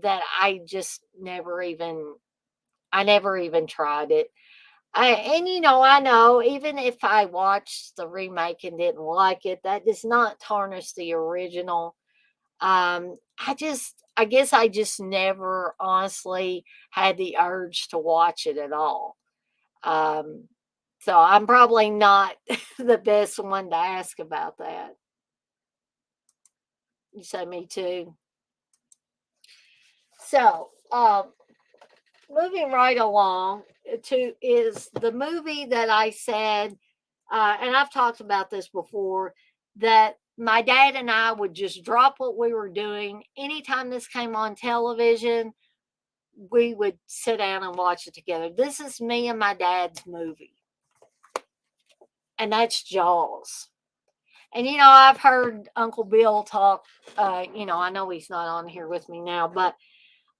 that I never even tried it. I know even if I watched the remake and didn't like it, that does not tarnish the original. I guess I just never honestly had the urge to watch it at all. Um, so I'm probably not the best one to ask about that. You say me too. So, moving right along to is the movie that I said, and I've talked about this before, that my dad and I would just drop what we were doing. Anytime this came on television, we would sit down and watch it together. This is me and my dad's movie, and that's Jaws. And I've heard Uncle Bill talk. I know he's not on here with me now, but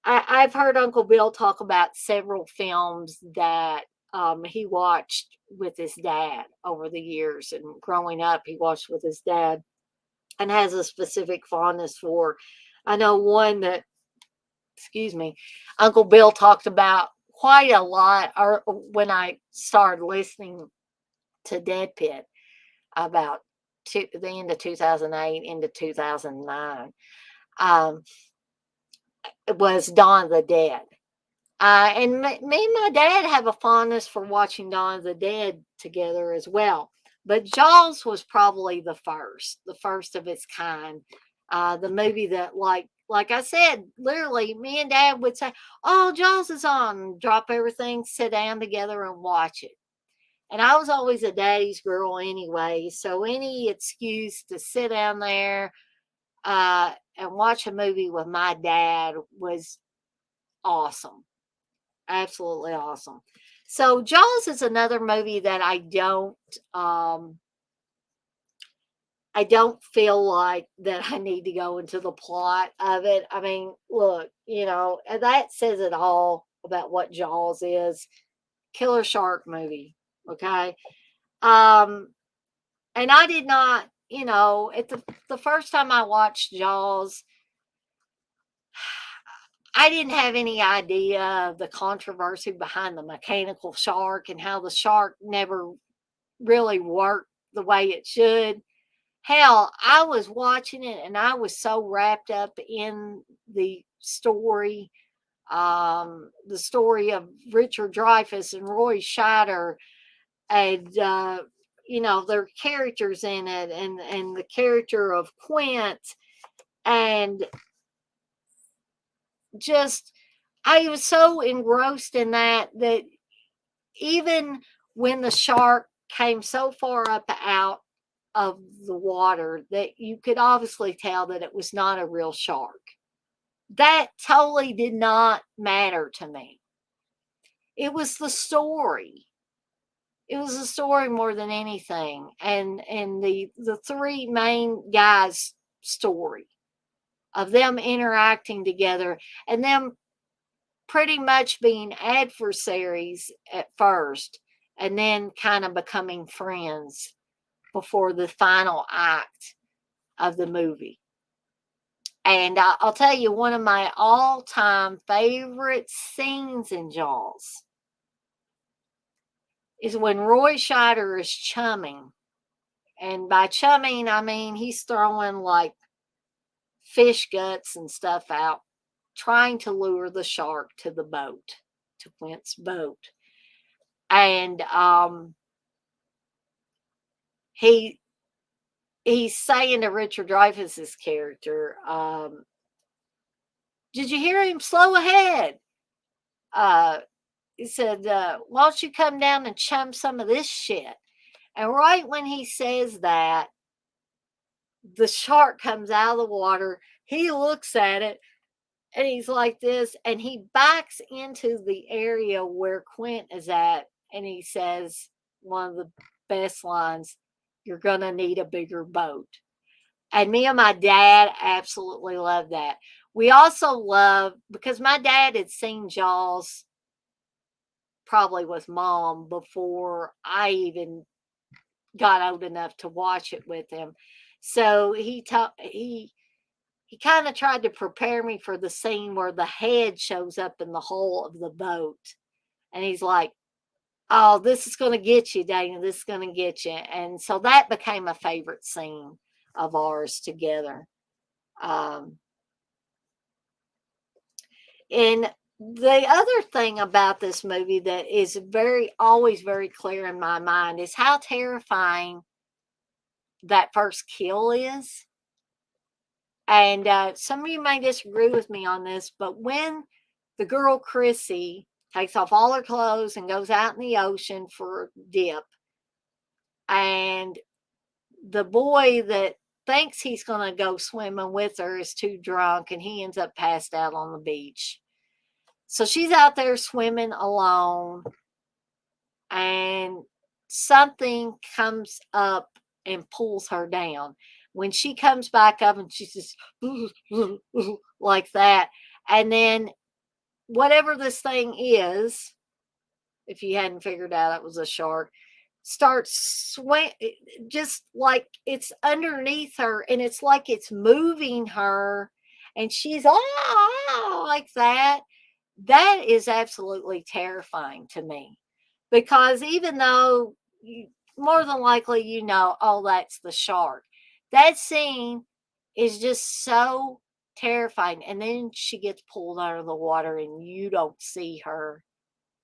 I've heard Uncle Bill talk about several films that he watched with his dad over the years. And growing up, he watched with his dad and has a specific fondness for. I know one that, excuse me, Uncle Bill talked about quite a lot, or when I started listening to Dead Pit about the end of 2008 into 2009. Um, it was Dawn of the Dead. And me and my dad have a fondness for watching Dawn of the Dead together as well. But Jaws was probably the first of its kind. The movie that, like I said, literally, me and Dad would say, "Oh, Jaws is on." Drop everything, sit down together, and watch it. And I was always a daddy's girl anyway, so any excuse to sit down there and watch a movie with my dad was awesome. Absolutely awesome. So Jaws is another movie that I don't feel like that I need to go into the plot of it. I mean, look, and that says it all about what Jaws is. Killer shark movie. Okay. Um and I did not, at the first time I watched Jaws, I didn't have any idea of the controversy behind the mechanical shark and how the shark never really worked the way it should. Hell, I was watching it and I was so wrapped up in the story of Richard Dreyfuss and Roy Scheider, and their characters in it, and the character of Quint, and just I was so engrossed in that even when the shark came so far up out of the water that you could obviously tell that it was not a real shark, that totally did not matter to me. It was the story. It was the story more than anything, and the three main guys' story of them interacting together and them pretty much being adversaries at first and then kind of becoming friends before the final act of the movie. And I'll tell you, one of my all time favorite scenes in Jaws is when Roy Scheider is chumming. And by chumming, I mean he's throwing like fish guts and stuff out, trying to lure the shark to the boat, to Quint's boat. And he he's saying to Richard Dreyfuss's character, "Did you hear him? Slow ahead." Uh, he said, "Why don't you come down and chum some of this shit?" And right when he says that, the shark comes out of the water. He looks at it and he's like this, and he backs into the area where Quint is at, and he says one of the best lines, "You're gonna need a bigger boat." And me and my dad absolutely love that. We also love, because my dad had seen Jaws probably with mom before I even got old enough to watch it with him. So he kind of tried to prepare me for the scene where the head shows up in the hull of the boat. And he's like, "Oh, this is going to get you, Dana. This is going to get you." And so that became a favorite scene of ours together. Um, and the other thing about this movie that is always very clear in my mind is how terrifying that first kill is. And some of you may disagree with me on this, but when the girl Chrissy takes off all her clothes and goes out in the ocean for a dip. And the boy that thinks he's going to go swimming with her is too drunk and he ends up passed out on the beach. So she's out there swimming alone and something comes up and pulls her down. When she comes back up and she's just like that. And then whatever this thing is, if you hadn't figured out it was a shark, starts swim just like it's underneath her and it's like it's moving her and she's like that. That is absolutely terrifying to me because even though you, more than likely oh, that's the shark, that scene is just so terrifying. And then she gets pulled out of the water and you don't see her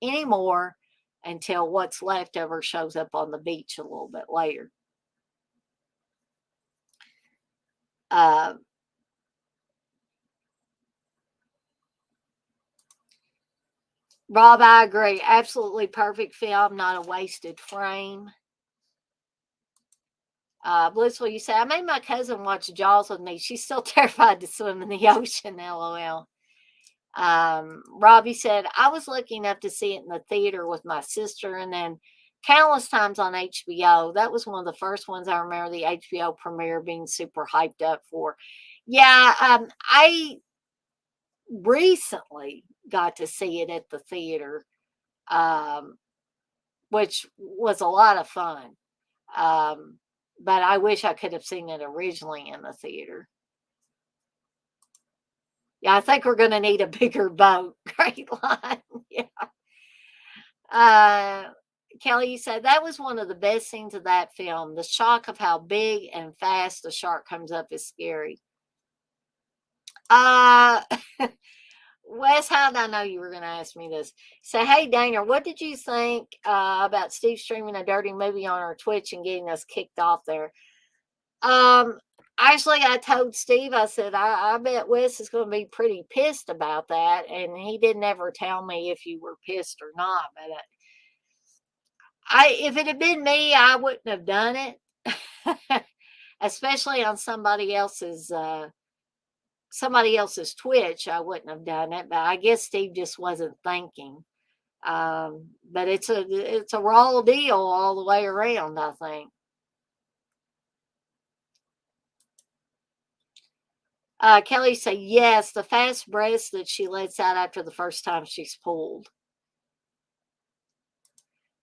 anymore until what's left of her shows up on the beach a little bit later. Uh, Rob, I agree. Absolutely perfect film, not a wasted frame. Blissful, you say, I made my cousin watch Jaws with me. She's still terrified to swim in the ocean, lol. Robbie said, I was lucky enough to see it in the theater with my sister and then countless times on HBO. That was one of the first ones I remember the HBO premiere being super hyped up for. Yeah, I recently got to see it at the theater, um, which was a lot of fun. Um, but I wish I could have seen it originally in the theater. Yeah, I think we're going to need a bigger boat. Great line. Yeah. Uh, Kelly, you said that was one of the best scenes of that film. The shock of how big and fast the shark comes up is scary. Uh, Wes, how did I know you were going to ask me this? Say, hey, Dana, what did you think about Steve streaming a dirty movie on our Twitch and getting us kicked off there? Um, Actually, I told Steve, I said, I bet Wes is going to be pretty pissed about that. And he didn't ever tell me if you were pissed or not. But if it had been me, I wouldn't have done it, especially on somebody else's Twitch. I wouldn't have done it, but I guess Steve just wasn't thinking. But it's a raw deal all the way around, I think. Kelly say yes, the fast breaths that she lets out after the first time she's pulled.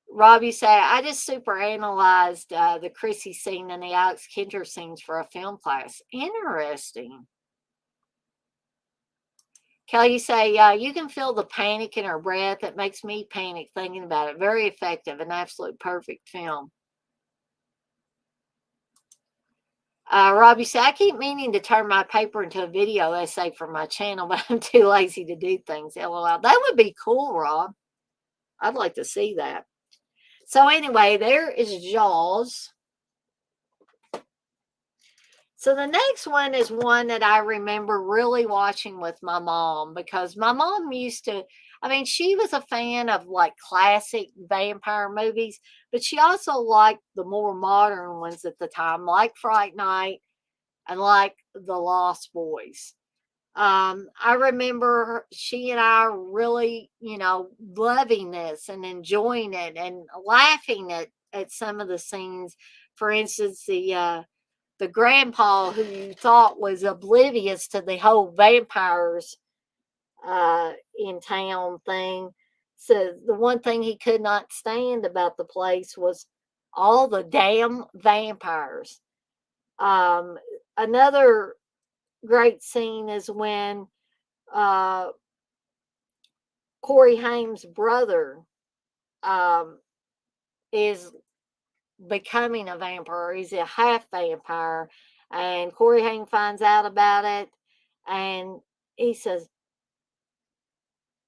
Robbie say I just super analyzed the Chrissy scene and the Alex Kinder scenes for a film class. Interesting. Kelly, you say, you can feel the panic in her breath. It makes me panic thinking about it. Very effective, an absolute perfect film. Robbie said, I keep meaning to turn my paper into a video essay for my channel, but I'm too lazy to do things. LOL. That would be cool, Rob. I'd like to see that. So anyway, there is Jaws. So the next one is one that I remember really watching with my mom because my mom used to, I mean, she was a fan of like classic vampire movies, but she also liked the more modern ones at the time, like Fright Night and like The Lost Boys. I remember she and I really, loving this and enjoying it and laughing at some of the scenes. For instance, the grandpa who you thought was oblivious to the whole vampires in town thing. So the one thing he could not stand about the place was all the damn vampires. Another great scene is when uh, Corey Haim's brother um, is becoming a vampire. He's a half vampire, and Corey Haim finds out about it, and he says,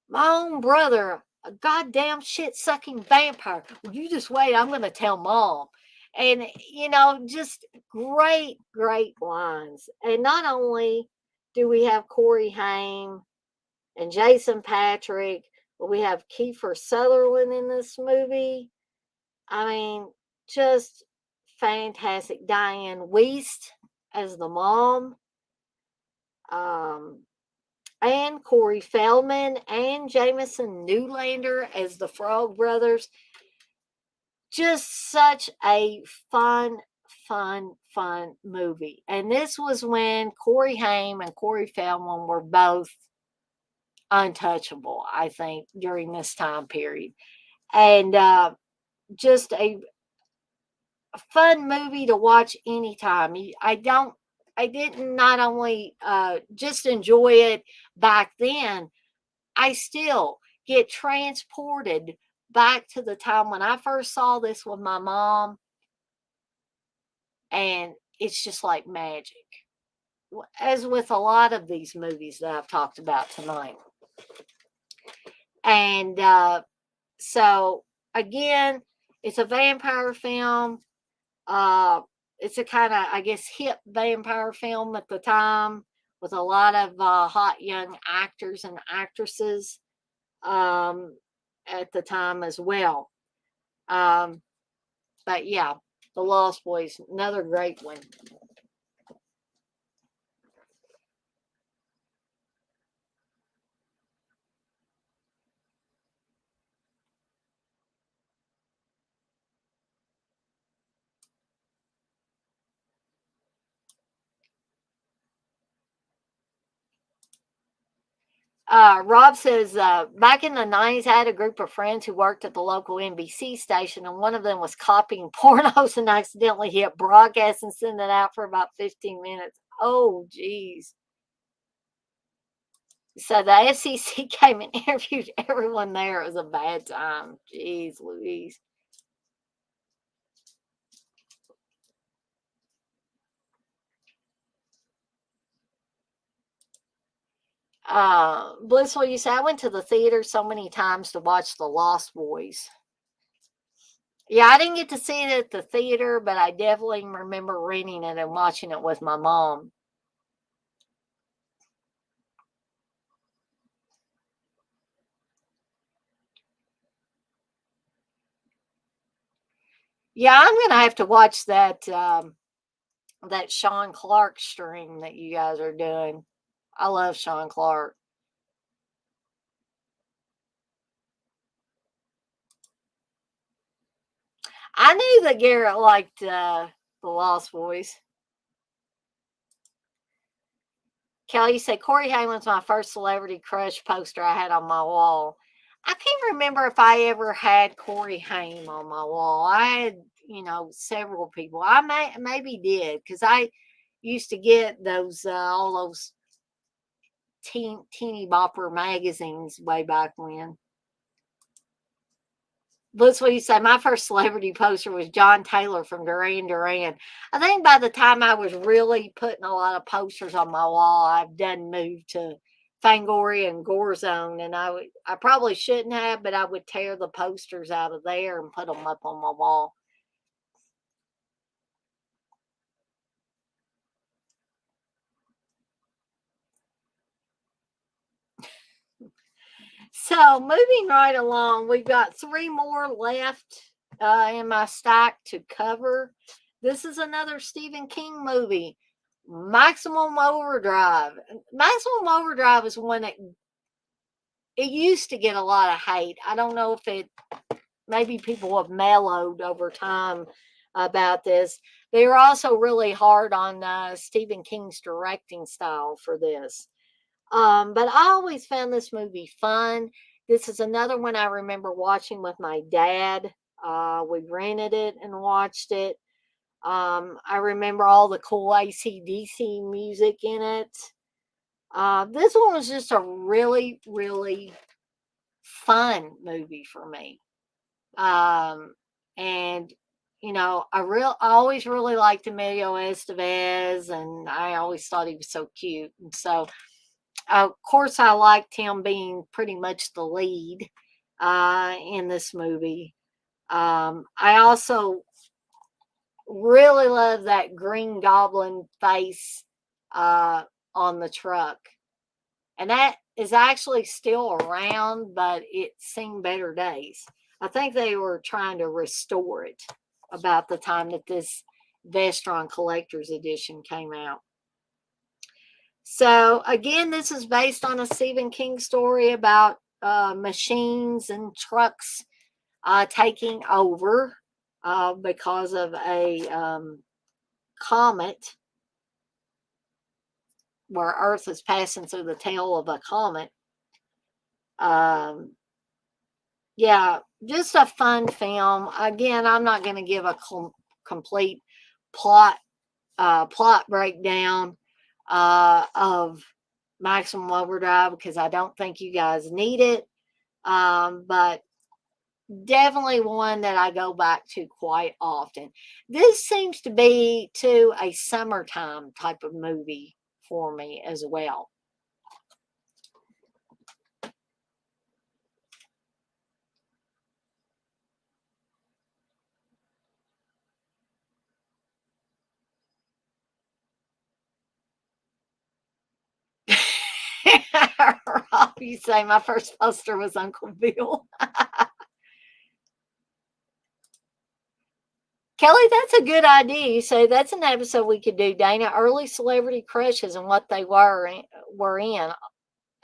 "My own brother, a goddamn shit sucking vampire. Well, you just wait. I'm going to tell mom." And just great, great lines. And not only do we have Corey Haim and Jason Patrick, We have Kiefer Sutherland in this movie. I mean, just fantastic. Diane Wiest as the mom. Um, and Corey Feldman and Jameson Newlander as the Frog Brothers. Just such a fun movie. And this was when Corey Haim and Corey Feldman were both untouchable, I think, during this time period. And just a fun movie to watch anytime. I didn't not only just enjoy it back then, I still get transported back to the time when I first saw this with my mom, and it's just like magic. As with a lot of these movies that I've talked about tonight. And so, again, it's a vampire film. Uh, it's a kind of, I guess, hip vampire film at the time with a lot of hot young actors and actresses um, at the time as well. Um, but yeah, The Lost Boys, another great one. Rob says, back in the 90s, I had a group of friends who worked at the local NBC station, and one of them was copying pornos and accidentally hit broadcast and sent it out for about 15 minutes. Oh, geez. So the FCC came and interviewed everyone there. It was a bad time. Jeez Louise. Blissful, you say, I went to the theater so many times to watch The Lost Boys. Yeah, I didn't get to see it at the theater, but I definitely remember renting it and watching it with my mom. Yeah, I'm gonna have to watch that Sean Clark stream that you guys are doing. I love Sean Clark. I knew that Garrett liked the Lost Boys. Kelly, you say Corey Haim's my first celebrity crush poster I had on my wall. I can't remember if I ever had Corey Haim on my wall. I had, several people. I maybe did because I used to get those all those teeny bopper magazines way back when. That's what you say. My first celebrity poster was John Taylor from Duran Duran. I think by the time I was really putting a lot of posters on my wall, I've done moved to Fangoria and Gorezone, and I probably shouldn't have, but I would tear the posters out of there and put them up on my wall. So moving right along, we've got three more left in my stack to cover. This is another Stephen King movie, Maximum Overdrive. Maximum Overdrive is one that it used to get a lot of hate. I don't know if it maybe people have mellowed over time about this. They were also really hard on Stephen King's directing style for this. But I always found this movie fun. This is another one I remember watching with my dad. We rented it and watched it. I remember all the cool AC/DC music in it. This one was just a really fun movie for me. Um, and I always really liked Emilio Estevez, and I always thought he was so cute. And so, of course, I liked him being pretty much the lead in this movie. I also really love that Green Goblin face uh, on the truck. And that is actually still around, but it's seen better days. I think they were trying to restore it about the time that this Vestron Collector's Edition came out. So, again, this is based on a Stephen King story about machines and trucks taking over because of a comet, where Earth is passing through the tail of a comet. Um, yeah, just a fun film. Again, I'm not going to give a complete plot plot breakdown of Maximum Overdrive because I don't think you guys need it. But definitely one that I go back to quite often. This seems to be too a summertime type of movie for me as well. Rob, you say my first poster was Uncle Bill. Kelly, that's a good idea. You say that's an episode we could do, Dana. Early celebrity crushes and what they were in.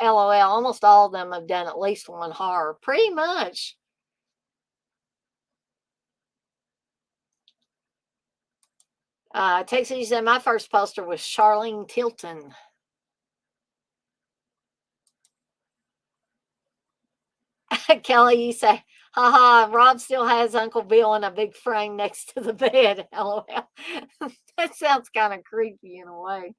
LOL. Almost all of them have done at least one horror. Pretty much. Texas, you said my first poster was Charlene Tilton. Kelly, you say, haha, Rob still has Uncle Bill in a big frame next to the bed. LOL. That sounds kind of creepy in a way.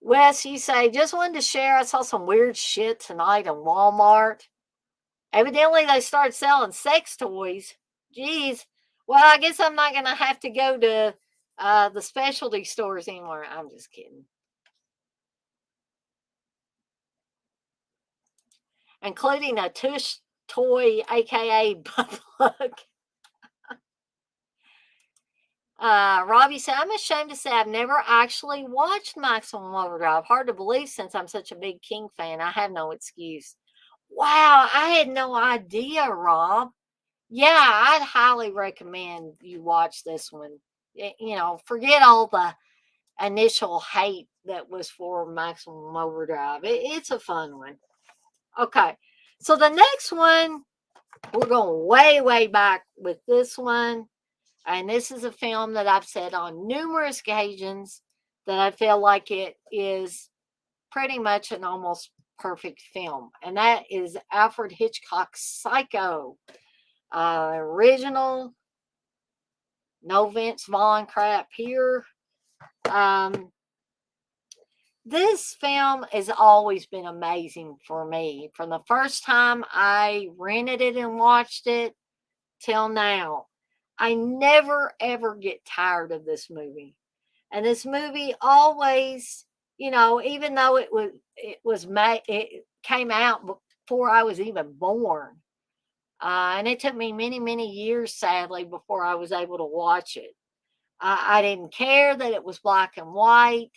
Wes, you say, just wanted to share. I saw some weird shit tonight in Walmart. Evidently, they started selling sex toys. Jeez. Well, I guess I'm not going to have to go to the specialty stores anymore. I'm just kidding. Including a tush toy, aka butt plug. Robbie said, I'm ashamed to say I've never actually watched Maximum Overdrive. Hard to believe since I'm such a big King fan. I have no excuse. Wow, I had no idea, Rob. Yeah, I'd highly recommend you watch this one. Forget all the initial hate that was for Maximum Overdrive. It's a fun one. Okay, so the next one, we're going way, way back with this one. And this is a film that I've said on numerous occasions that I feel like it is pretty much an almost perfect film. And that is Alfred Hitchcock's Psycho. Original, no Vince Vaughn crap here. This film has always been amazing for me. From the first time I rented it and watched it till now, I never ever get tired of this movie. And this movie always, even though it came out before I was even born. And it took me many, many years, sadly, before I was able to watch it. I didn't care that it was black and white.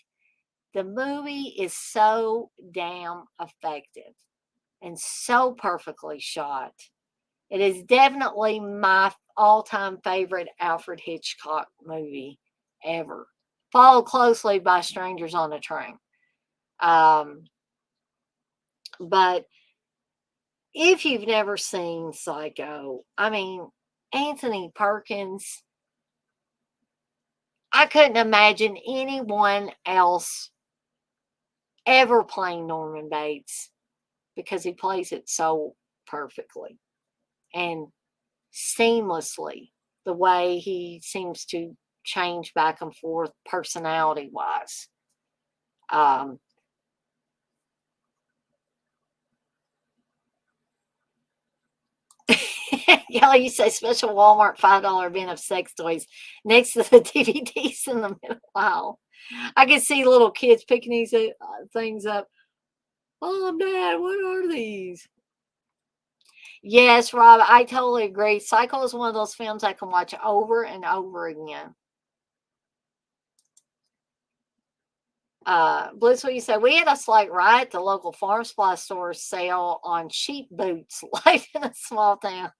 The movie is so damn effective and so perfectly shot. It is definitely my all-time favorite Alfred Hitchcock movie ever, followed closely by Strangers on a Train. But if you've never seen Psycho, I mean, Anthony Perkins, I couldn't imagine anyone else ever playing Norman Bates because he plays it so perfectly and seamlessly, the way he seems to change back and forth personality wise. Um, yeah, you say special Walmart $5 bin of sex toys next to the DVDs in the middle aisle. I can see little kids picking these things up. Oh, Dad, what are these? Yes, Rob, I totally agree. Psycho is one of those films I can watch over and over again. Blissful, you say we had a slight riot at the local farm supply store sale on cheap boots, life in a small town.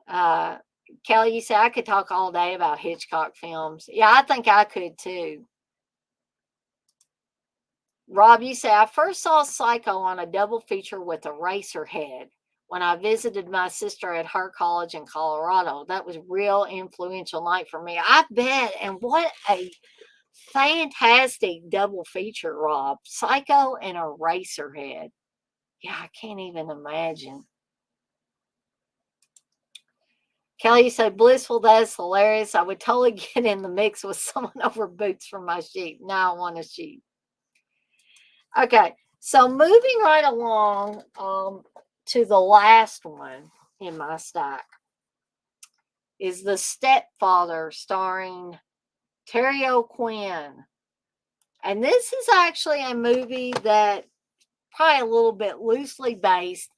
Uh, Kelly, you say I could talk all day about Hitchcock films. Yeah, I think I could too. Rob, you say I first saw Psycho on a double feature with Eraserhead when I visited my sister at her college in Colorado. That was real influential night for me. I bet. And what a fantastic double feature, Rob. Psycho and Eraserhead. Yeah, I can't even imagine. Kelly, you said blissful. That is hilarious. I would totally get in the mix with someone over boots for my sheep. Now I want a sheep. Okay, so moving right along to the last one in my stack is The Stepfather, starring Terry O'Quinn. And this is actually a movie that probably a little bit loosely based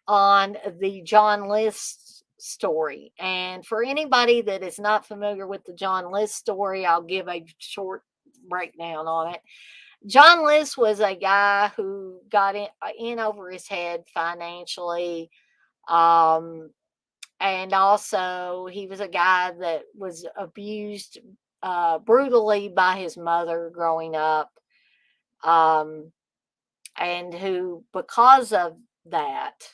on the John List story. And for anybody that is not familiar with the John List story, I'll give a short breakdown on it. John List was a guy who got in over his head financially. Um, and also, he was a guy that was abused brutally by his mother growing up. Um, and who, because of that,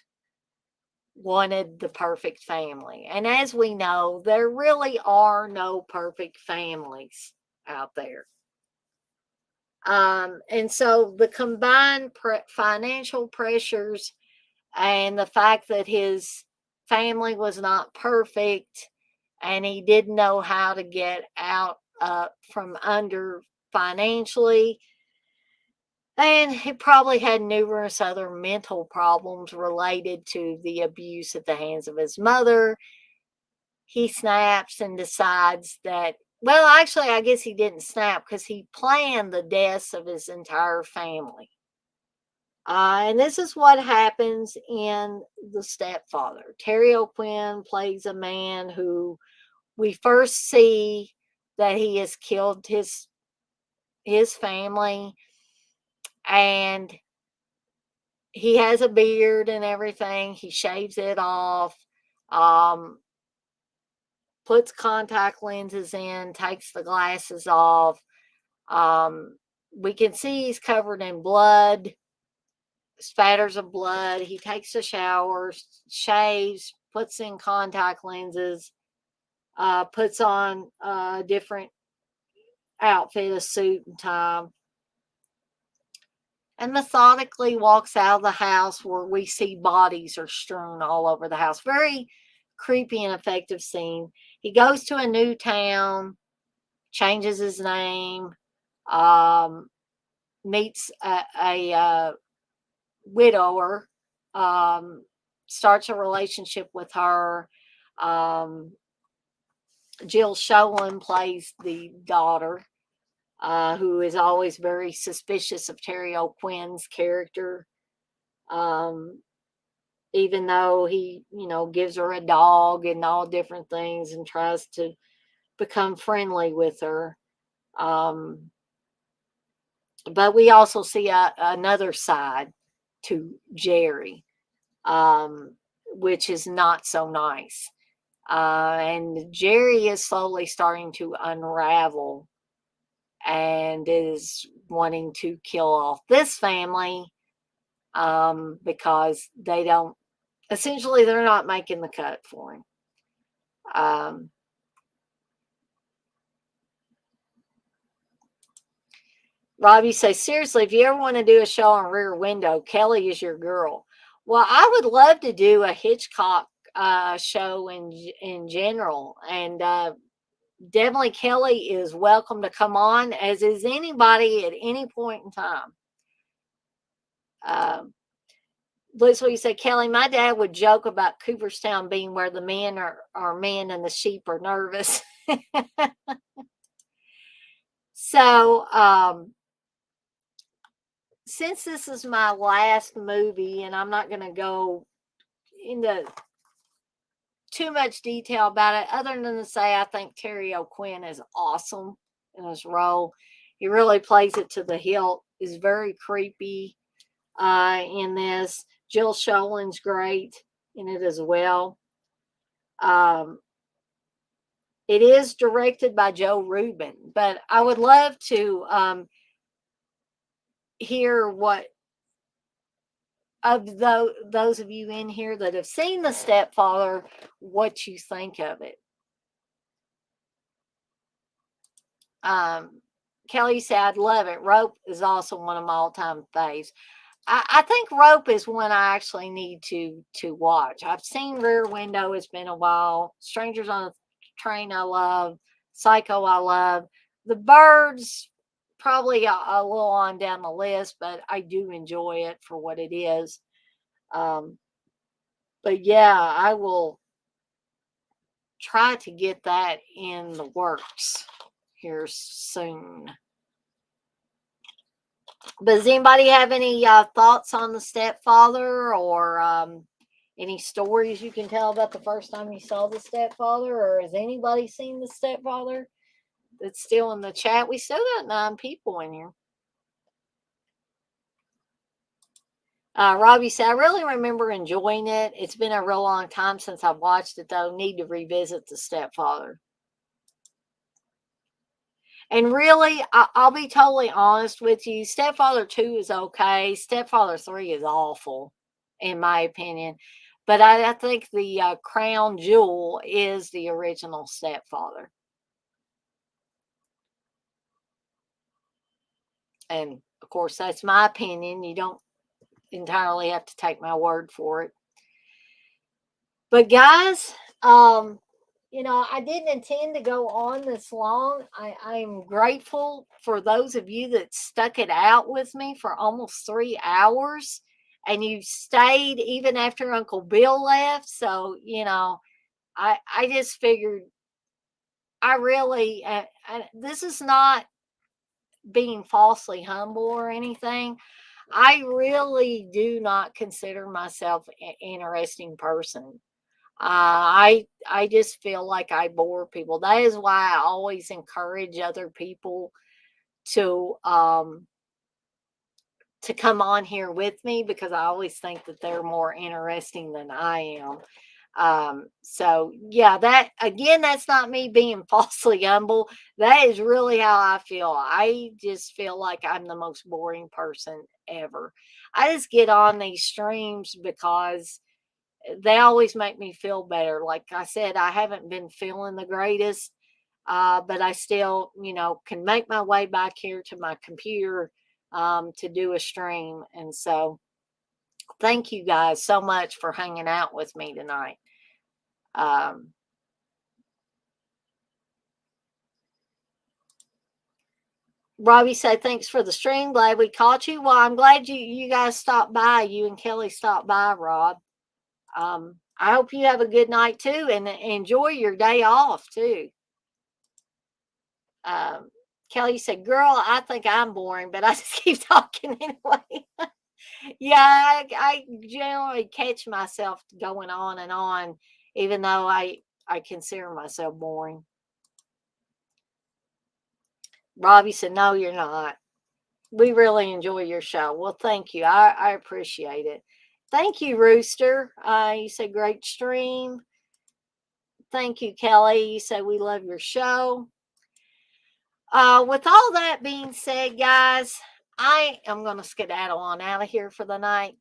wanted the perfect family. And as we know, there really are no perfect families out there. And so the combined financial pressures and the fact that his family was not perfect and he didn't know how to get out from under financially. And he probably had numerous other mental problems related to the abuse at the hands of his mother. He snaps and decides that, well, actually, I guess he didn't snap because he planned the deaths of his entire family. And this is what happens in The Stepfather. Terry O'Quinn plays a man who we first see that he has killed his family, and he has a beard and everything. He shaves it off, um, puts contact lenses in, takes the glasses off. Um, we can see he's covered in blood, spatters of blood. He takes a shower, shaves, puts in contact lenses, puts on a different outfit, a suit and tie, and methodically walks out of the house where we see bodies are strewn all over the house. Very creepy and effective scene. He goes to a new town, changes his name, um, meets a widower, um, starts a relationship with her. Um, Jill Sholin plays the daughter, who is always very suspicious of Terry O'Quinn's character. Um, Even though he, gives her a dog and all different things and tries to become friendly with her. Um, but we also see another side to Jerry, um, which is not so nice. And Jerry is slowly starting to unravel and is wanting to kill off this family because they don't, essentially, they're not making the cut for him. Um, Robbie says, seriously, if you ever want to do a show on Rear Window, Kelly is your girl. Well, I would love to do a Hitchcock show in general, and definitely Kelly is welcome to come on, as is anybody at any point in time. Liz, what you say, Kelly? My dad would joke about Cooperstown being where the men are men and the sheep are nervous. So, since this is my last movie, and I'm not going to go into too much detail about it, other than to say I think Terry O'Quinn is awesome in his role. He really plays it to the hilt. Is very creepy in this. Jill Schoen's great in it as well. Um, it is directed by Joe Rubin, but I would love to hear what of those of you in here that have seen The Stepfather, what you think of it. Kelly said, I'd love it. Rope is also one of my all-time faves. I think Rope is one I actually need to watch. I've seen Rear Window. It's been a while. Strangers on a Train I love. Psycho I love. The Birds probably a little on down the list, but I do enjoy it for what it is. Um, but yeah, I will try to get that in the works here soon. But does anybody have any thoughts on The Stepfather, or any stories you can tell about the first time you saw The Stepfather, or has anybody seen The Stepfather that's still in the chat? We still got 9 people in here. Robbie said, I really remember enjoying it. It's been a real long time since I've watched it, though. Need to revisit The Stepfather. And really, I'll be totally honest with you. Stepfather 2 is okay. Stepfather 3 is awful, in my opinion. But I think the crown jewel is the original Stepfather. And of course, that's my opinion. You don't entirely have to take my word for it. But guys, I didn't intend to go on this long. I'm grateful for those of you that stuck it out with me for almost 3 hours, and you stayed even after Uncle Bill left. So, I just figured I really, this is not being falsely humble or anything. I really do not consider myself an interesting person. I just feel like I bore people. That is why I always encourage other people to to come on here with me, because I always think that they're more interesting than I am. So yeah, that again, that's not me being falsely humble. That is really how I feel. I just feel like I'm the most boring person ever. I just get on these streams because they always make me feel better. Like I said, I haven't been feeling the greatest, but I still, can make my way back here to my computer to do a stream. And so, thank you guys so much for hanging out with me tonight. Um, Robbie said, thanks for the stream. Glad we caught you. Well, I'm glad you guys stopped by. You and Kelly stopped by, Rob. I hope you have a good night too, and enjoy your day off too. Kelly said, girl, I think I'm boring, but I just keep talking anyway. Yeah, I generally catch myself going on and on, even though I consider myself boring. Robbie said, no, you're not. We really enjoy your show. Well, thank you. I appreciate it. Thank you, Rooster. You said great stream. Thank you, Kelly. You said we love your show. With all that being said, guys, I am going to skedaddle on out of here for the night,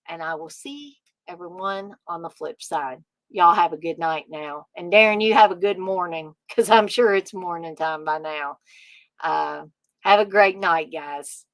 and I will see everyone on the flip side. Y'all have a good night now. And Darren, you have a good morning, because I'm sure it's morning time by now. Have a great night, guys.